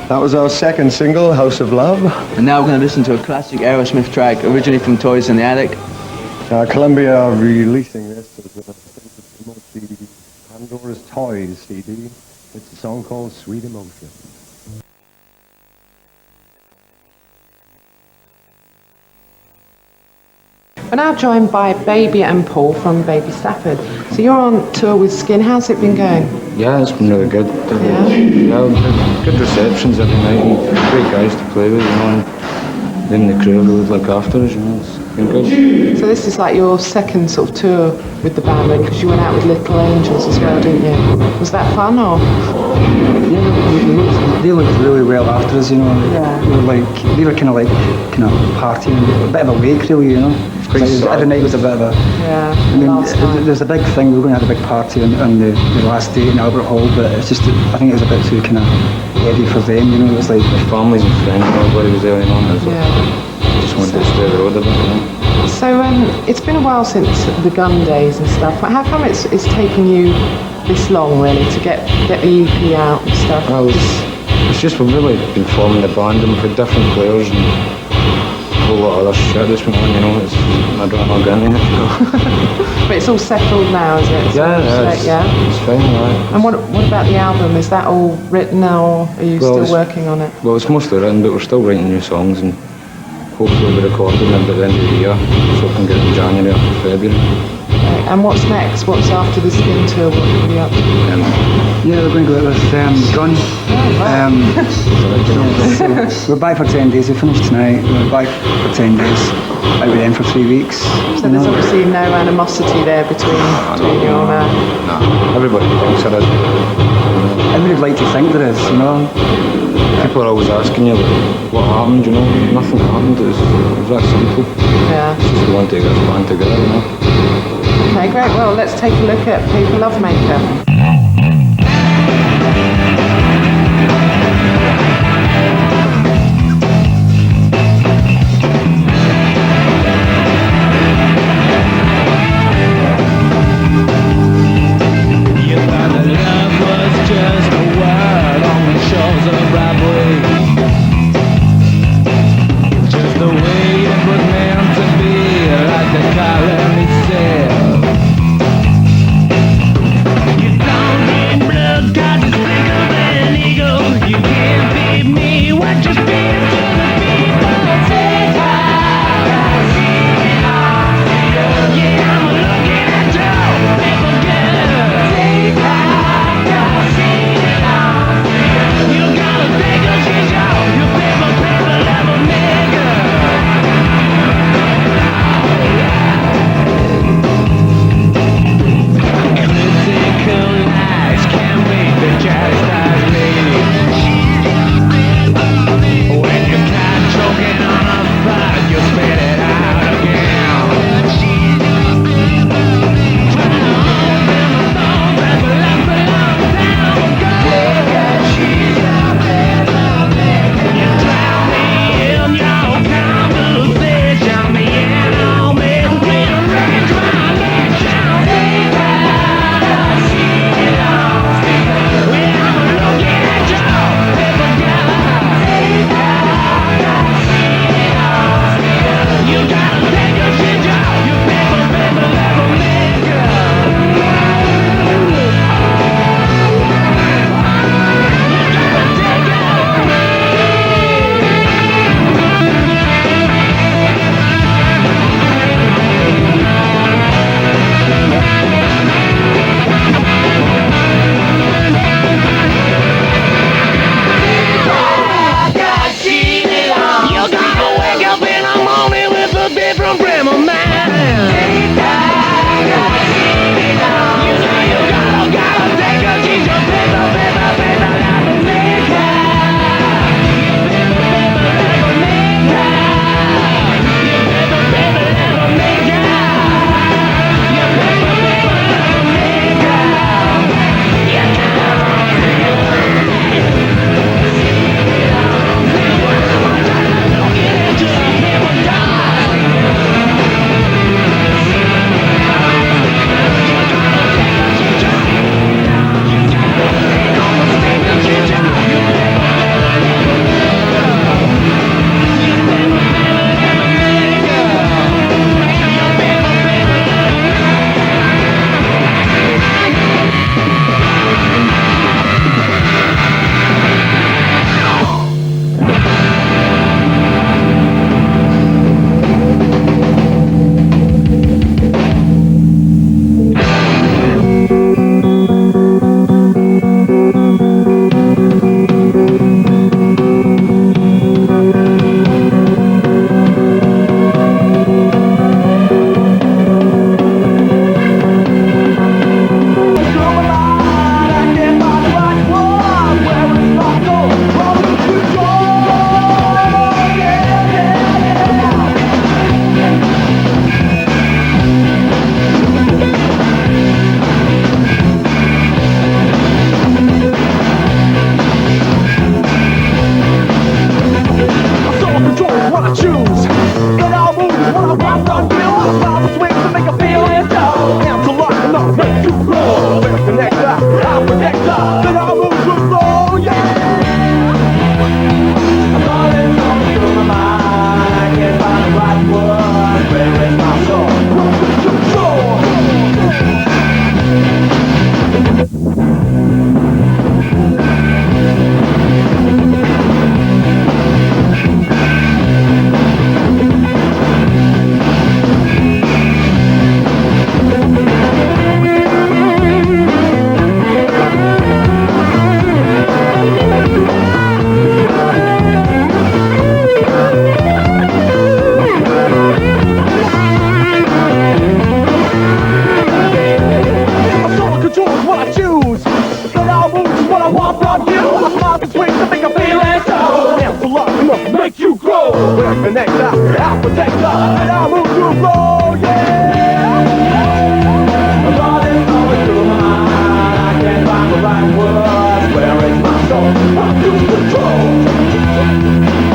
Speaker 12: That was our second single, House of Love.
Speaker 13: And now we're going to listen to a classic Aerosmith track, originally from Toys in the Attic.
Speaker 12: Columbia are releasing this as a promote the Pandora's Toys CD. It's a song called Sweet Emotion.
Speaker 4: We're now joined by Baby and Paul from Baby Stafford. So you're on tour with Skin. How's it been going?
Speaker 5: Yeah, it's been really good. Yeah, good receptions every night and great guys to play with, you know, and then the crew really look after us, you know, it's been good.
Speaker 4: So this is like your second sort of tour with the band, because you went out with Little Angels as well, didn't you? Was that fun, or?
Speaker 10: Yeah, they looked really well after us, you know.
Speaker 4: Yeah.
Speaker 10: They were kind of partying, a bit of a wake really, you know. Every night was a bit of a...
Speaker 4: Yeah,
Speaker 10: I mean, there's a big thing, we were going to have a big party on the last day in Albert Hall, but it's just, I think it was a bit too kind of heavy for them, you know. It was like...
Speaker 5: The families and friends, everybody was there, you know. It was just wanted to stay the road a bit, you know.
Speaker 4: So it's been a while since the Gun days and stuff. How come it's taken you this long, really, to get the EP out and stuff?
Speaker 5: Well, it's just we've really been forming the band and we've had different players and a whole lot of other shit that's been on, you know. I don't know getting it.
Speaker 4: But it's all settled now, is it?
Speaker 5: It's fine, right.
Speaker 4: And what about the album? Is that all written now, or are you still working on it?
Speaker 5: Well, it's mostly written, but we're still writing new songs and hopefully we'll be recording them by the end of the year, so we can get it in January or February.
Speaker 4: Right. And what's next? What's after the Skin tour? What are you up to?
Speaker 10: Yeah, we're going to go out with Gun. We're back for 10 days. We finished tonight. We're back for 10 days. Out with them for 3 weeks.
Speaker 4: So there's obviously no animosity there between you and
Speaker 5: No, everybody thinks there is.
Speaker 10: I would like to think there is, you know.
Speaker 5: People are always asking you, like, what happened, you know? Nothing happened. It was that simple.
Speaker 4: Yeah.
Speaker 5: It's just we want to get this band together, you know.
Speaker 4: Okay, great. Well, let's take a look at Paper Love Maker.
Speaker 22: You don't need blood, got to think of it. control. We're connector, our protector, and I move to flow, yeah. My body's going through my mind, I can't find the right words. Where is my soul? I'm lose control.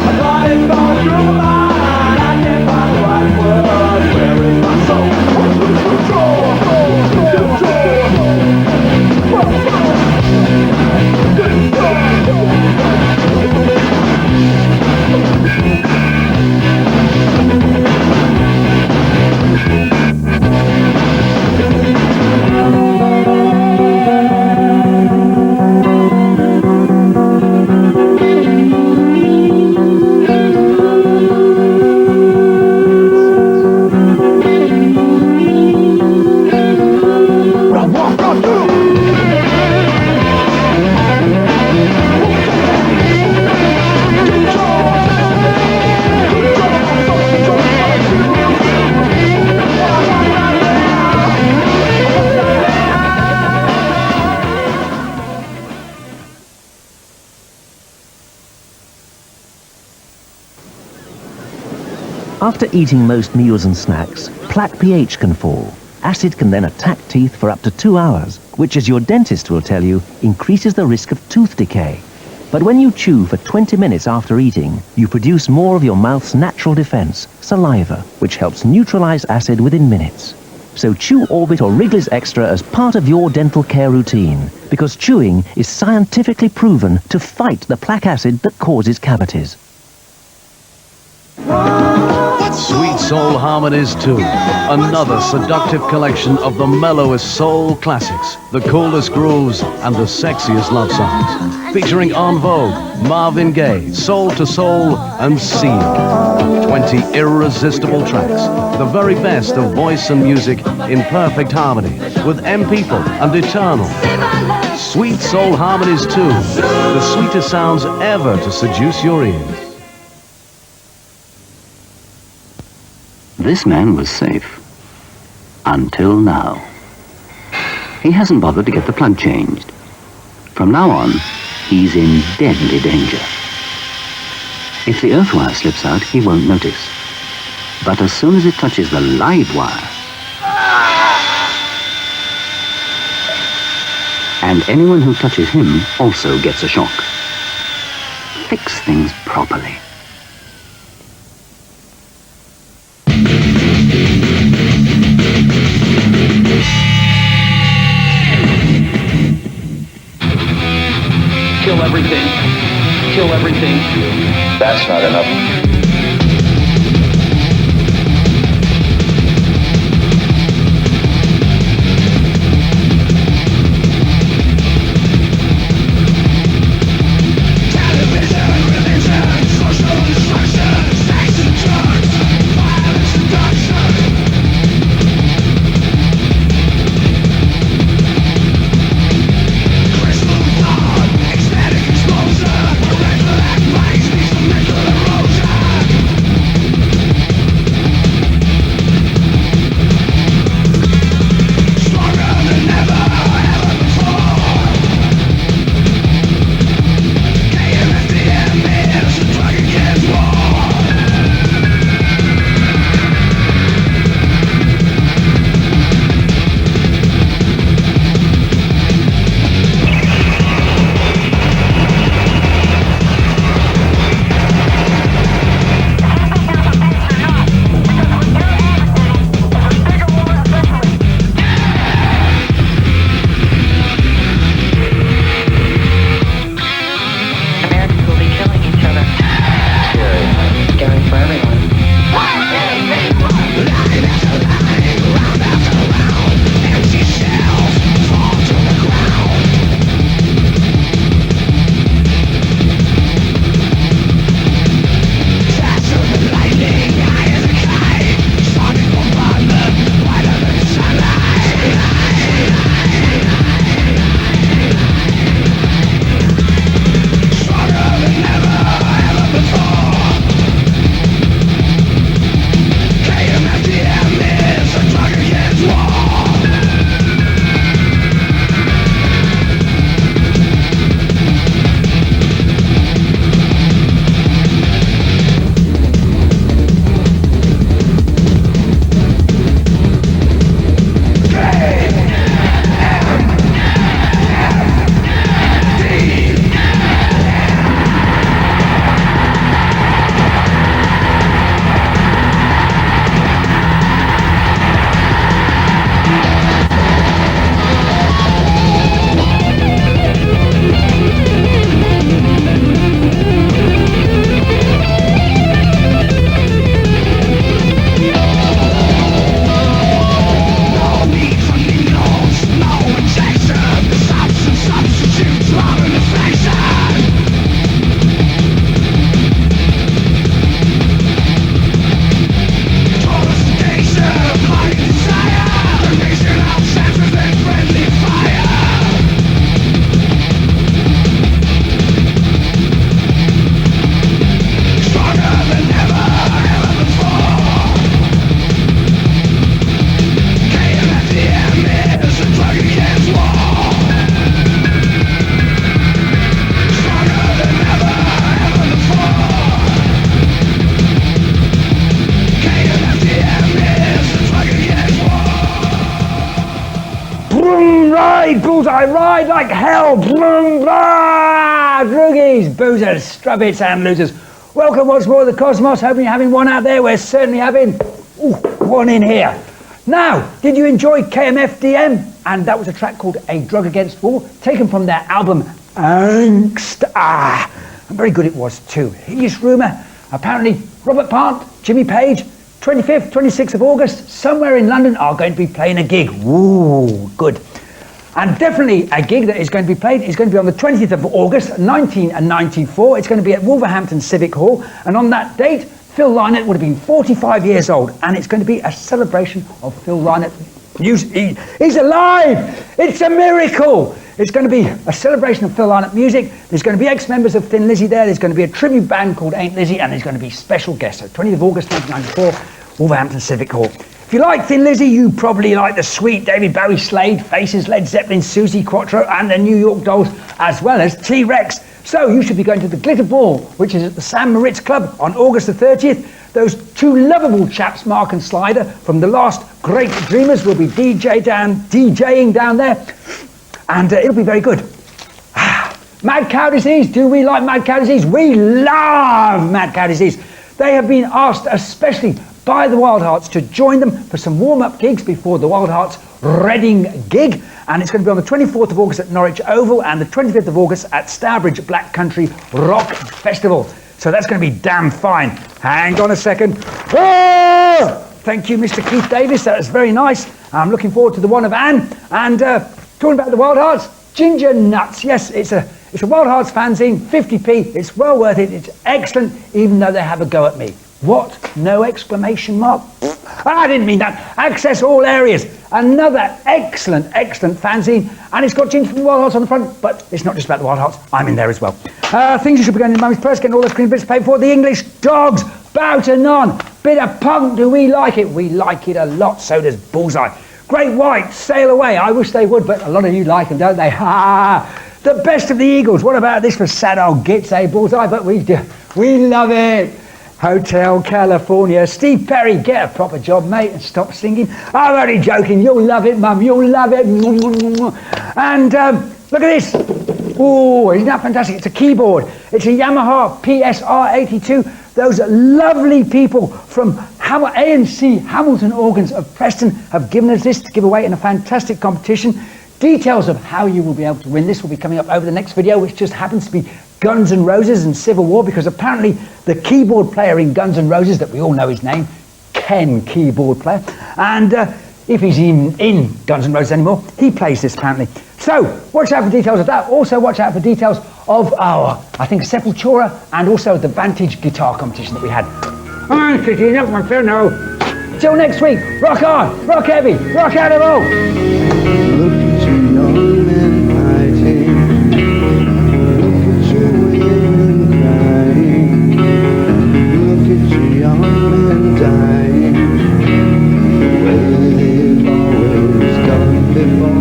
Speaker 22: My body's going through my mind, I can't find the right words. Where is my soul? I'm lose control.
Speaker 2: After eating most meals and snacks, plaque pH can fall. Acid can then attack teeth for up to 2 hours, which, as your dentist will tell you, increases the risk of tooth decay. But when you chew for 20 minutes after eating, you produce more of your mouth's natural defense, saliva, which helps neutralize acid within minutes. So chew Orbit or Wrigley's Extra as part of your dental care routine, because chewing is scientifically proven to fight the plaque acid that causes cavities.
Speaker 8: Sweet Soul Harmonies 2, another seductive collection of the mellowest soul classics, the coolest grooves, and the sexiest love songs. Featuring En Vogue, Marvin Gaye, Soul to Soul, and Seal. 20 irresistible tracks, the very best of voice and music in perfect harmony, with M People and Eternal. Sweet Soul Harmonies 2, the sweetest sounds ever to seduce your ears.
Speaker 16: This man was safe. Until now. He hasn't bothered to get the plug changed. From now on, he's in deadly danger. If the earth wire slips out, he won't notice. But as soon as it touches the live wire, and anyone who touches him also gets a shock. Fix things properly.
Speaker 22: Kill everything. Kill everything.
Speaker 11: That's not enough.
Speaker 22: Ecstatic explosion, a red flag makes me some mental erosion.
Speaker 14: Boom, ride, bullseye, ride like hell. Boom, blah. Droogies, boozers, strubbits and losers. Welcome once more to the Cosmos. Hoping you're having one out there. We're certainly having one in here. Now, did you enjoy KMFDM? And that was a track called A Drug Against War, taken from their album Angst. And very good it was too. Hideous rumour. Apparently, Robert Plant, Jimmy Page, 25th, 26th of August, somewhere in London, are going to be playing a gig. Ooh, good. And definitely a gig that is going to be played is going to be on the 20th of August, 1994. It's going to be at Wolverhampton Civic Hall. And on that date, Phil Lynott would have been 45 years old. And it's going to be a celebration of Phil Lynott. He's alive! It's a miracle! It's going to be a celebration of Phil Lynott music. There's going to be ex-members of Thin Lizzy there. There's going to be a tribute band called Ain't Lizzy. And there's going to be special guests. So 20th of August, 1994, Wolverhampton Civic Hall. If you like Thin Lizzy, you probably like the sweet David Bowie, Slade, Faces, Led Zeppelin, Susie Quattro, and the New York Dolls, as well as T-Rex. So you should be going to the Glitter Ball, which is at the Sam Moritz Club on August the 30th. Those two lovable chaps, Mark and Slider, from the last Great Dreamers, will be DJing down there, and it'll be very good. Mad Cow Disease. Do we like Mad Cow Disease? We love Mad Cow Disease. They have been asked, especially by the Wild Hearts, to join them for some warm-up gigs before the Wild Hearts Reading gig, and it's going to be on the 24th of August at Norwich Oval and the 25th of August at Stourbridge Black Country Rock Festival. So that's going to be damn fine. Hang on a second. Oh! Thank you, Mr. Keith Davis. That was very nice. I'm looking forward to the one of Anne. And talking about the Wild Hearts, Ginger Nuts. Yes, it's a Wild Hearts fanzine, 50p. It's well worth it. It's excellent, even though they have a go at me. What? No exclamation mark? I didn't mean that. Access all areas. Another excellent fanzine. And it's got Ginger from the Wild Hearts on the front, but it's not just about the Wild Hearts. I'm in there as well. Things you should be going in Mummy's Purse, getting all those green bits paid for. The English Dogs, bow to none. Bit of punk, do we like it? We like it a lot, so does Bullseye. Great White, Sail Away. I wish they would, but a lot of you like them, don't they? Ha! The Best of the Eagles. What about this for sad old gits, eh, Bullseye? But we do. We love it. Hotel California. Steve Perry, get a proper job, mate, and stop singing. I'm only joking. You'll love it, Mum. You'll love it. And look at this. Oh, isn't that fantastic? It's a keyboard. It's a Yamaha PSR82. Those lovely people from ANC Hamilton Organs of Preston have given us this to give away in a fantastic competition. Details of how you will be able to win this will be coming up over the next video, which just happens to be Guns N' Roses and Civil War, because apparently the keyboard player in Guns N' Roses, that we all know his name, Ken Keyboard Player, and if he's even in Guns N' Roses anymore, he plays this apparently. So watch out for details of that. Also watch out for details of our, I think, Sepultura, and also the Vantage guitar competition that we had. I'm picking up my phone now. Till next week, rock on, rock heavy, rock out of all.
Speaker 22: Look at you young men fighting. Look at you women crying. Look at you young men dying. The way they've always done before.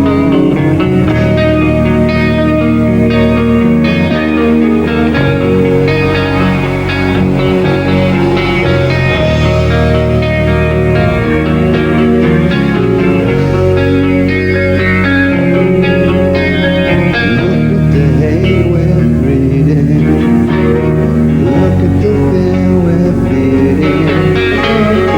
Speaker 22: Look at the fear we're feeding.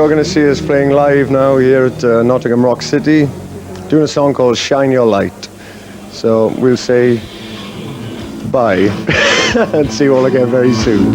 Speaker 12: you're going to see us playing live now here at Nottingham Rock City, doing a song called Shine Your Light. So we'll say bye and see you all again very soon.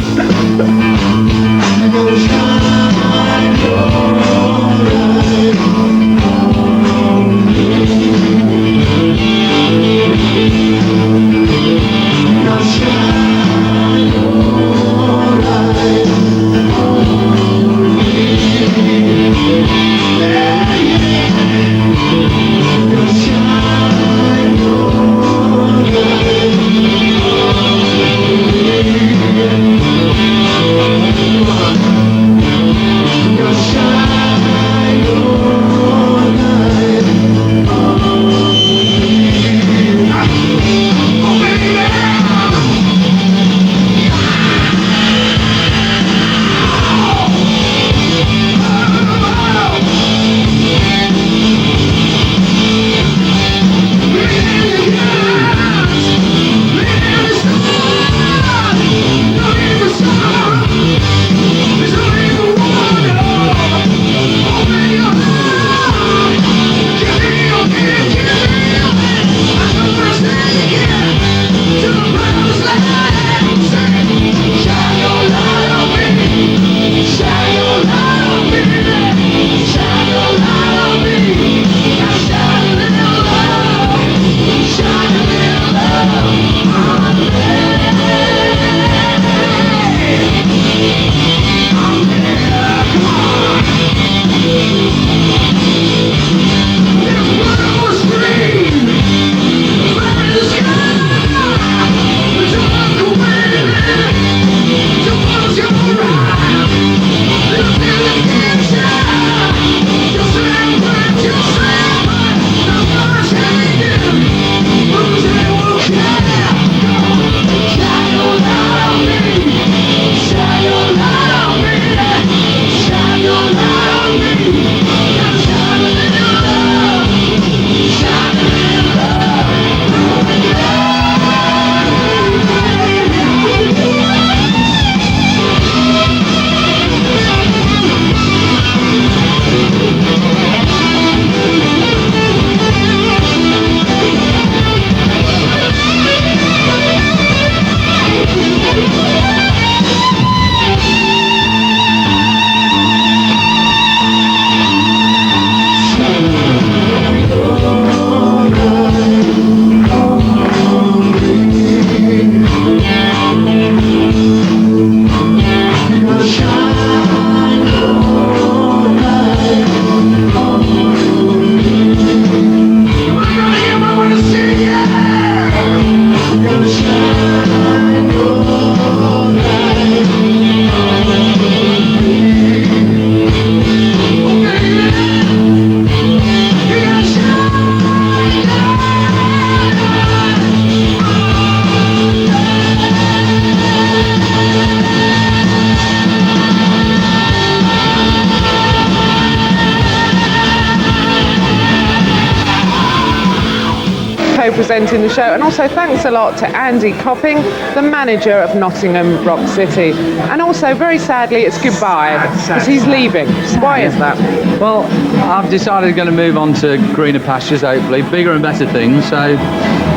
Speaker 4: Presenting the show, and also thanks a lot to Andy Copping, the manager of Nottingham Rock City. And also, very sadly, it's goodbye, because he's leaving. Why is that?
Speaker 13: Well, I've decided I'm going to move on to greener pastures, hopefully, bigger and better things, so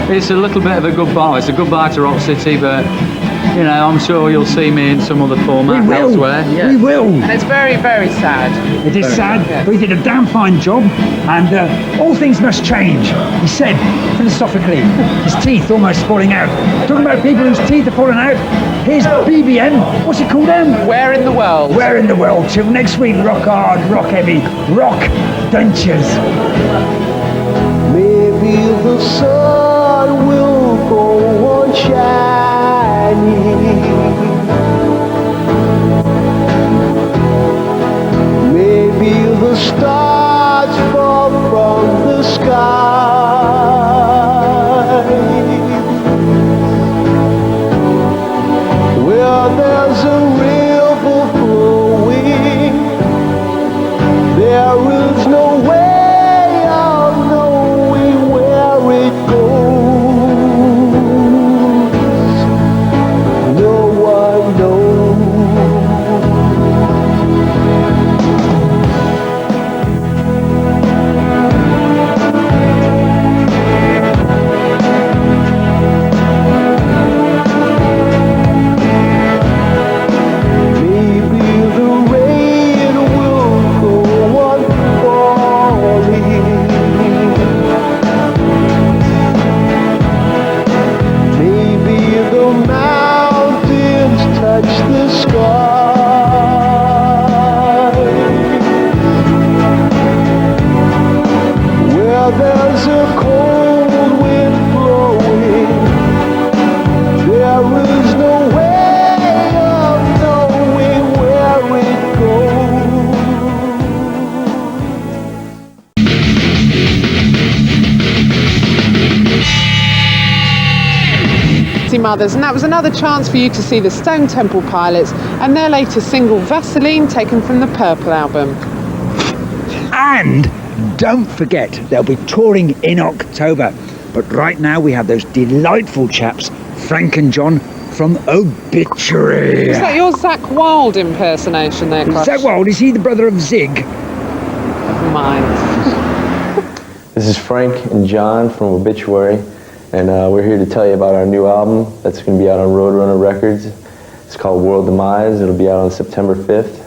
Speaker 13: it's a little bit of a goodbye. It's a goodbye to Rock City, but you know, I'm sure you'll see me in some other format elsewhere. Yeah.
Speaker 14: We will.
Speaker 4: And it's very, very sad.
Speaker 14: It is sad,
Speaker 4: yes.
Speaker 14: but he did a damn fine job, and all things must change. He said, philosophically, his teeth almost falling out. Talking about people whose teeth are falling out, here's BBN, what's it called then?
Speaker 4: Where in the World?
Speaker 14: Where in the World. Till next week, rock hard, rock heavy, rock dentures.
Speaker 22: Maybe the sun will go on shining. Maybe the stars fall from the sky. Where there's a river flowing, there is no way of knowing where it goes. No one knows. There's a cold wind blowing. There is no way of knowing where it
Speaker 4: Mothers, and that was another chance for you to see the Stone Temple Pilots and their latest single Vaseline, taken from the Purple album.
Speaker 14: And don't forget, they'll be touring in October. But right now we have those delightful chaps, Frank and John from Obituary.
Speaker 4: Is that your Zakk Wylde impersonation there, Crush?
Speaker 14: Zakk Wylde, is he the brother of Zig?
Speaker 4: Never mind.
Speaker 7: This is Frank and John from Obituary, and we're here to tell you about our new album that's going to be out on Roadrunner Records. It's called World Demise. It'll be out on September 5th.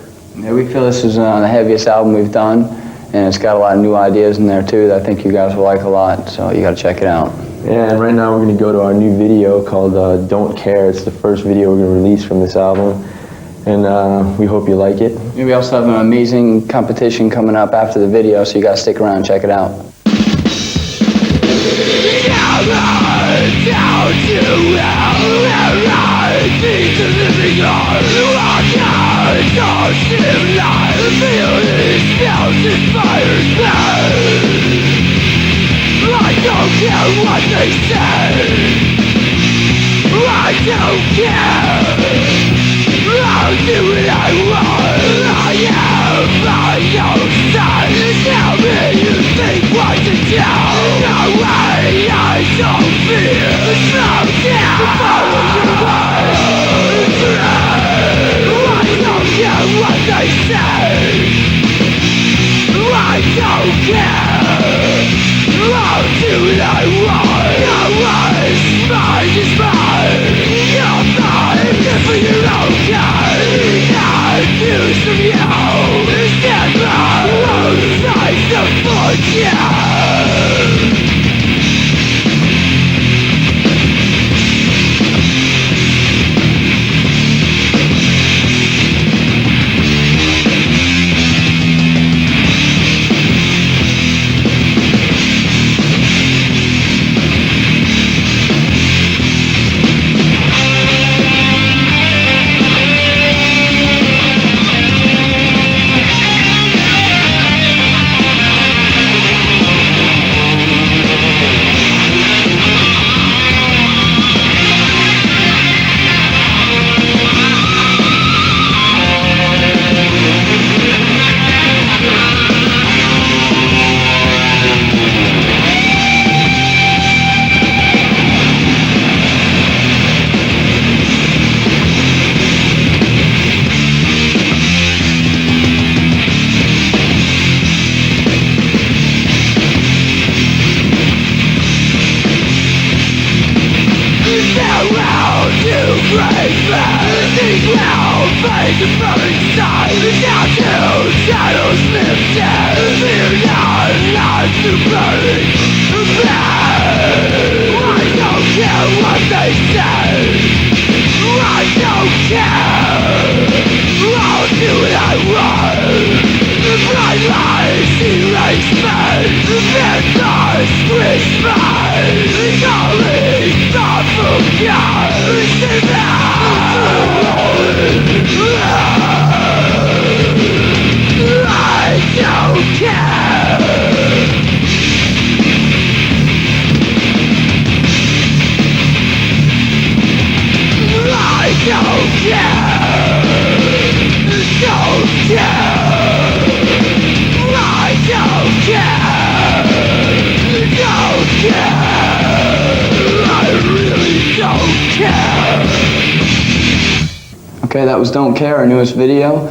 Speaker 9: Yeah, we feel this is the heaviest album we've done, and it's got a lot of new ideas in there too that I think you guys will like a lot, so you got to check it out.
Speaker 7: Yeah, and right now we're going to go to our new video called Don't Care. It's the first video we're going to release from this album, and we hope you like it.
Speaker 9: We also have an amazing competition coming up after the video, so you got to stick around and check it out.
Speaker 22: Down to hell, where I need to living on. Walk out, don't seem like feel these smells and fires burn. I don't care what they say. I don't care. I'll do what I want. I am my own son. Tell me you think what to do. No way, I don't fear. Slow down, follow your mind. I don't care what they say. I don't care. I'll do what I want. No one's mine is mine. You're mine for your own kind. Not news from you. Stand by both sides of fortune.
Speaker 9: Okay, that was Don't Care, our newest video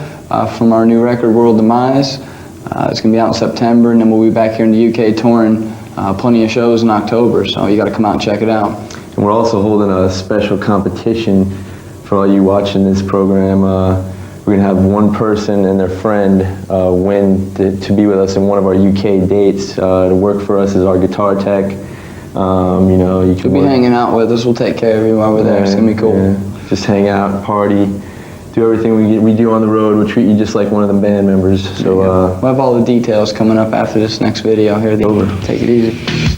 Speaker 9: from our new record, World Demise. It's going to be out in September, and then we'll be back here in the UK touring plenty of shows in October, so you got to come out and check it out.
Speaker 7: And we're also holding a special competition for all you watching this program. We're going to have one person and their friend win to be with us in one of our UK dates. To work for us as our guitar tech. You know, you can
Speaker 9: be hanging out with us. We'll take care of you while we're there. It's going to be cool.
Speaker 7: Yeah. Just hang out, party, do everything we do on the road. We'll treat you just like one of the band members. So
Speaker 9: we'll have all the details coming up after this next video here. Over. Take it easy.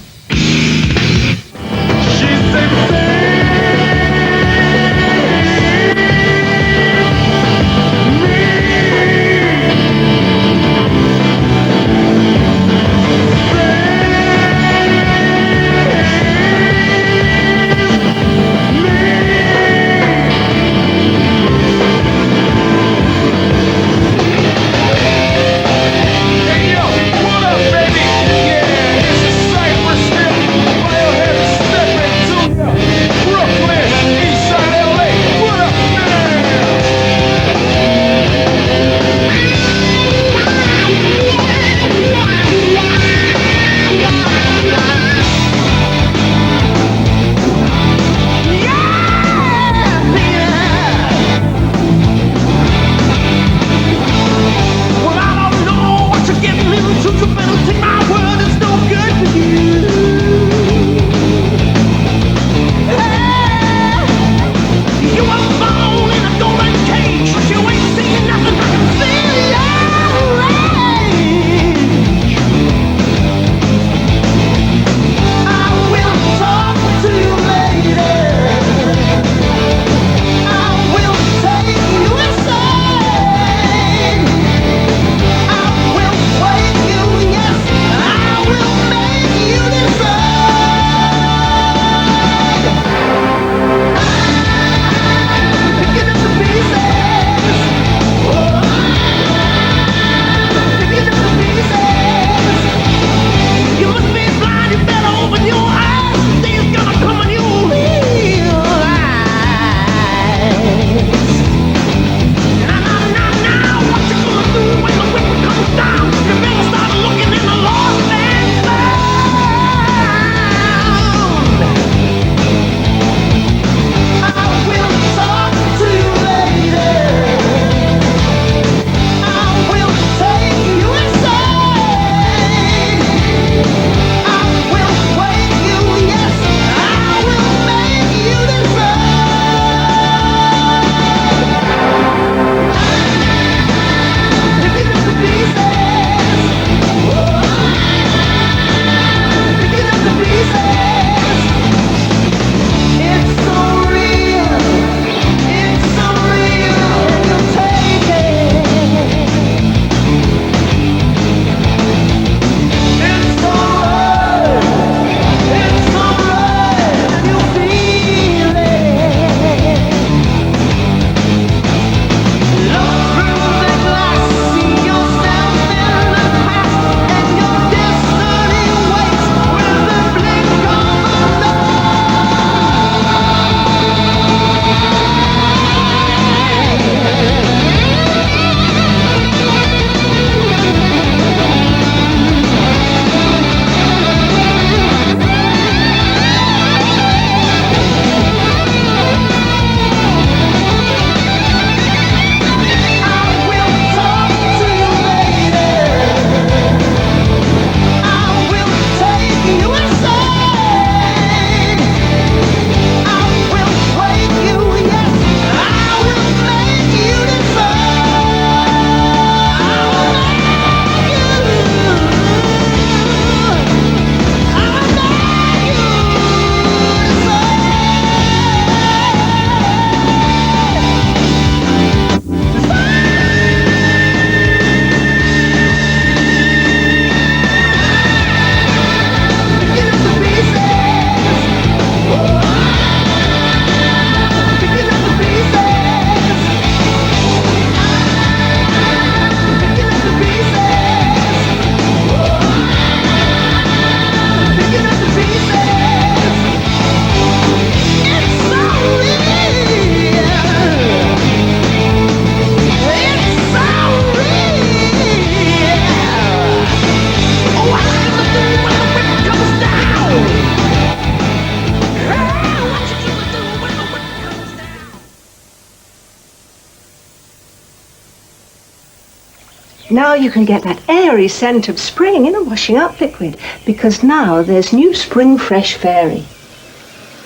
Speaker 6: Now you can get that airy scent of spring in a washing up liquid, because now there's new Spring Fresh Fairy.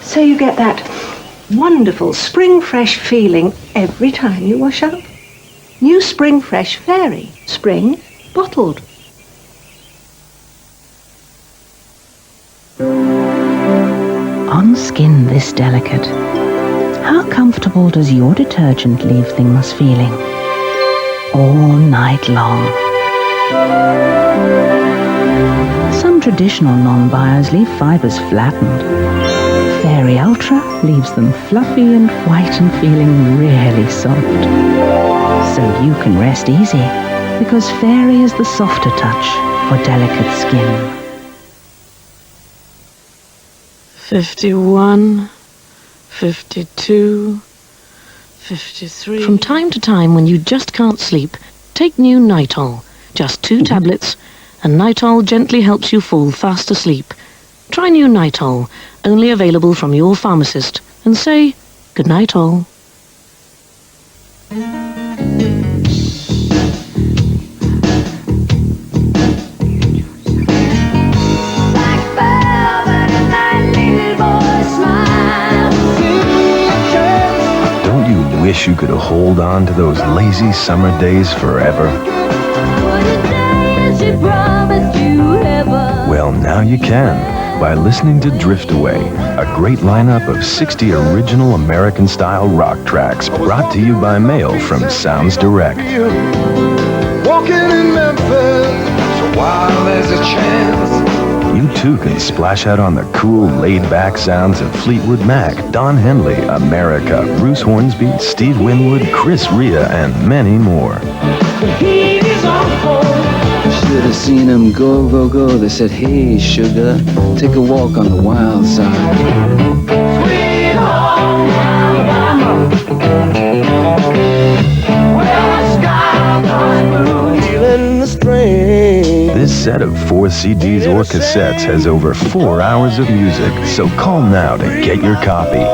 Speaker 6: So you get that wonderful spring fresh feeling every time you wash up. New Spring Fresh Fairy. Spring bottled.
Speaker 3: On skin this delicate, how comfortable does your detergent leave things feeling? All night long. Some traditional non-buyers leave fibers flattened. Fairy Ultra leaves them fluffy and white and feeling really soft. So you can rest easy, because Fairy is the softer touch for delicate skin.
Speaker 15: 51, 52, 53... From time to time, when you just can't sleep, take new Nitol. Just 2 tablets, and Nitol gently helps you fall fast asleep. Try new Nitol, only available from your pharmacist, and say good night all.
Speaker 1: Don't you wish you could hold on to those lazy summer days forever? Well, now you can, by listening to Drift Away, a great lineup of 60 original American-style rock tracks brought to you by mail from Sounds Direct.
Speaker 22: Walking in Memphis, so while there's a chance.
Speaker 1: You too can splash out on the cool, laid-back sounds of Fleetwood Mac, Don Henley, America, Bruce Hornsby, Steve Winwood, Chris Rea, and many more.
Speaker 22: The heat is on full.
Speaker 17: Should have seen them go, go, go. They said, hey, sugar, take a walk on the wild side.
Speaker 22: Sweet home Alabama, where the sky goes blue. Feeling the spring.
Speaker 1: This set of 4 CDs or cassettes has over 4 hours of music, so call now to get your copy.
Speaker 22: I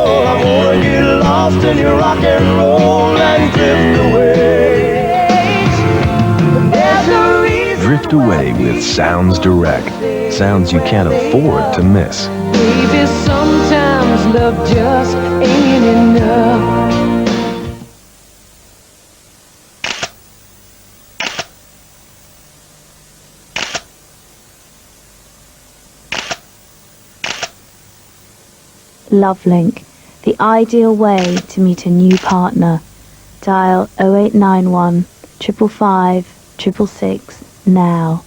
Speaker 22: wanna get lost in your rock and roll and drift away.
Speaker 1: Drift Away with Sounds Direct. Sounds you can't afford to miss.
Speaker 22: Baby, sometimes love just ain't enough.
Speaker 18: Lovelink, the ideal way to meet a new partner. Dial 0891 555 666 now.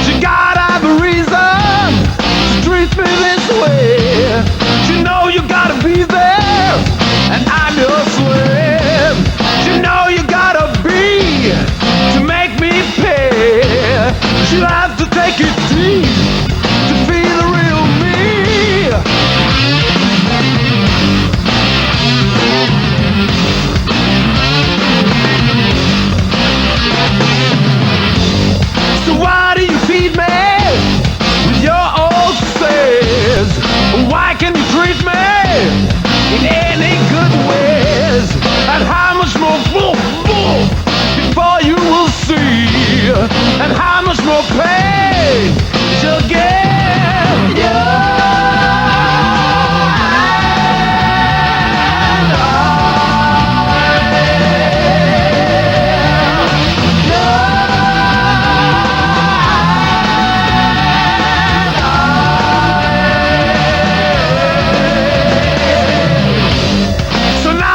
Speaker 22: She gotta have a reason to treat me this way. She know you gotta be there, and I'm your slave. She know you gotta be to make me pay. She'll have to take it deep to feel the real me. So why do you feed me with your old says? Why can you treat me in any good ways? And how much more before you will see? And how much more pain she'll give you? So now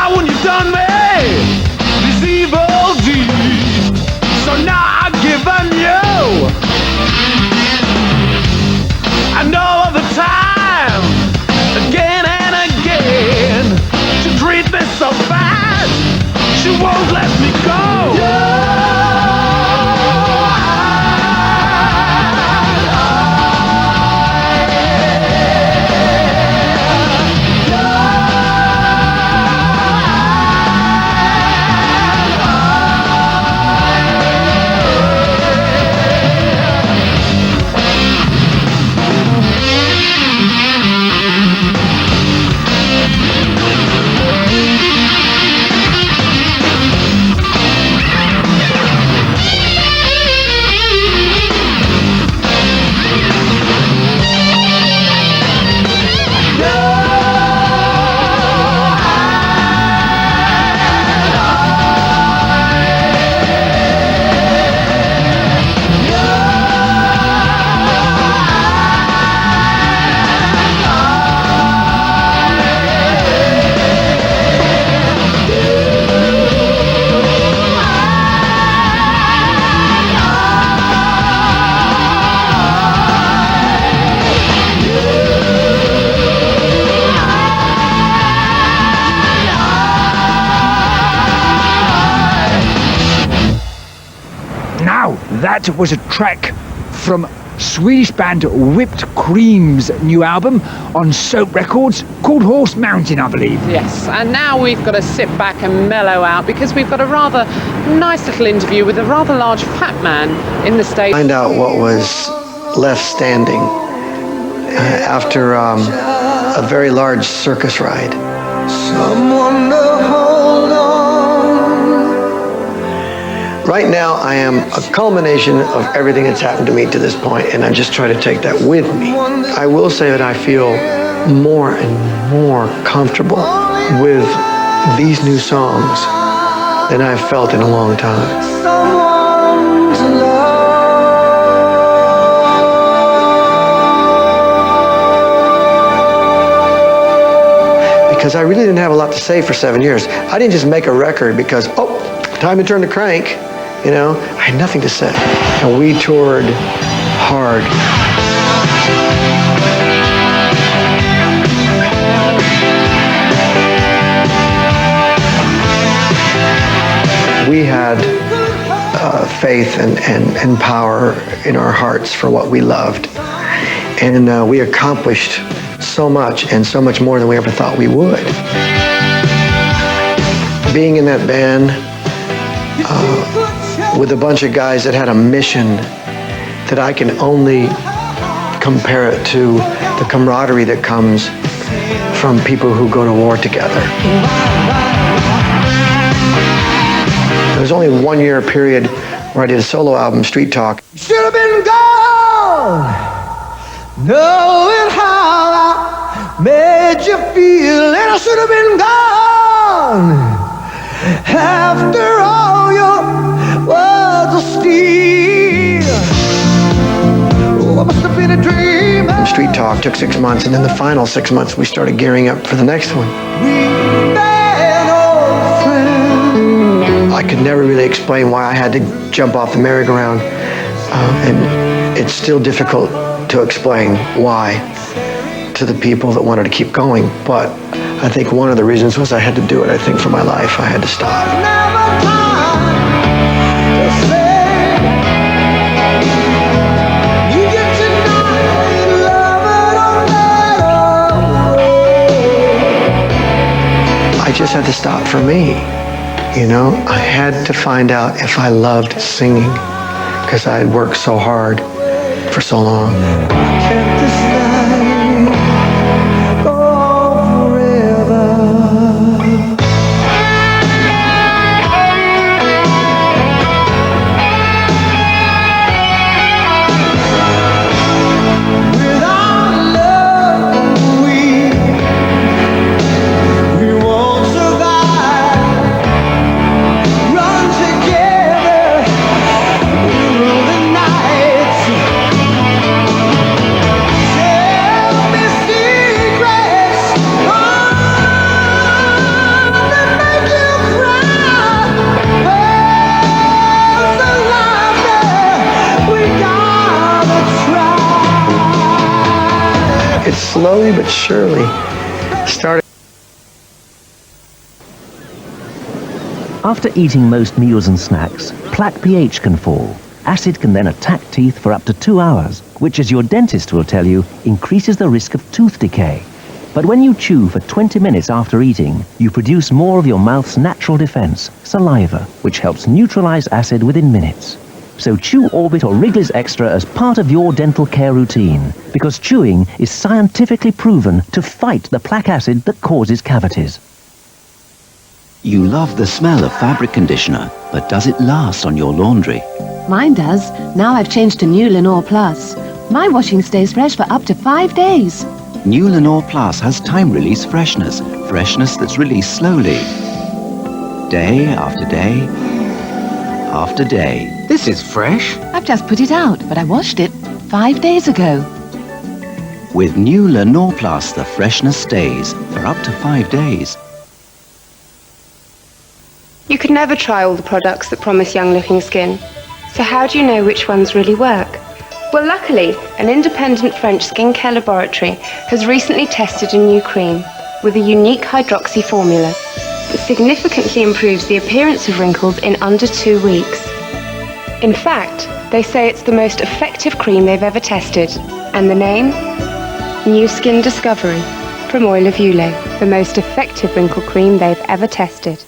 Speaker 14: That was a track from Swedish band Whipped Cream's new album on Soap Records called Horse Mountain, I believe.
Speaker 4: Yes, and now we've got to sit back and mellow out because we've got a rather nice little interview with a rather large fat man in the States.
Speaker 19: Find out what was left standing after a very large circus ride. Someone to hold on. Right now, I am a culmination of everything that's happened to me to this point, and I just try to take that with me. I will say that I feel more and more comfortable with these new songs than I've felt in a long time. Someone to love. Because I really didn't have a lot to say for 7 years. I didn't just make a record because, oh, time to turn the crank. You know, I had nothing to say. And we toured hard. We had faith and power in our hearts for what we loved. And we accomplished so much, and so much more than we ever thought we would. Being in that band with a bunch of guys that had a mission that I can only compare it to the camaraderie that comes from people who go to war together. There was only a 1 year period where I did a solo album, Street Talk.
Speaker 22: Should have been gone, knowing how I made you feel, and I should have been gone after all your words of steel. Oh, I must have been a dream.
Speaker 19: Street Talk took 6 months, and then the final 6 months we started gearing up for the next one. I could never really explain why I had to jump off the merry-go-round, and it's still difficult to explain why to the people that wanted to keep going, but I think one of the reasons was I had to do it. I think for my life I had to stop. I just had to stop for me, you know? I had to find out if I loved singing, because I had worked so hard for so long. Slowly but surely started.
Speaker 2: After eating most meals and snacks, plaque pH can fall. Acid can then attack teeth for up to 2 hours, which, as your dentist will tell you, increases the risk of tooth decay. But when you chew for 20 minutes after eating, you produce more of your mouth's natural defense, saliva, which helps neutralize acid within minutes. So chew Orbit or Wrigley's Extra as part of your dental care routine, because chewing is scientifically proven to fight the plaque acid that causes cavities.
Speaker 20: You love the smell of fabric conditioner, but does it last on your laundry?
Speaker 21: Mine does. Now I've changed to New Lenore Plus. My washing stays fresh for up to 5 days.
Speaker 20: New Lenore Plus has time-release freshness. Freshness that's released slowly. Day after day after day.
Speaker 21: This is fresh. I've just put it out, but I washed it 5 days ago.
Speaker 20: With New Lenore Plus, the freshness stays for up to 5 days.
Speaker 24: You can never try all the products that promise young-looking skin. So how do you know which ones really work? Well, luckily, an independent French skincare laboratory has recently tested a new cream with a unique hydroxy formula that significantly improves the appearance of wrinkles in under 2 weeks. In fact, They say it's the most effective cream they've ever tested. And the name? New Skin Discovery from Oil of Ulay. The most effective wrinkle cream they've ever tested.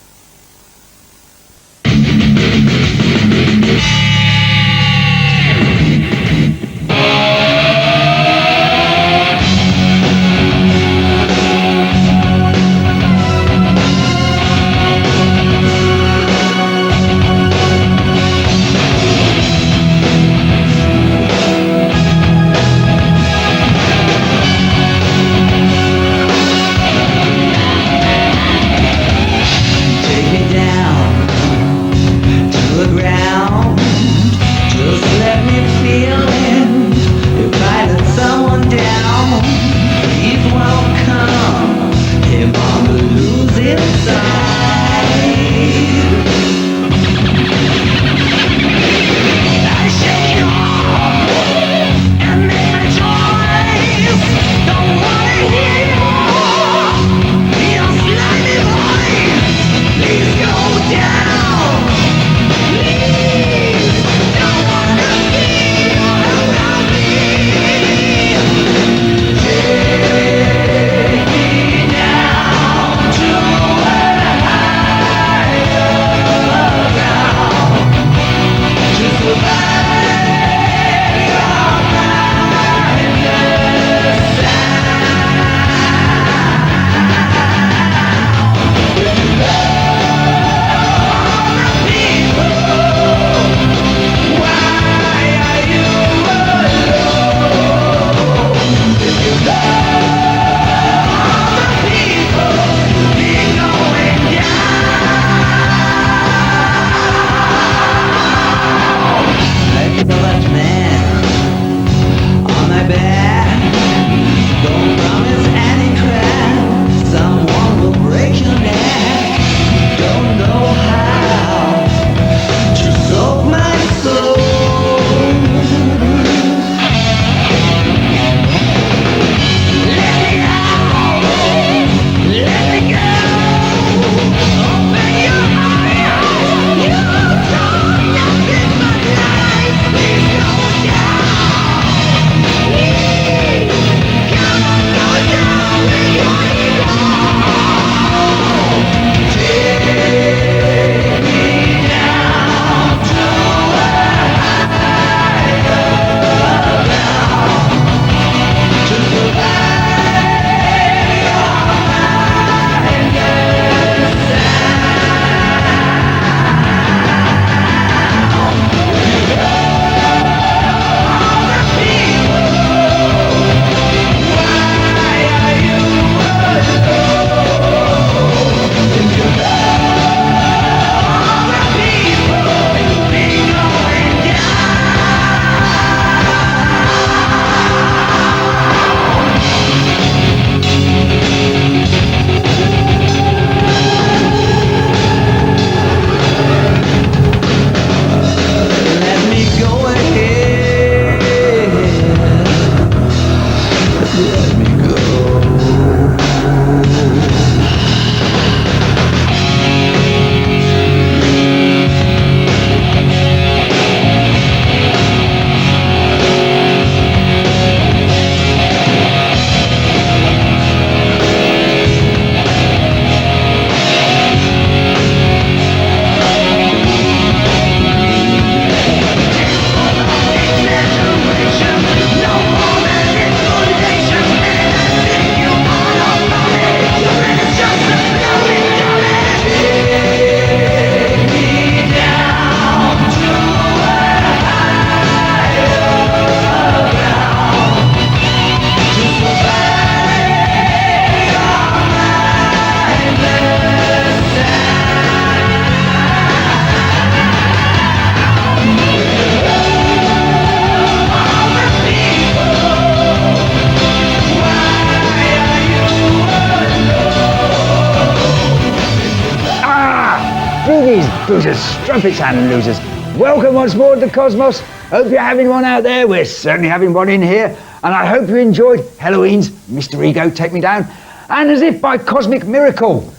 Speaker 14: boozers, strumpets and losers. Welcome once more to the Cosmos. Hope you're having one out there. We're certainly having one in here. And I hope you enjoyed Halloween's Mr. Ego Take Me Down. And as if by cosmic miracle,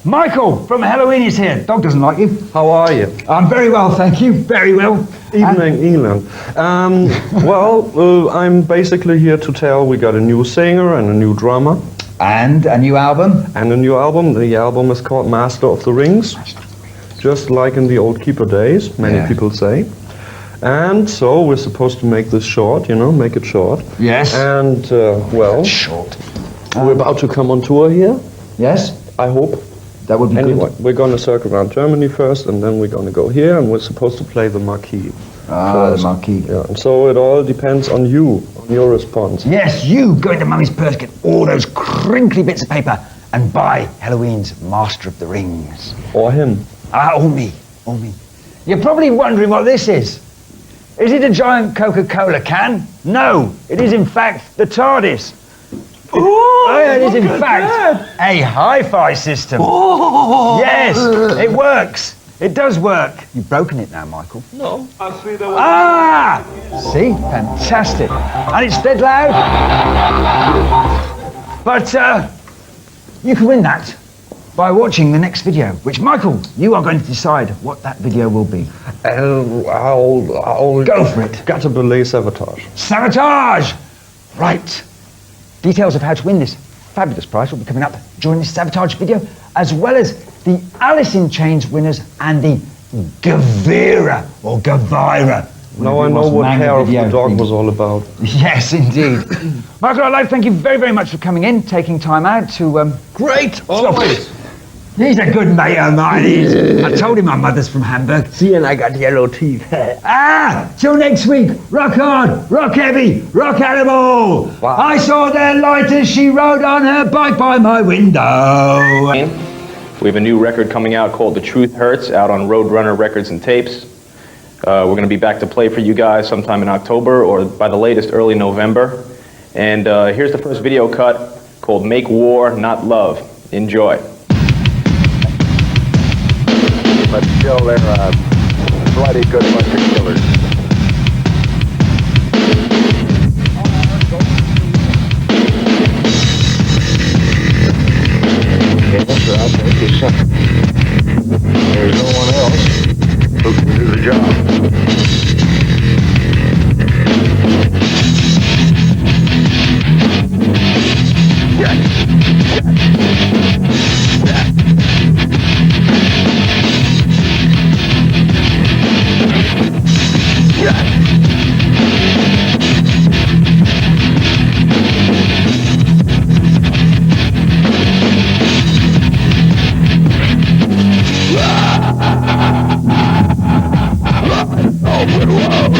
Speaker 14: Michael from Halloween is here. Dog doesn't like you.
Speaker 5: How are you?
Speaker 14: I'm very well, thank you. Very well.
Speaker 5: Evening, England. I'm basically here to tell we got a new singer and a new drummer.
Speaker 14: And a new album.
Speaker 5: And a new album. The album is called Master of the Rings. Just like in the old Keeper days, many people say. And so we're supposed to make this short, make it short.
Speaker 14: Yes.
Speaker 5: And,
Speaker 14: short.
Speaker 5: We're about to come on tour here.
Speaker 14: Yes.
Speaker 5: I hope.
Speaker 14: That would be
Speaker 5: good. We're going to circle around Germany first, and then we're going to go here, and we're supposed to play the Marquee.
Speaker 14: The Marquee.
Speaker 5: Yeah, and so it all depends on you, on your response.
Speaker 14: Yes, you go into Mummy's purse, get all those crinkly bits of paper, and buy Halloween's Master of the Rings.
Speaker 5: Or him.
Speaker 14: Or me. You're probably wondering what this is. Is it a giant Coca-Cola can? No, it is in fact the TARDIS. It is in fact a hi-fi system. Yes, it works. It does work. You've broken it now, Michael.
Speaker 5: No, I see the
Speaker 14: See? Fantastic. And it's dead loud. But you can win that by watching the next video, which, Michael, you are going to decide what that video will be.
Speaker 5: I'll
Speaker 14: go for it.
Speaker 5: Got to belay Sabotage.
Speaker 14: Sabotage! Right. Details of how to win this fabulous prize will be coming up during this Sabotage video, as well as the Alice in Chains winners and the Gavira, or Gavira.
Speaker 5: Now I know what Hair of the Dog was all about.
Speaker 14: Yes, indeed. Michael, I'd like to thank you very, very much for coming in, taking time out to...
Speaker 5: Great, always.
Speaker 14: He's a good mate of mine, he is. I told him my mother's from Hamburg.
Speaker 5: See, and I got yellow teeth.
Speaker 14: Till next week. Rock hard, rock heavy, rock animal. Wow. I saw their light as she rode on her bike by my window.
Speaker 8: We have a new record coming out called The Truth Hurts, out on Roadrunner Records and Tapes. We're going to be back to play for you guys sometime in October, or by the latest, early November. And here's the first video cut called Make War, Not Love. Enjoy.
Speaker 11: But still, they're bloody good bunch of killers. Yes, I'll take you something. There's no one else who can do the job. Open road.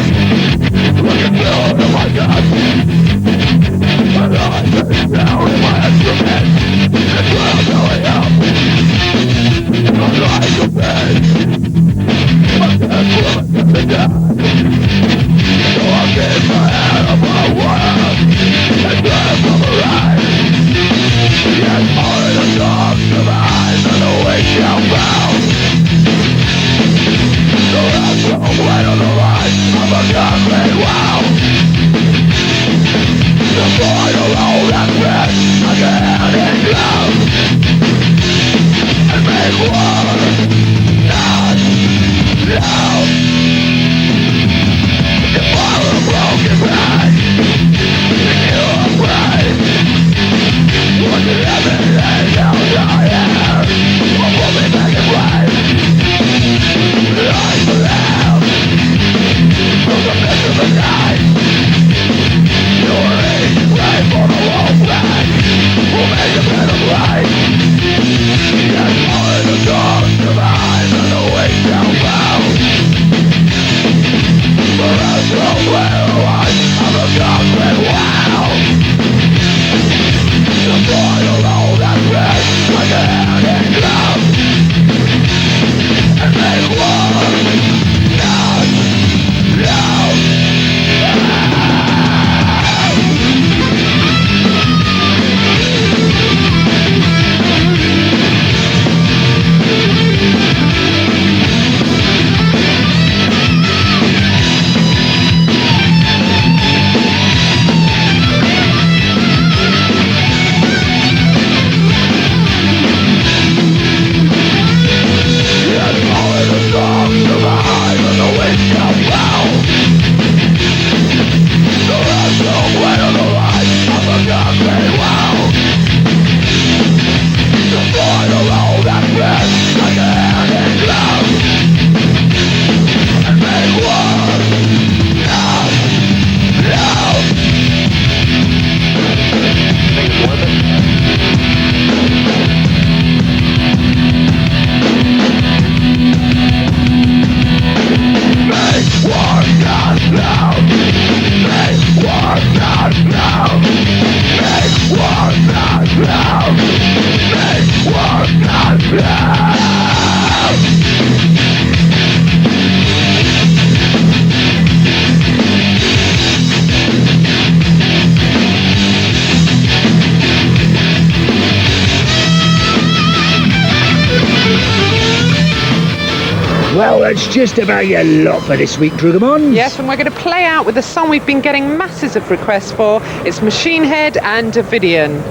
Speaker 14: Well, that's just about your lot for this week, Drugamons.
Speaker 4: Yes, and we're going to play out with the song we've been getting masses of requests for. It's Machine Head and Davidian.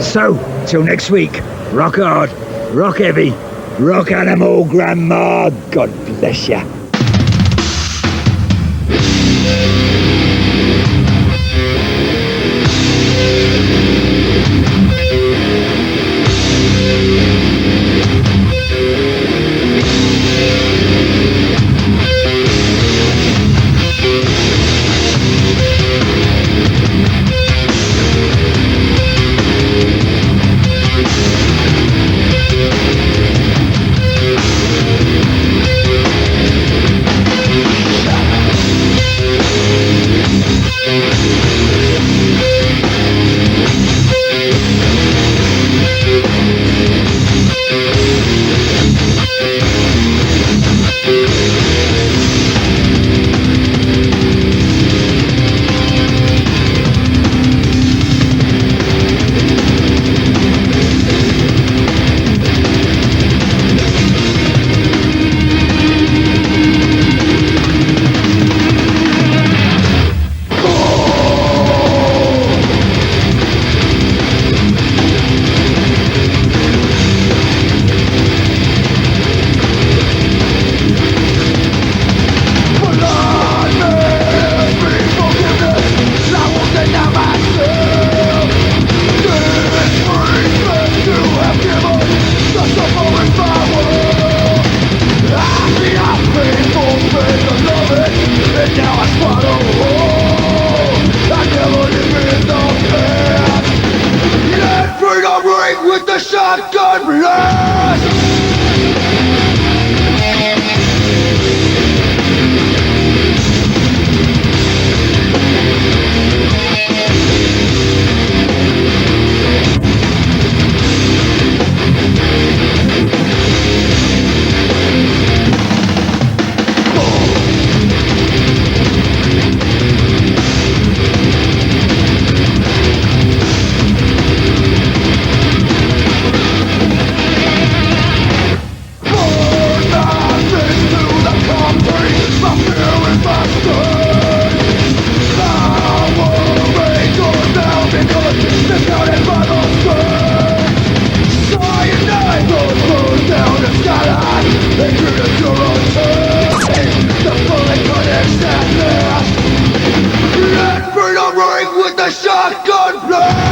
Speaker 14: So, till next week, rock hard, rock heavy, rock animal, Grandma. God bless ya.
Speaker 22: With the shotgun blast! With the shotgun blast!